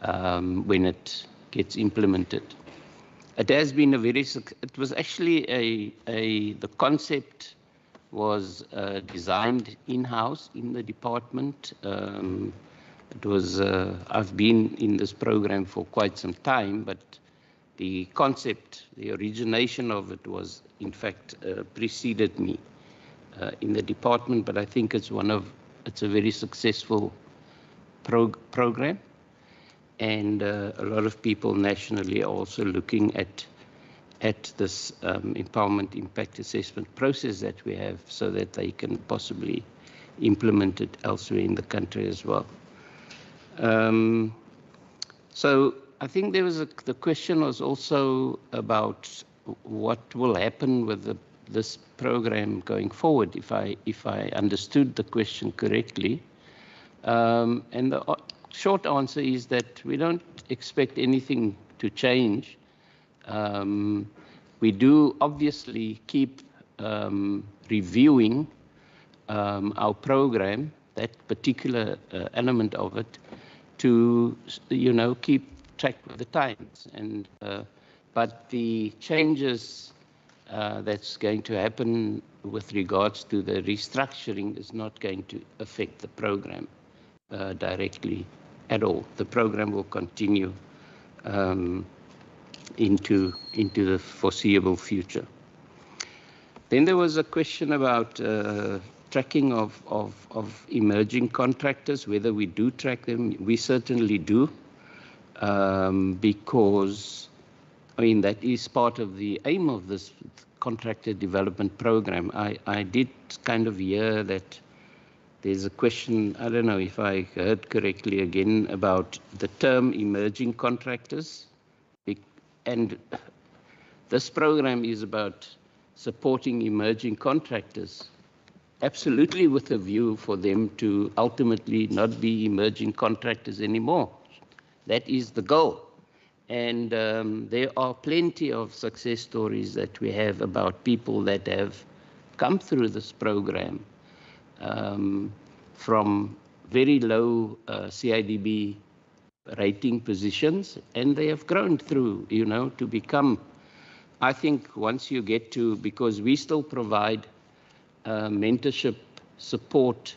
when it gets implemented. It has been it was actually the concept was designed in-house in the department. It was, I've been in this program for quite some time, but the concept, the origination of it was, in fact, preceded me in the department, but I think it's a very successful program. And a lot of people nationally are also looking at at this empowerment impact assessment process that we have, so that they can possibly implement it elsewhere in the country as well. So I think there was the question was also about what will happen with this program going forward, if I understood the question correctly. And the short answer is that we don't expect anything to change. We do obviously keep reviewing our program, that particular element of it, to keep track with the times. And but the changes that's going to happen with regards to the restructuring is not going to affect the program directly at all. The program will continue into the foreseeable future. Then there was a question about tracking of emerging contractors, whether we do track them. We certainly do, because I mean that is part of the aim of this contractor development program. I did kind of hear that there's a question, I don't know if I heard correctly again, about the term emerging contractors. And this program is about supporting emerging contractors, absolutely with a view for them to ultimately not be emerging contractors anymore. That is the goal. And there are plenty of success stories that we have about people that have come through this program from very low CIDB rating positions, and they have grown through, to become, I think once you get to, because we still provide mentorship support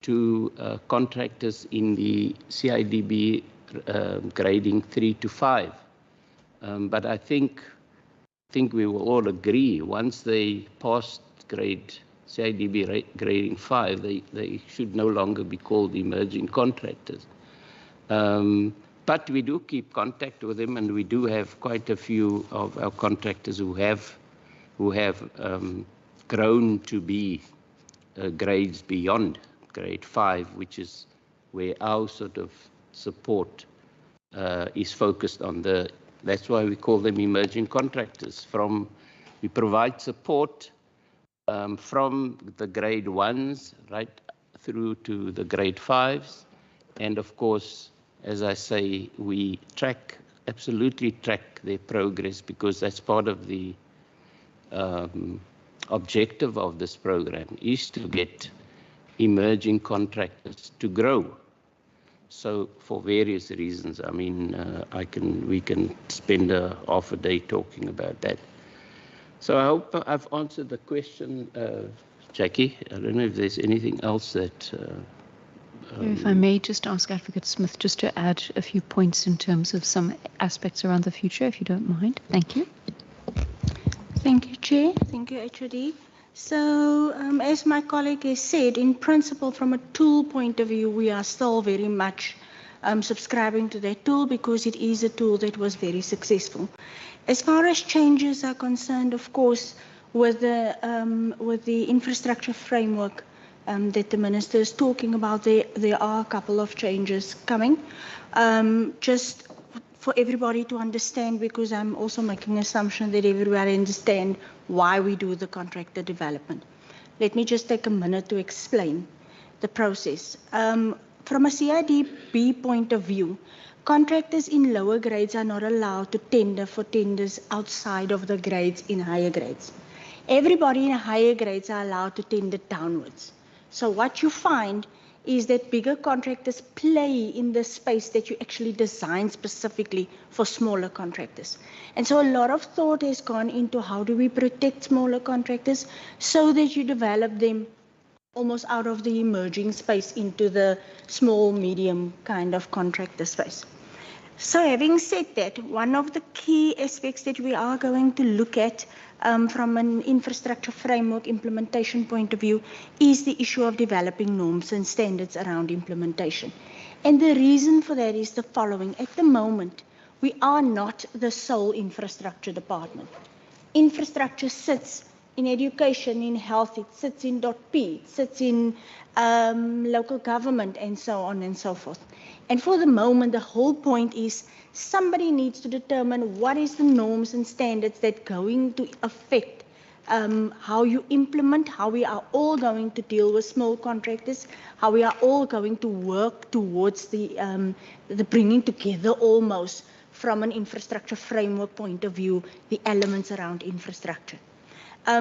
to contractors in the CIDB grading 3 to 5. But I think we will all agree, once they pass CIDB grading 5, they should no longer be called emerging contractors. But we do keep contact with them, and we do have quite a few of our contractors who have grown to be grades beyond grade 5, which is where our sort of support is focused on. That's why we call them emerging contractors. We provide support from the grade 1s right through to the grade 5s, and of course, as I say, we absolutely track their progress, because that's part of the objective of this program, is to get emerging contractors to grow. So for various reasons, I mean, we can spend half a day talking about that. So I hope I've answered the question, Jackie. I don't know if there's anything else that... If I may just ask Advocate Smith just to add a few points in terms of some aspects around the future, if you don't mind. Thank you. Thank you, Chair. Thank you, HOD. So, as my colleague has said, in principle, from a tool point of view, we are still very much subscribing to that tool, because it is a tool that was very successful. As far as changes are concerned, of course, with the infrastructure framework that the Minister is talking about, there are a couple of changes coming. Just for everybody to understand, because I'm also making an assumption that everybody understands why we do the contractor development. Let me just take a minute to explain the process. From a CIDB point of view, contractors in lower grades are not allowed to tender for tenders outside of the grades in higher grades. Everybody in higher grades are allowed to tender downwards. So what you find is that bigger contractors play in the space that you actually design specifically for smaller contractors. And so a lot of thought has gone into how do we protect smaller contractors so that you develop them almost out of the emerging space into the small, medium kind of contractor space. So having said that, one of the key aspects that we are going to look at from an infrastructure framework implementation point of view is the issue of developing norms and standards around implementation. And the reason for that is the following. At the moment, we are not the sole infrastructure department. infrastructure sits in education, in health, it sits in .P, it sits in local government, and so on and so forth. And for the moment, the whole point is somebody needs to determine what is the norms and standards that are going to affect how you implement, how we are all going to deal with small contractors, how we are all going to work towards the bringing together almost from an infrastructure framework point of view, the elements around infrastructure.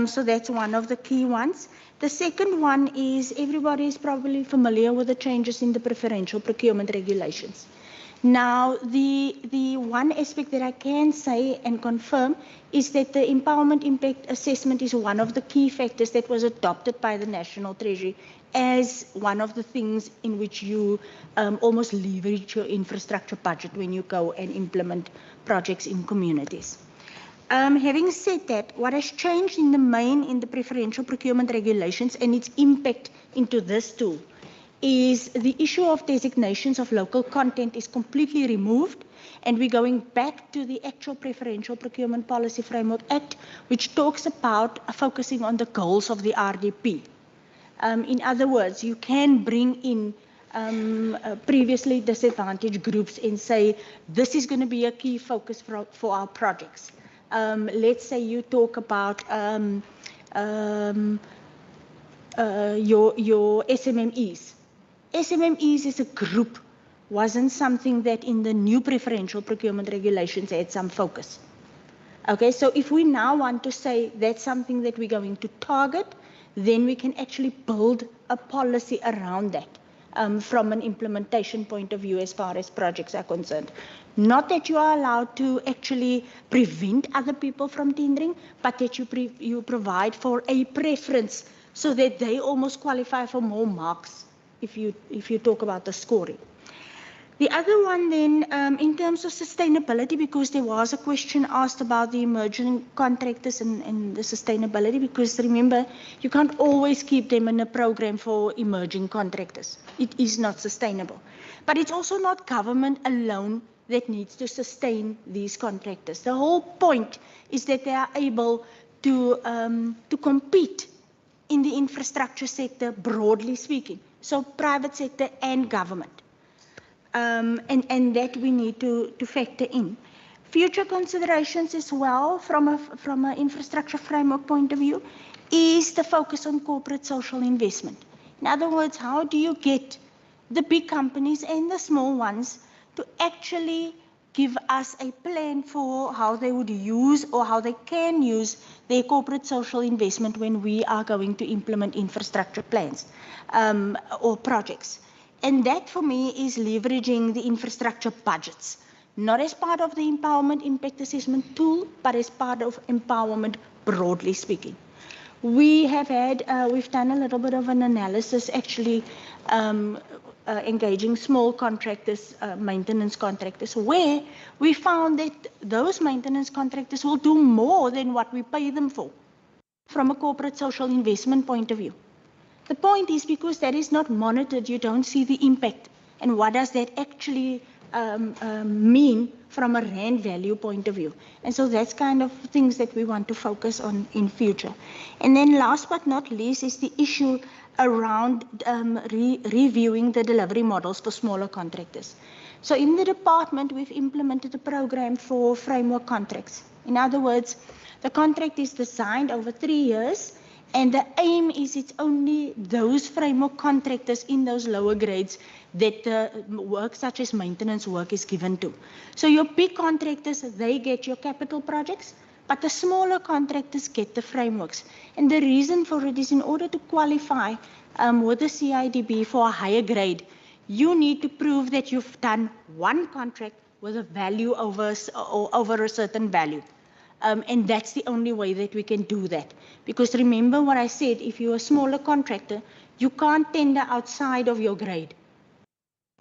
So that's one of the key ones. The second one is everybody is probably familiar with the changes in the preferential procurement regulations. Now, the one aspect that I can say and confirm is that the empowerment impact assessment is one of the key factors that was adopted by the National Treasury as one of the things in which you almost leverage your infrastructure budget when you go and implement projects in communities. Having said that, what has changed in the main in the preferential procurement regulations and its impact into this tool is the issue of designations of local content is completely removed, and we're going back to the actual Preferential Procurement Policy Framework Act, which talks about focusing on the goals of the RDP. In other words, you can bring in previously disadvantaged groups and say, this is going to be a key focus for our projects. Let's say you talk about your SMMEs. SMMEs as a group wasn't something that in the new preferential procurement regulations had some focus. Okay, so if we now want to say that's something that we're going to target, then we can actually build a policy around that from an implementation point of view as far as projects are concerned. Not that you are allowed to actually prevent other people from tendering, but that you provide for a preference so that they almost qualify for more marks if you talk about the scoring. The other one then, in terms of sustainability, because there was a question asked about the emerging contractors and the sustainability, because remember, you can't always keep them in a program for emerging contractors. It is not sustainable. But it's also not government alone that needs to sustain these contractors. The whole point is that they are able to compete in the infrastructure sector, broadly speaking. So private sector and government. And that we need to factor in. Future considerations as well from an infrastructure framework point of view is the focus on corporate social investment. In other words, how do you get the big companies and the small ones to actually give us a plan for how they would use or how they can use their corporate social investment when we are going to implement infrastructure plans or projects. And that for me is leveraging the infrastructure budgets, not as part of the empowerment impact assessment tool, but as part of empowerment broadly speaking. We have had, we've done a little bit of an analysis actually engaging small contractors, maintenance contractors, where we found that those maintenance contractors will do more than what we pay them for from a corporate social investment point of view. The point is because that is not monitored, you don't see the impact. And what does that actually mean from a rand value point of view? And so that's kind of things that we want to focus on in future. And then last but not least is the issue around reviewing the delivery models for smaller contractors. So in the department, we've implemented a program for framework contracts. In other words, the contract is designed over 3 years, and the aim is it's only those framework contractors in those lower grades that the work such as maintenance work is given to. So your big contractors, they get your capital projects, but the smaller contractors get the frameworks. And the reason for it is in order to qualify with the CIDB for a higher grade, you need to prove that you've done one contract with a value over a certain value. And that's the only way that we can do that. Because remember what I said, if you're a smaller contractor, you can't tender outside of your grade.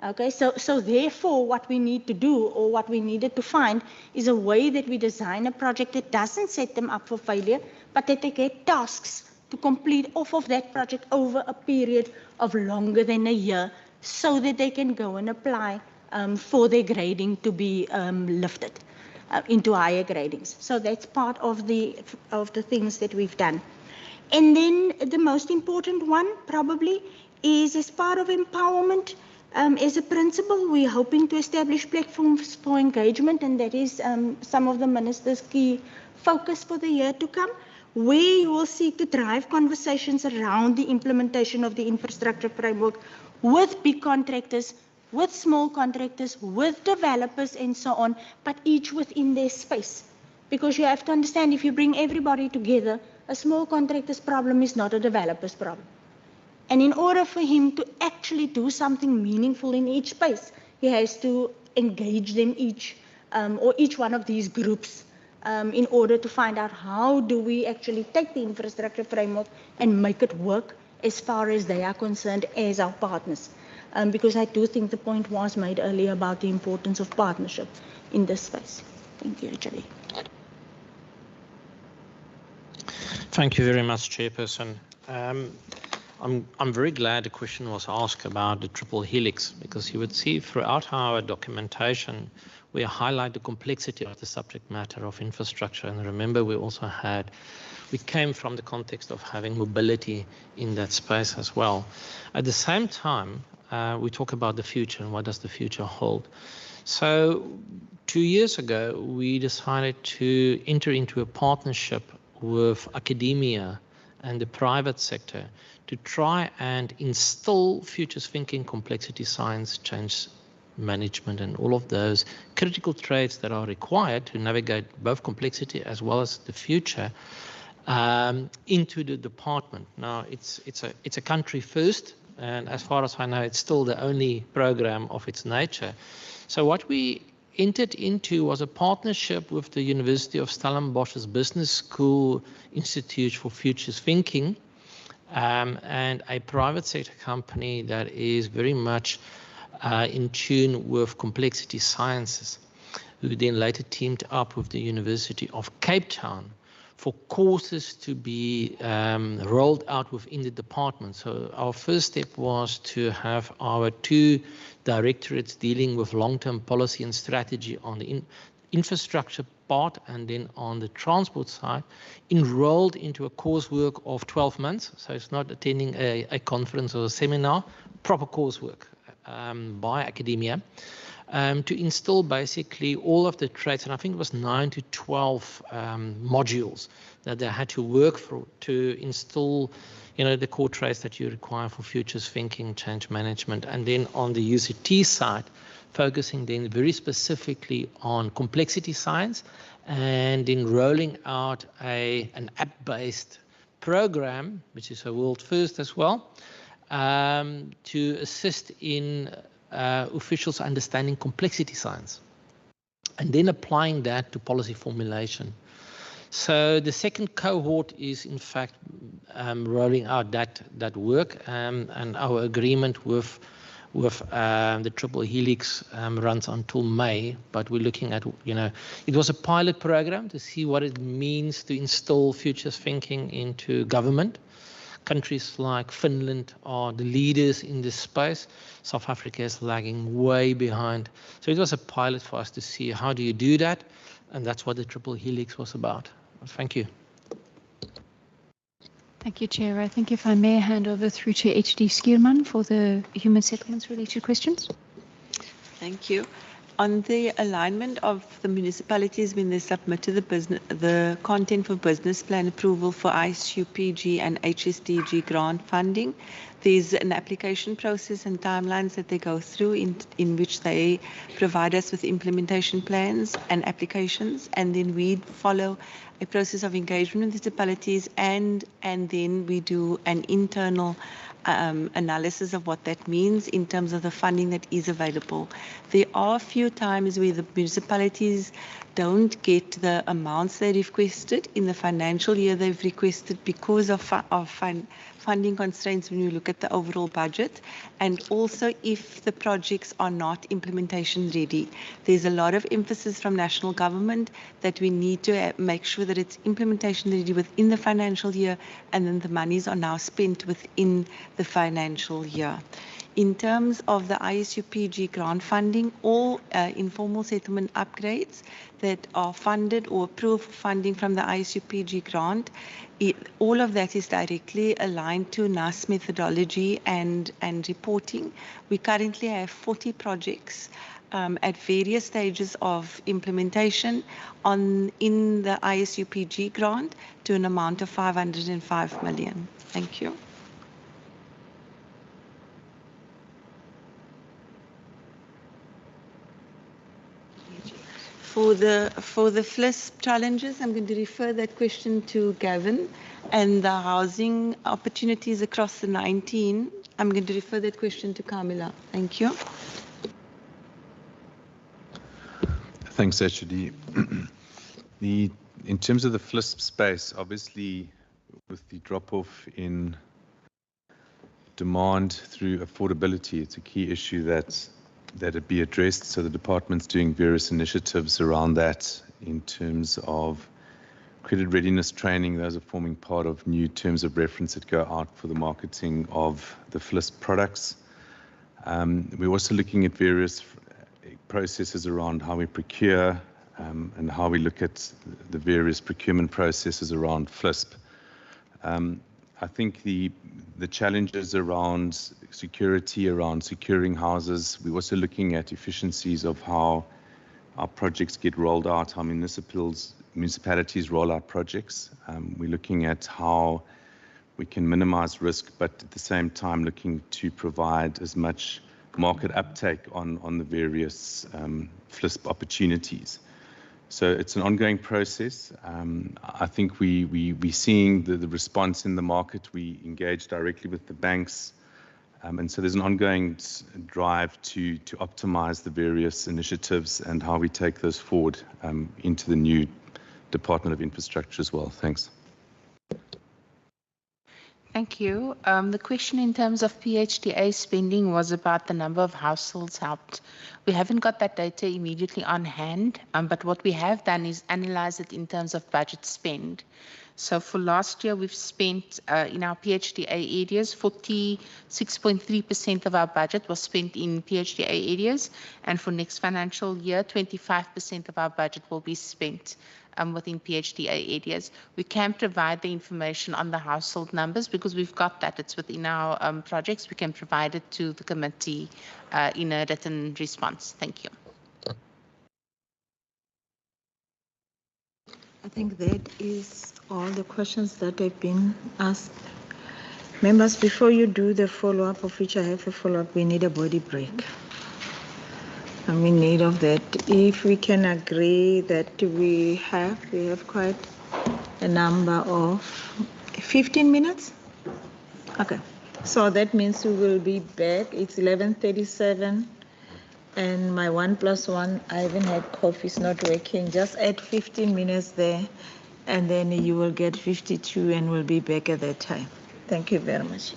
Okay, so therefore what we need to do, or what we needed to find, is a way that we design a project that doesn't set them up for failure, but that they get tasks to complete off of that project over a period of longer than a year, so that they can go and apply for their grading to be lifted. into higher gradings. So that's part of the things that we've done. And then the most important one probably is as part of empowerment. As a principle, we're hoping to establish platforms for engagement, and that is some of the minister's key focus for the year to come, where you will seek to drive conversations around the implementation of the infrastructure framework with big contractors, with small contractors, with developers and so on, but each within their space. Because you have to understand, if you bring everybody together, a small contractor's problem is not a developer's problem. And in order for him to actually do something meaningful in each space, he has to engage them each, or each one of these groups, in order to find out how do we actually take the infrastructure framework and make it work as far as they are concerned as our partners. Because I do think the point was made earlier about the importance of partnership in this space. Thank you, Richard. Thank you very much, Chairperson. I'm very glad the question was asked about the triple helix, because you would see throughout our documentation we highlight the complexity of the subject matter of infrastructure. And remember, we came from the context of having mobility in that space as well. At the same time, we talk about the future and what does the future hold. So 2 years ago, we decided to enter into a partnership with academia and the private sector to try and instill futures thinking, complexity science, change management, and all of those critical traits that are required to navigate both complexity as well as the future into the department. Now, it's a country first, and as far as I know, it's still the only program of its nature. So what we entered into was a partnership with the University of Stellenbosch's Business School Institute for Futures Thinking, and a private sector company that is very much in tune with complexity sciences, who then later teamed up with the University of Cape Town for courses to be rolled out within the department. So our first step was to have our 2 directorates dealing with long-term policy and strategy on the infrastructure part and then on the transport side, enrolled into a coursework of 12 months. So it's not attending a conference or a seminar, proper coursework by academia, to instill basically all of the traits, and I think it was 9 to 12 modules that they had to work through to instill, the core traits that you require for futures thinking, change management, and then on the UCT side, focusing then very specifically on complexity science, and in rolling out an app-based program, which is a world first as well, to assist in officials understanding complexity science and then applying that to policy formulation. So the second cohort is in fact rolling out that work, and our agreement with the triple helix runs until May, but we're looking at, it was a pilot program to see what it means to install futures thinking into government. Countries like Finland are the leaders in this space. South Africa is lagging way behind. So it was a pilot for us to see how do you do that, and that's what the triple helix was about. Thank you. Thank you, Chair. I think if I may hand over through to HD Skierman for the human settlements related questions. Thank you. On the alignment of the municipalities when they submit to the content for business plan approval for ISUPG and HSDG grant funding, there's an application process and timelines that they go through in which they provide us with implementation plans and applications, and then we follow a process of engagement with municipalities, and then we do an internal analysis of what that means in terms of the funding that is available. There are a few times where the municipalities don't get the amounts they requested in the financial year they've requested because of funding constraints when you look at the overall budget, and also if the projects are not implementation ready. There's a lot of emphasis from national government that we need to make sure that it's implementation ready within the financial year, and then the monies are now spent within the financial year. In terms of the ISUPG grant funding, all informal settlement upgrades that are funded or approved for funding from the ISUPG grant, all of that is directly aligned to NAS methodology and reporting. We currently have 40 projects at various stages of implementation in the ISUPG grant to an amount of 505 million. Thank you. For the FLISP challenges, I'm going to refer that question to Gavin, and the housing opportunities across the 19, I'm going to refer that question to Camilla. Thank you. Thanks, HOD. In terms of the FLISP space, obviously with the drop-off in demand through affordability, it's a key issue that it be addressed. So the department's doing various initiatives around that in terms of credit readiness training. Those are forming part of new terms of reference that go out for the marketing of the FLISP products. We're also looking at various processes around how we procure and how we look at the various procurement processes around FLISP. I think the challenges around security, around securing houses, we're also looking at efficiencies of how our projects get rolled out, how municipalities roll out projects. We're looking at how we can minimize risk, but at the same time looking to provide as much market uptake on the various FLISP opportunities. So it's an ongoing process. I think we're seeing the response in the market. We engage directly with the banks. And so there's an ongoing drive to optimize the various initiatives and how we take those forward into the new Department of Infrastructure as well. Thanks. Thank you. The question in terms of PHDA spending was about the number of households helped. We haven't got that data immediately on hand, but what we have done is analyze it in terms of budget spend. So for last year, we've spent in our PHDA areas, 46.3% of our budget was spent in PHDA areas. And for next financial year, 25% of our budget will be spent within PHDA areas. We can provide the information on the household numbers because we've got that. It's within our projects. We can provide it to the committee in a written response. Thank you. I think that is all the questions that have been asked. Members, before you do the follow-up, of which I have a follow-up, we need a body break. I'm in need of that. If we can agree that we have quite a number of 15 minutes. Okay, so that means we will be back. It's 11:37, and my 1+1, I haven't had coffee, it's not working. Just add 15 minutes there, and then you will get 52, and we'll be back at that time. Thank you very much.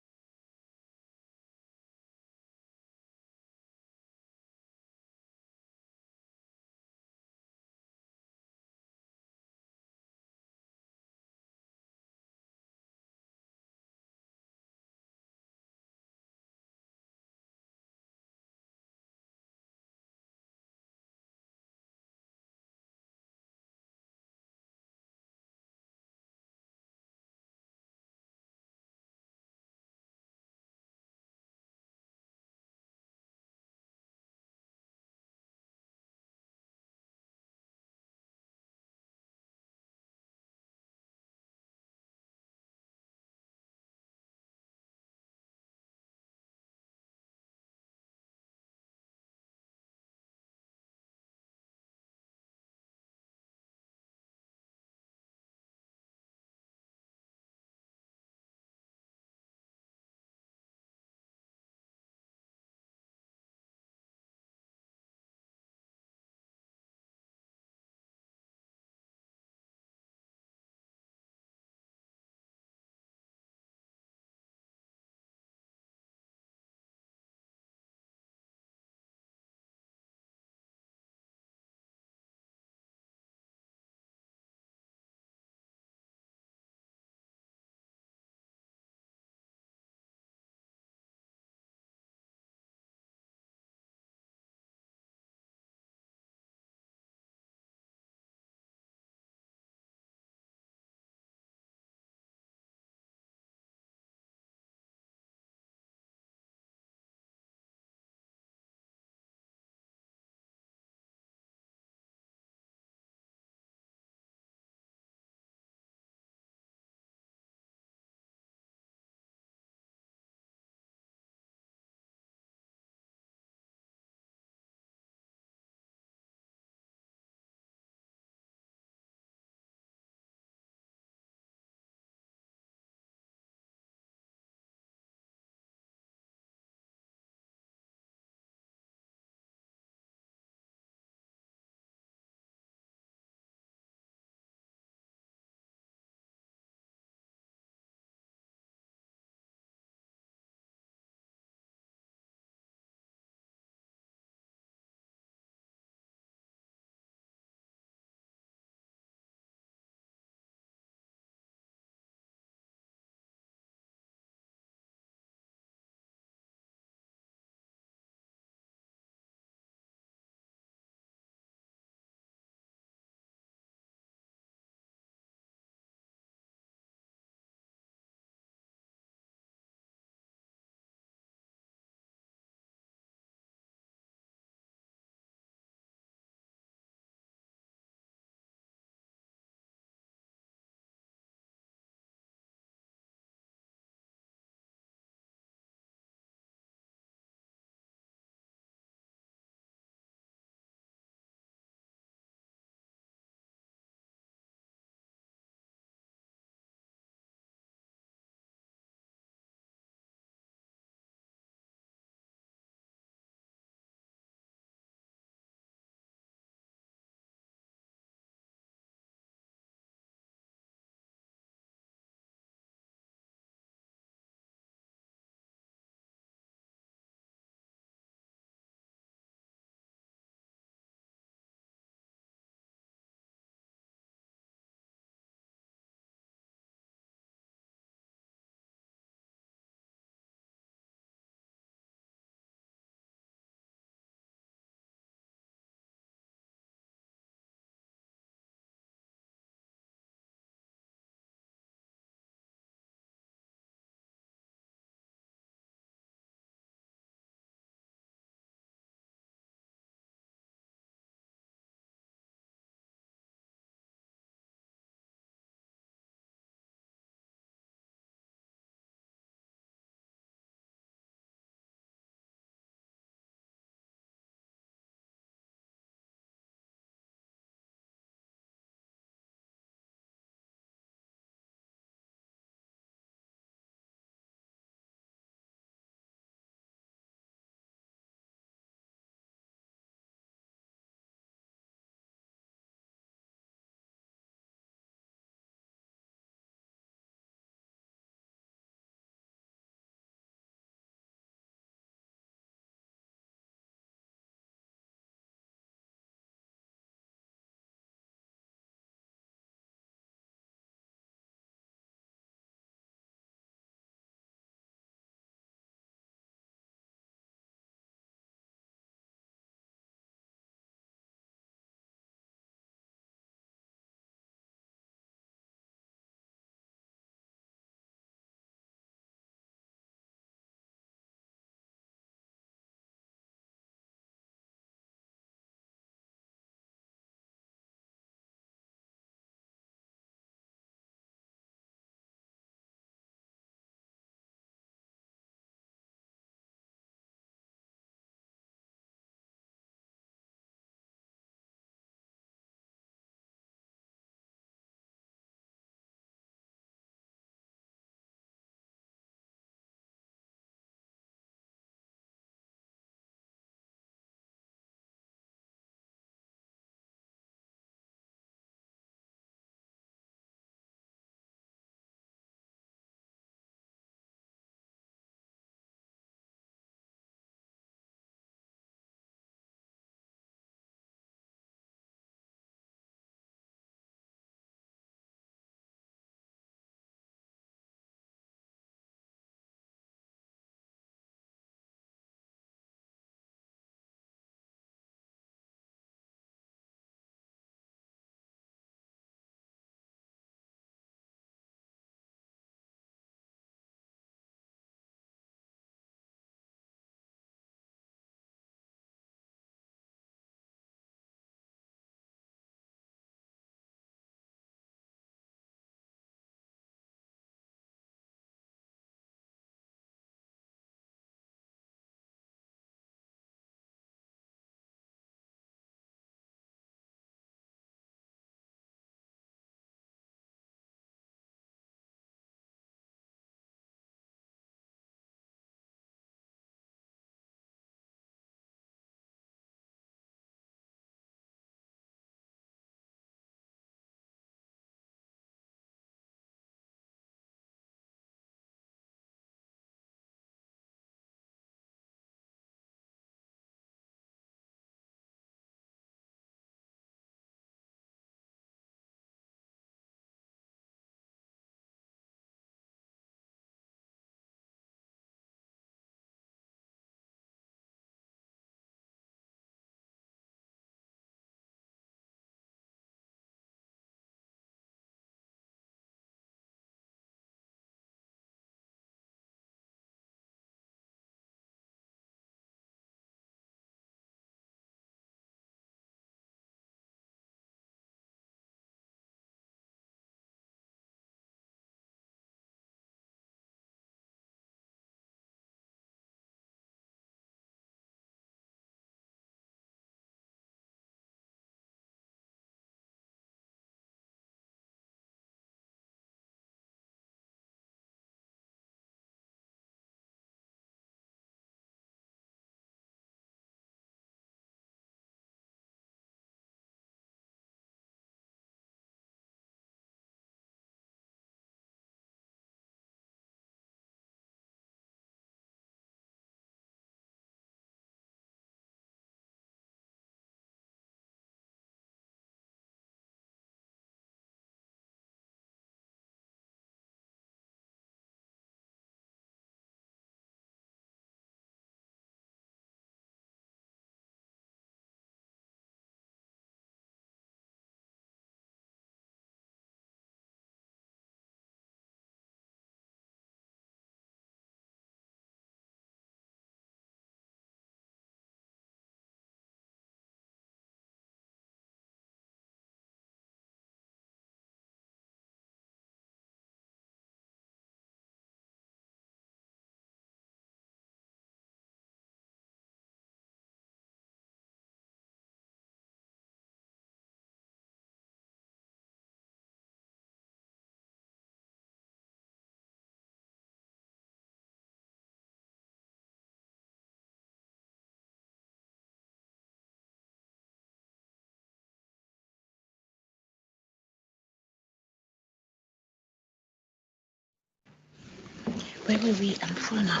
Where were we? I'm full now.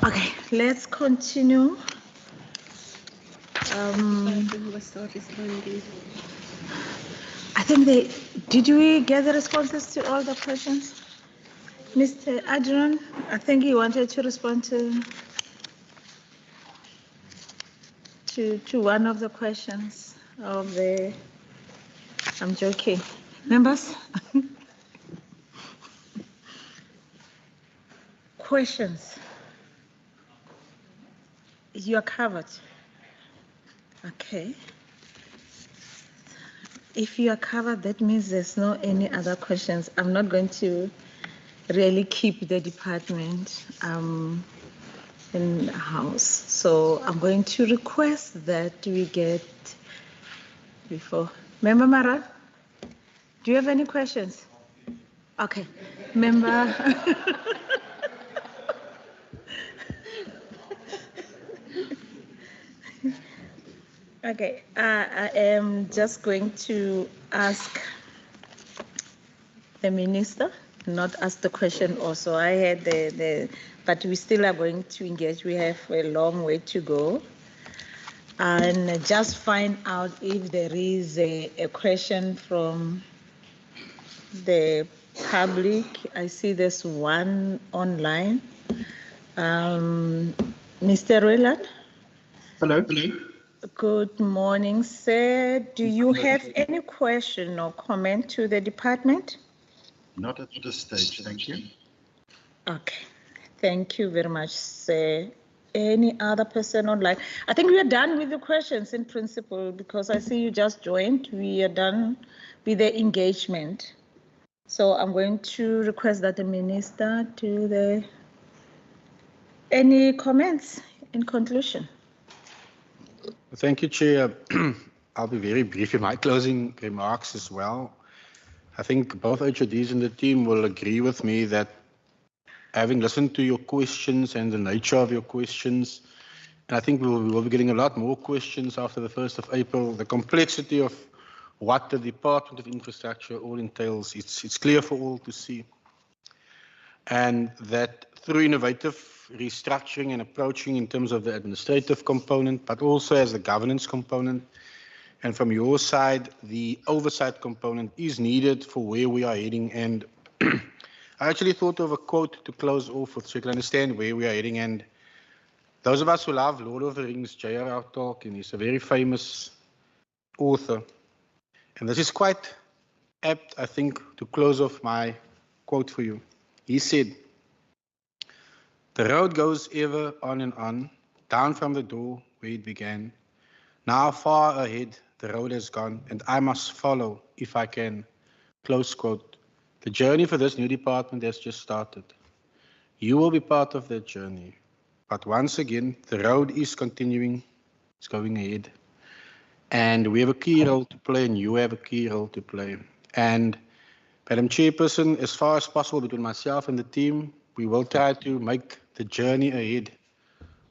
Okay, let's continue. I think did we get the responses to all the questions? Mr. Adrian, I think you wanted to respond to one of the questions of the, I'm joking. Members? Questions? You are covered. Okay. If you are covered, that means there's no any other questions. I'm not going to really keep the department in the house. So I'm going to request that we get before. Member Mrach, do you have any questions? Okay. Member. Okay, I am just going to ask the minister, not ask the question also. I had but we still are going to engage. We have a long way to go. And just find out if there is a question from the public. I see there's one online. Mr. Roland? Hello. Good morning, sir. Do you have any question or comment to the department? Not at this stage, thank you. Okay, thank you very much, sir. Any other person online? I think we are done with the questions in principle because I see you just joined. We are done with the engagement. So I'm going to request that the minister do any comments in conclusion. Thank you, Chair. I'll be very brief in my closing remarks as well. I think both HODs and the team will agree with me that having listened to your questions and the nature of your questions, and I think we will be getting a lot more questions after the 1st of April, the complexity of what the Department of Infrastructure all entails, it's clear for all to see. And that through innovative restructuring and approaching in terms of the administrative component, but also as the governance component, and from your side, the oversight component is needed for where we are heading. And I actually thought of a quote to close off with so you can understand where we are heading. And those of us who love Lord of the Rings, J.R.R. Tolkien, he's a very famous author. And this is quite apt, I think, to close off my quote for you. He said, "The road goes ever on and on, down from the door where it began. Now far ahead, the road has gone, and I must follow if I can." Close quote. The journey for this new department has just started. You will be part of that journey. But once again, the road is continuing, it's going ahead. And we have a key role to play, and you have a key role to play. And Madam Chairperson, as far as possible between myself and the team, we will try to make the journey ahead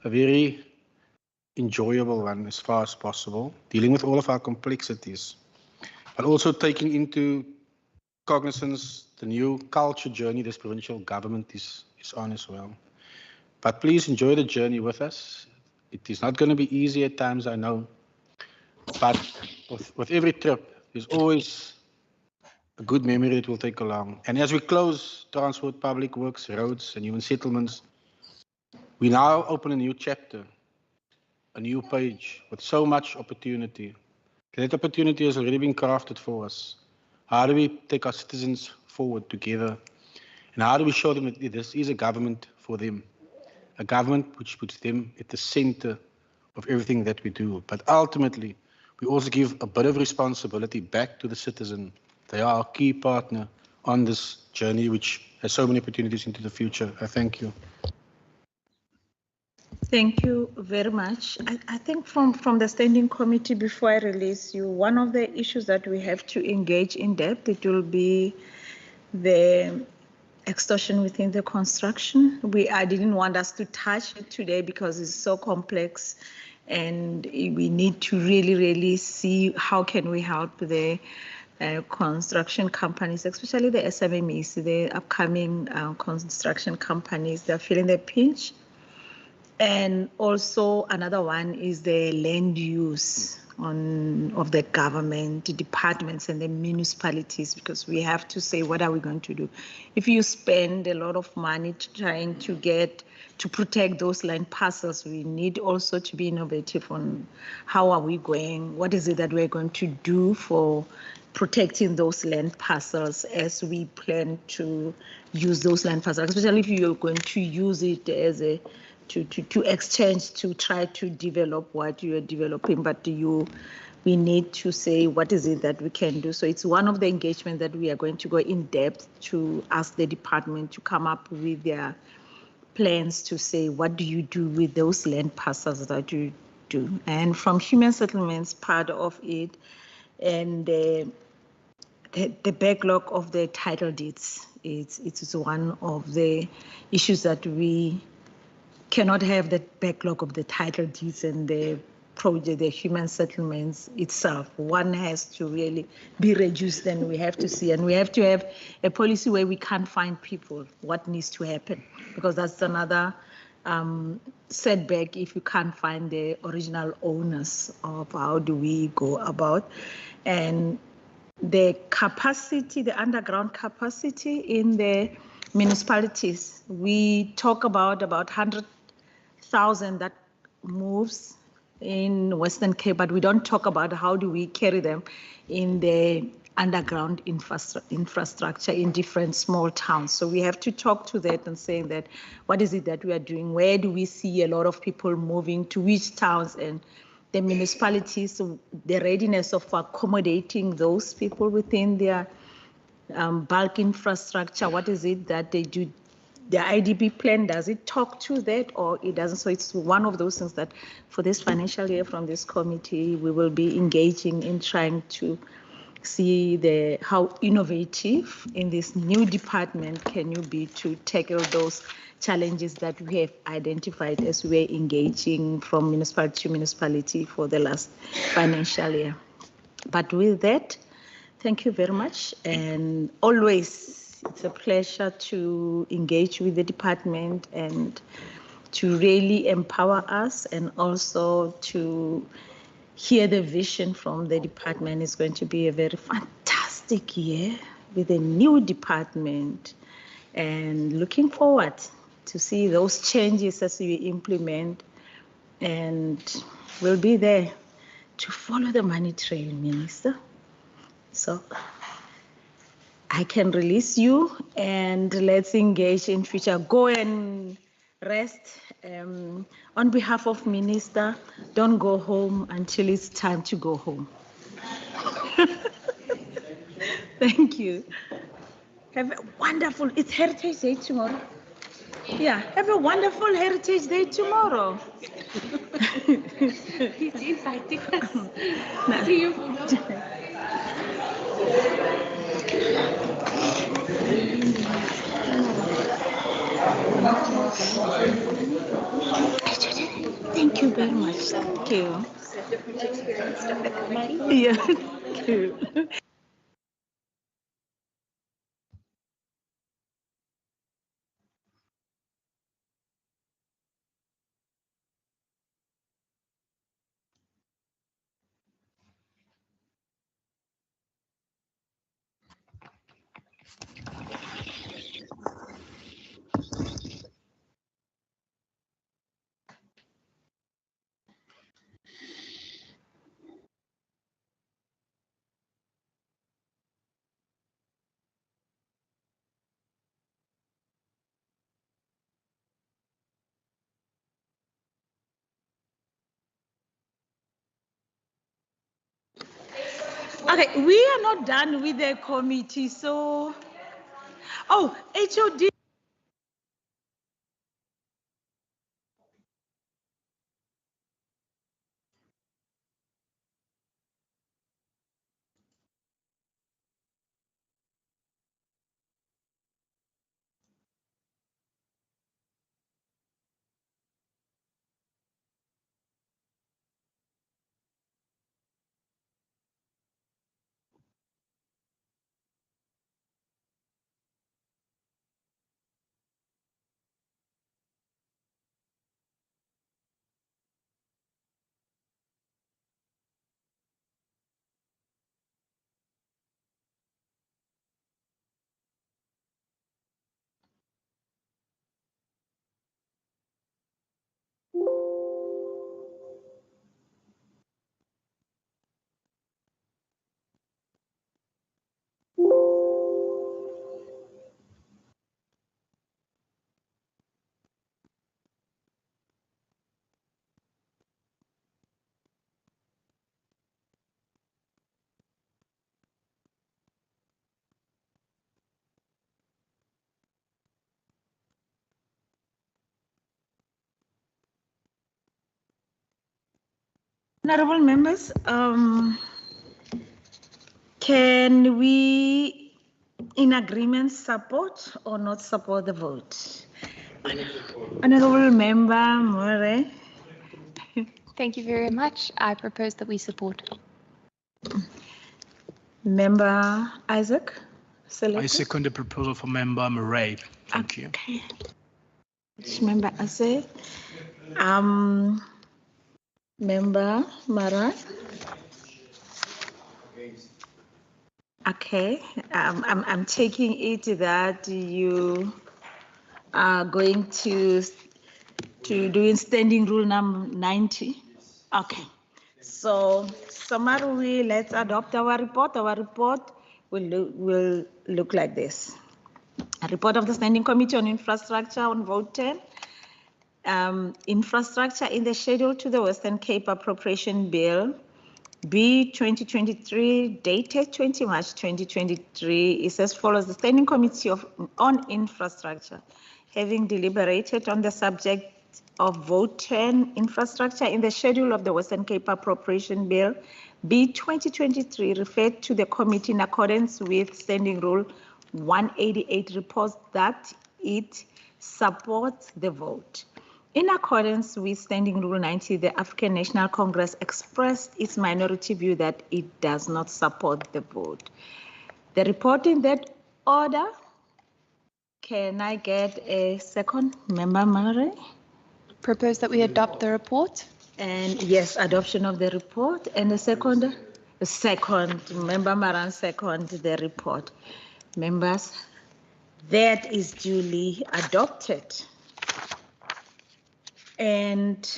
a very enjoyable one as far as possible, dealing with all of our complexities, but also taking into cognizance the new culture journey this provincial government is on as well. But please enjoy the journey with us. It is not going to be easy at times, I know, but with every trip, there's always a good memory that we'll take along. And as we close transport, public works, roads, and human settlements, we now open a new chapter, a new page with so much opportunity. That opportunity has already been crafted for us. How do we take our citizens forward together? And how do we show them that this is a government for them? A government which puts them at the center of everything that we do. But ultimately, we also give a bit of responsibility back to the citizen. They are our key partner on this journey, which has so many opportunities into the future. I thank you. Thank you very much. I think from the standing committee, before I release you, one of the issues that we have to engage in depth, it will be the extortion within the construction. I didn't want us to touch it today because it's so complex, and we need to really see how can we help the construction companies, especially the SMMEs, the upcoming construction companies, they're feeling the pinch. And also another one is the land use of the government, the departments and the municipalities, because we have to say, what are we going to do? If you spend a lot of money trying to protect those land parcels, we need also to be innovative on how are we going, what is it that we're going to do for protecting those land parcels as we plan to use those land parcels, especially if you're going to use it as a to exchange, to try to develop what you are developing, but we need to say what is it that we can do. So it's one of the engagement that we are going to go in depth to ask the department to come up with their plans to say, what do you do with those land parcels that you do? And from human settlements, part of it, and the backlog of the title deeds, it's one of the issues that we cannot have the backlog of the title deeds and the project, the human settlements itself. One has to really be reduced, and we have to see, and we have to have a policy where we can't find people, what needs to happen, because that's another setback if you can't find the original owners of how do we go about. And the capacity, the underground capacity in the municipalities, we talk about 100,000 that moves in Western Cape, but we don't talk about how do we carry them in the underground infrastructure in different small towns. So we have to talk to that and saying that, what is it that we are doing? Where do we see a lot of people moving to which towns, and the municipalities, the readiness of accommodating those people within their bulk infrastructure? What is it that they do? The IDP plan, does it talk to that, or it doesn't? So it's one of those things that for this financial year from this committee, we will be engaging in trying to see how innovative in this new department can you be to tackle those challenges that we have identified as we're engaging from municipality to municipality for the last financial year. But with that, thank you very much, and always it's a pleasure to engage with the department and to really empower us, and also to hear the vision from the department. Is going to be a very fantastic year with a new department, and looking forward to see those changes as we implement, and we'll be there to follow the money trail, Minister. So I can release you, and let's engage in future. Go and rest. On behalf of Minister, don't go home until it's time to go home. Thank you. Have a wonderful, it's Heritage Day tomorrow. Yeah, have a wonderful Heritage Day tomorrow. He's inviting us. See you. Thank you very much. Thank you. Yeah, thank you. Okay, we are not done with the committee, so, oh, HOD. Honorable members, can we, in agreement, support or not support the vote? Honorable Member Mrach. Thank you very much. I propose that we support. Member Isaac. I second the proposal for Member Mrach. Thank you. Member Isaac. Member Mrach. Okay, I'm taking it that you are going to doing standing rule number 90. Okay, so summarily, let's adopt our report. Our report will look like this. A report of the Standing Committee on Infrastructure on vote 10. Infrastructure in the schedule to the Western Cape Appropriation Bill B 2023, dated 20 March 2023, is as follows. The Standing Committee on Infrastructure, having deliberated on the subject of vote 10 infrastructure in the schedule of the Western Cape Appropriation Bill B 2023, referred to the committee in accordance with Standing Rule 188, reports that it supports the vote. In accordance with Standing Rule 90, the African National Congress expressed its minority view that it does not support the vote. The report in that order, can I get a second? Member Mrach? Propose that we adopt the report. And yes, adoption of the report. And the second? The second, Member Mrach, second the report. Members, that is duly adopted. And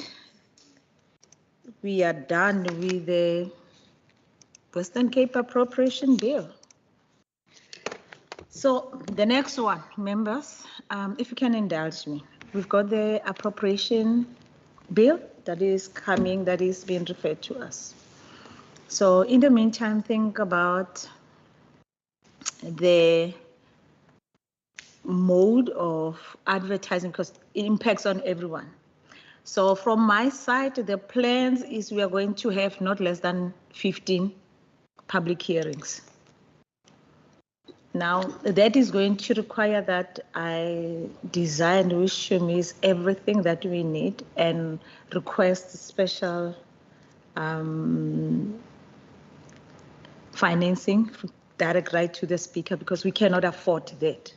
we are done with the Western Cape Appropriation Bill. So the next one, members, if you can indulge me, we've got the appropriation bill that is coming, that is being referred to us. So in the meantime, think about the mode of advertising because it impacts on everyone. So from my side, the plans is we are going to have not less than 15 public hearings. Now, that is going to require that I design, which show me is everything that we need, and request special financing, direct right to the speaker, because we cannot afford that.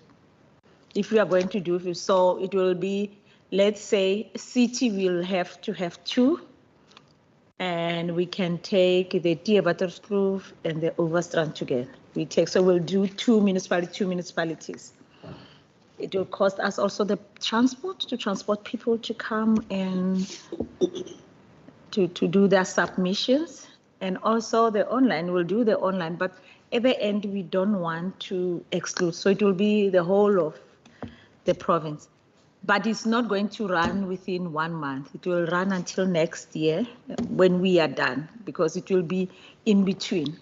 If we are going to do it, so it will be, let's say, city will have to have 2, and we can take the Theewaterskloof and the Overstrand together. So we'll do 2 municipalities. It will cost us also the transport to transport people to come and to do their submissions, and also the online. We'll do the online, but at the end we don't want to exclude. So it will be the whole of the province. But it's not going to run within 1 month. It will run until next year when we are done, because it will be in between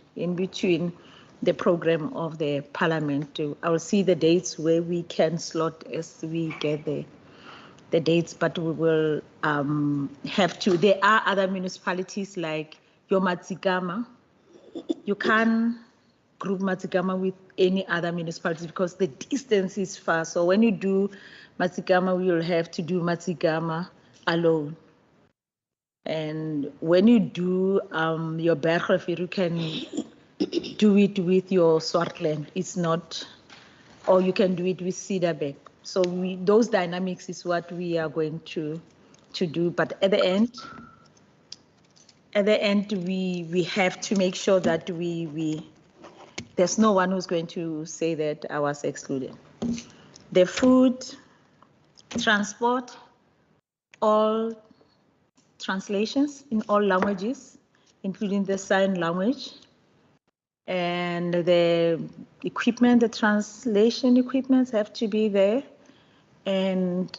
the program of the parliament. I will see the dates where we can slot as we get the dates, but we will have to. There are other municipalities like your Matsigama. You can't group Matsigama with any other municipality because the distance is far. So when you do Matsigama, we will have to do Matsigama alone. And when you do your Bergrivier, you can do it with your Swartland. It's not, or you can do it with Cedarburg. So those dynamics is what we are going to do. But at the end, we have to make sure that there's no one who's going to say that I was excluded. The food, transport, all translations in all languages, including the sign language, and the equipment, the translation equipment have to be there. And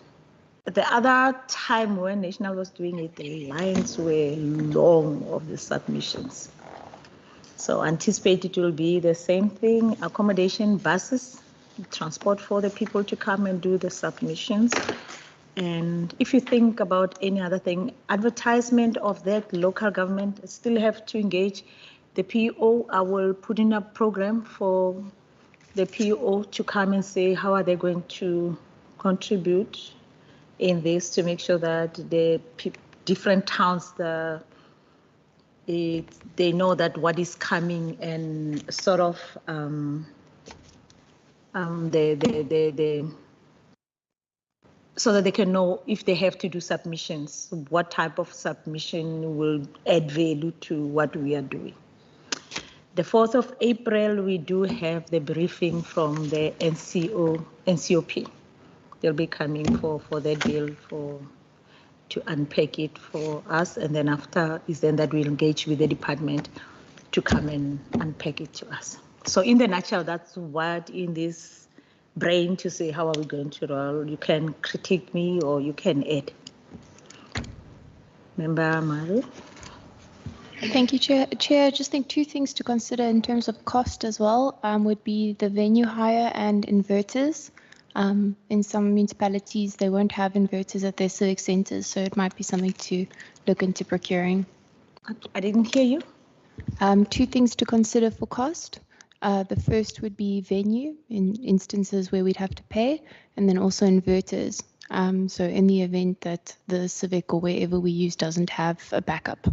the other time when National was doing it, the lines were long of the submissions. So anticipate it will be the same thing, accommodation, buses, transport for the people to come and do the submissions. And if you think about any other thing, advertisement of that local government still have to engage the PO. I will put in a program for the PO to come and say how are they going to contribute in this to make sure that the different towns, they know that what is coming and sort of so that they can know if they have to do submissions, what type of submission will add value to what we are doing. The 4th of April, we do have the briefing from the NCOP. They'll be coming for that bill to unpack it for us, and then after is then that we'll engage with the department to come and unpack it to us. So in the nutshell, that's what in this brain to say how are we going to roll. You can critique me or you can add. Member Maru? Thank you, Chair. Chair, I just think two things to consider in terms of cost as well would be the venue hire and inverters. In some municipalities, they won't have inverters at their civic centres, so it might be something to look into procuring. I didn't hear you. Two things to consider for cost. The first would be venue in instances where we'd have to pay, and then also inverters. So in the event that the civic or wherever we use doesn't have a backup.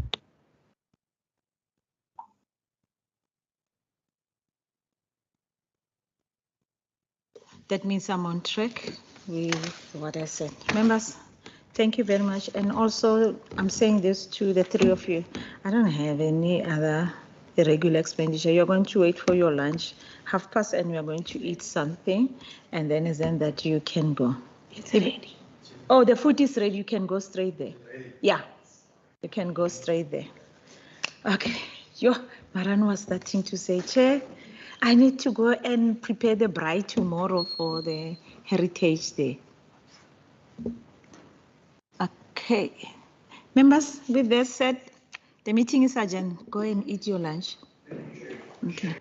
That means I'm on track with what I said. Members, thank you very much. And also, I'm saying this to the three of you. I don't have any other irregular expenditure. You're going to wait for your lunch, 1:30, and we are going to eat something. And then is then that you can go. It's ready. Oh, the food is ready. You can go straight there. Yeah, you can go straight there. Okay. Maran was starting to say, Chair, I need to go and prepare the bride tomorrow for the Heritage Day. Okay. Members, with that said, the meeting is adjourned. Go and eat your lunch. Okay.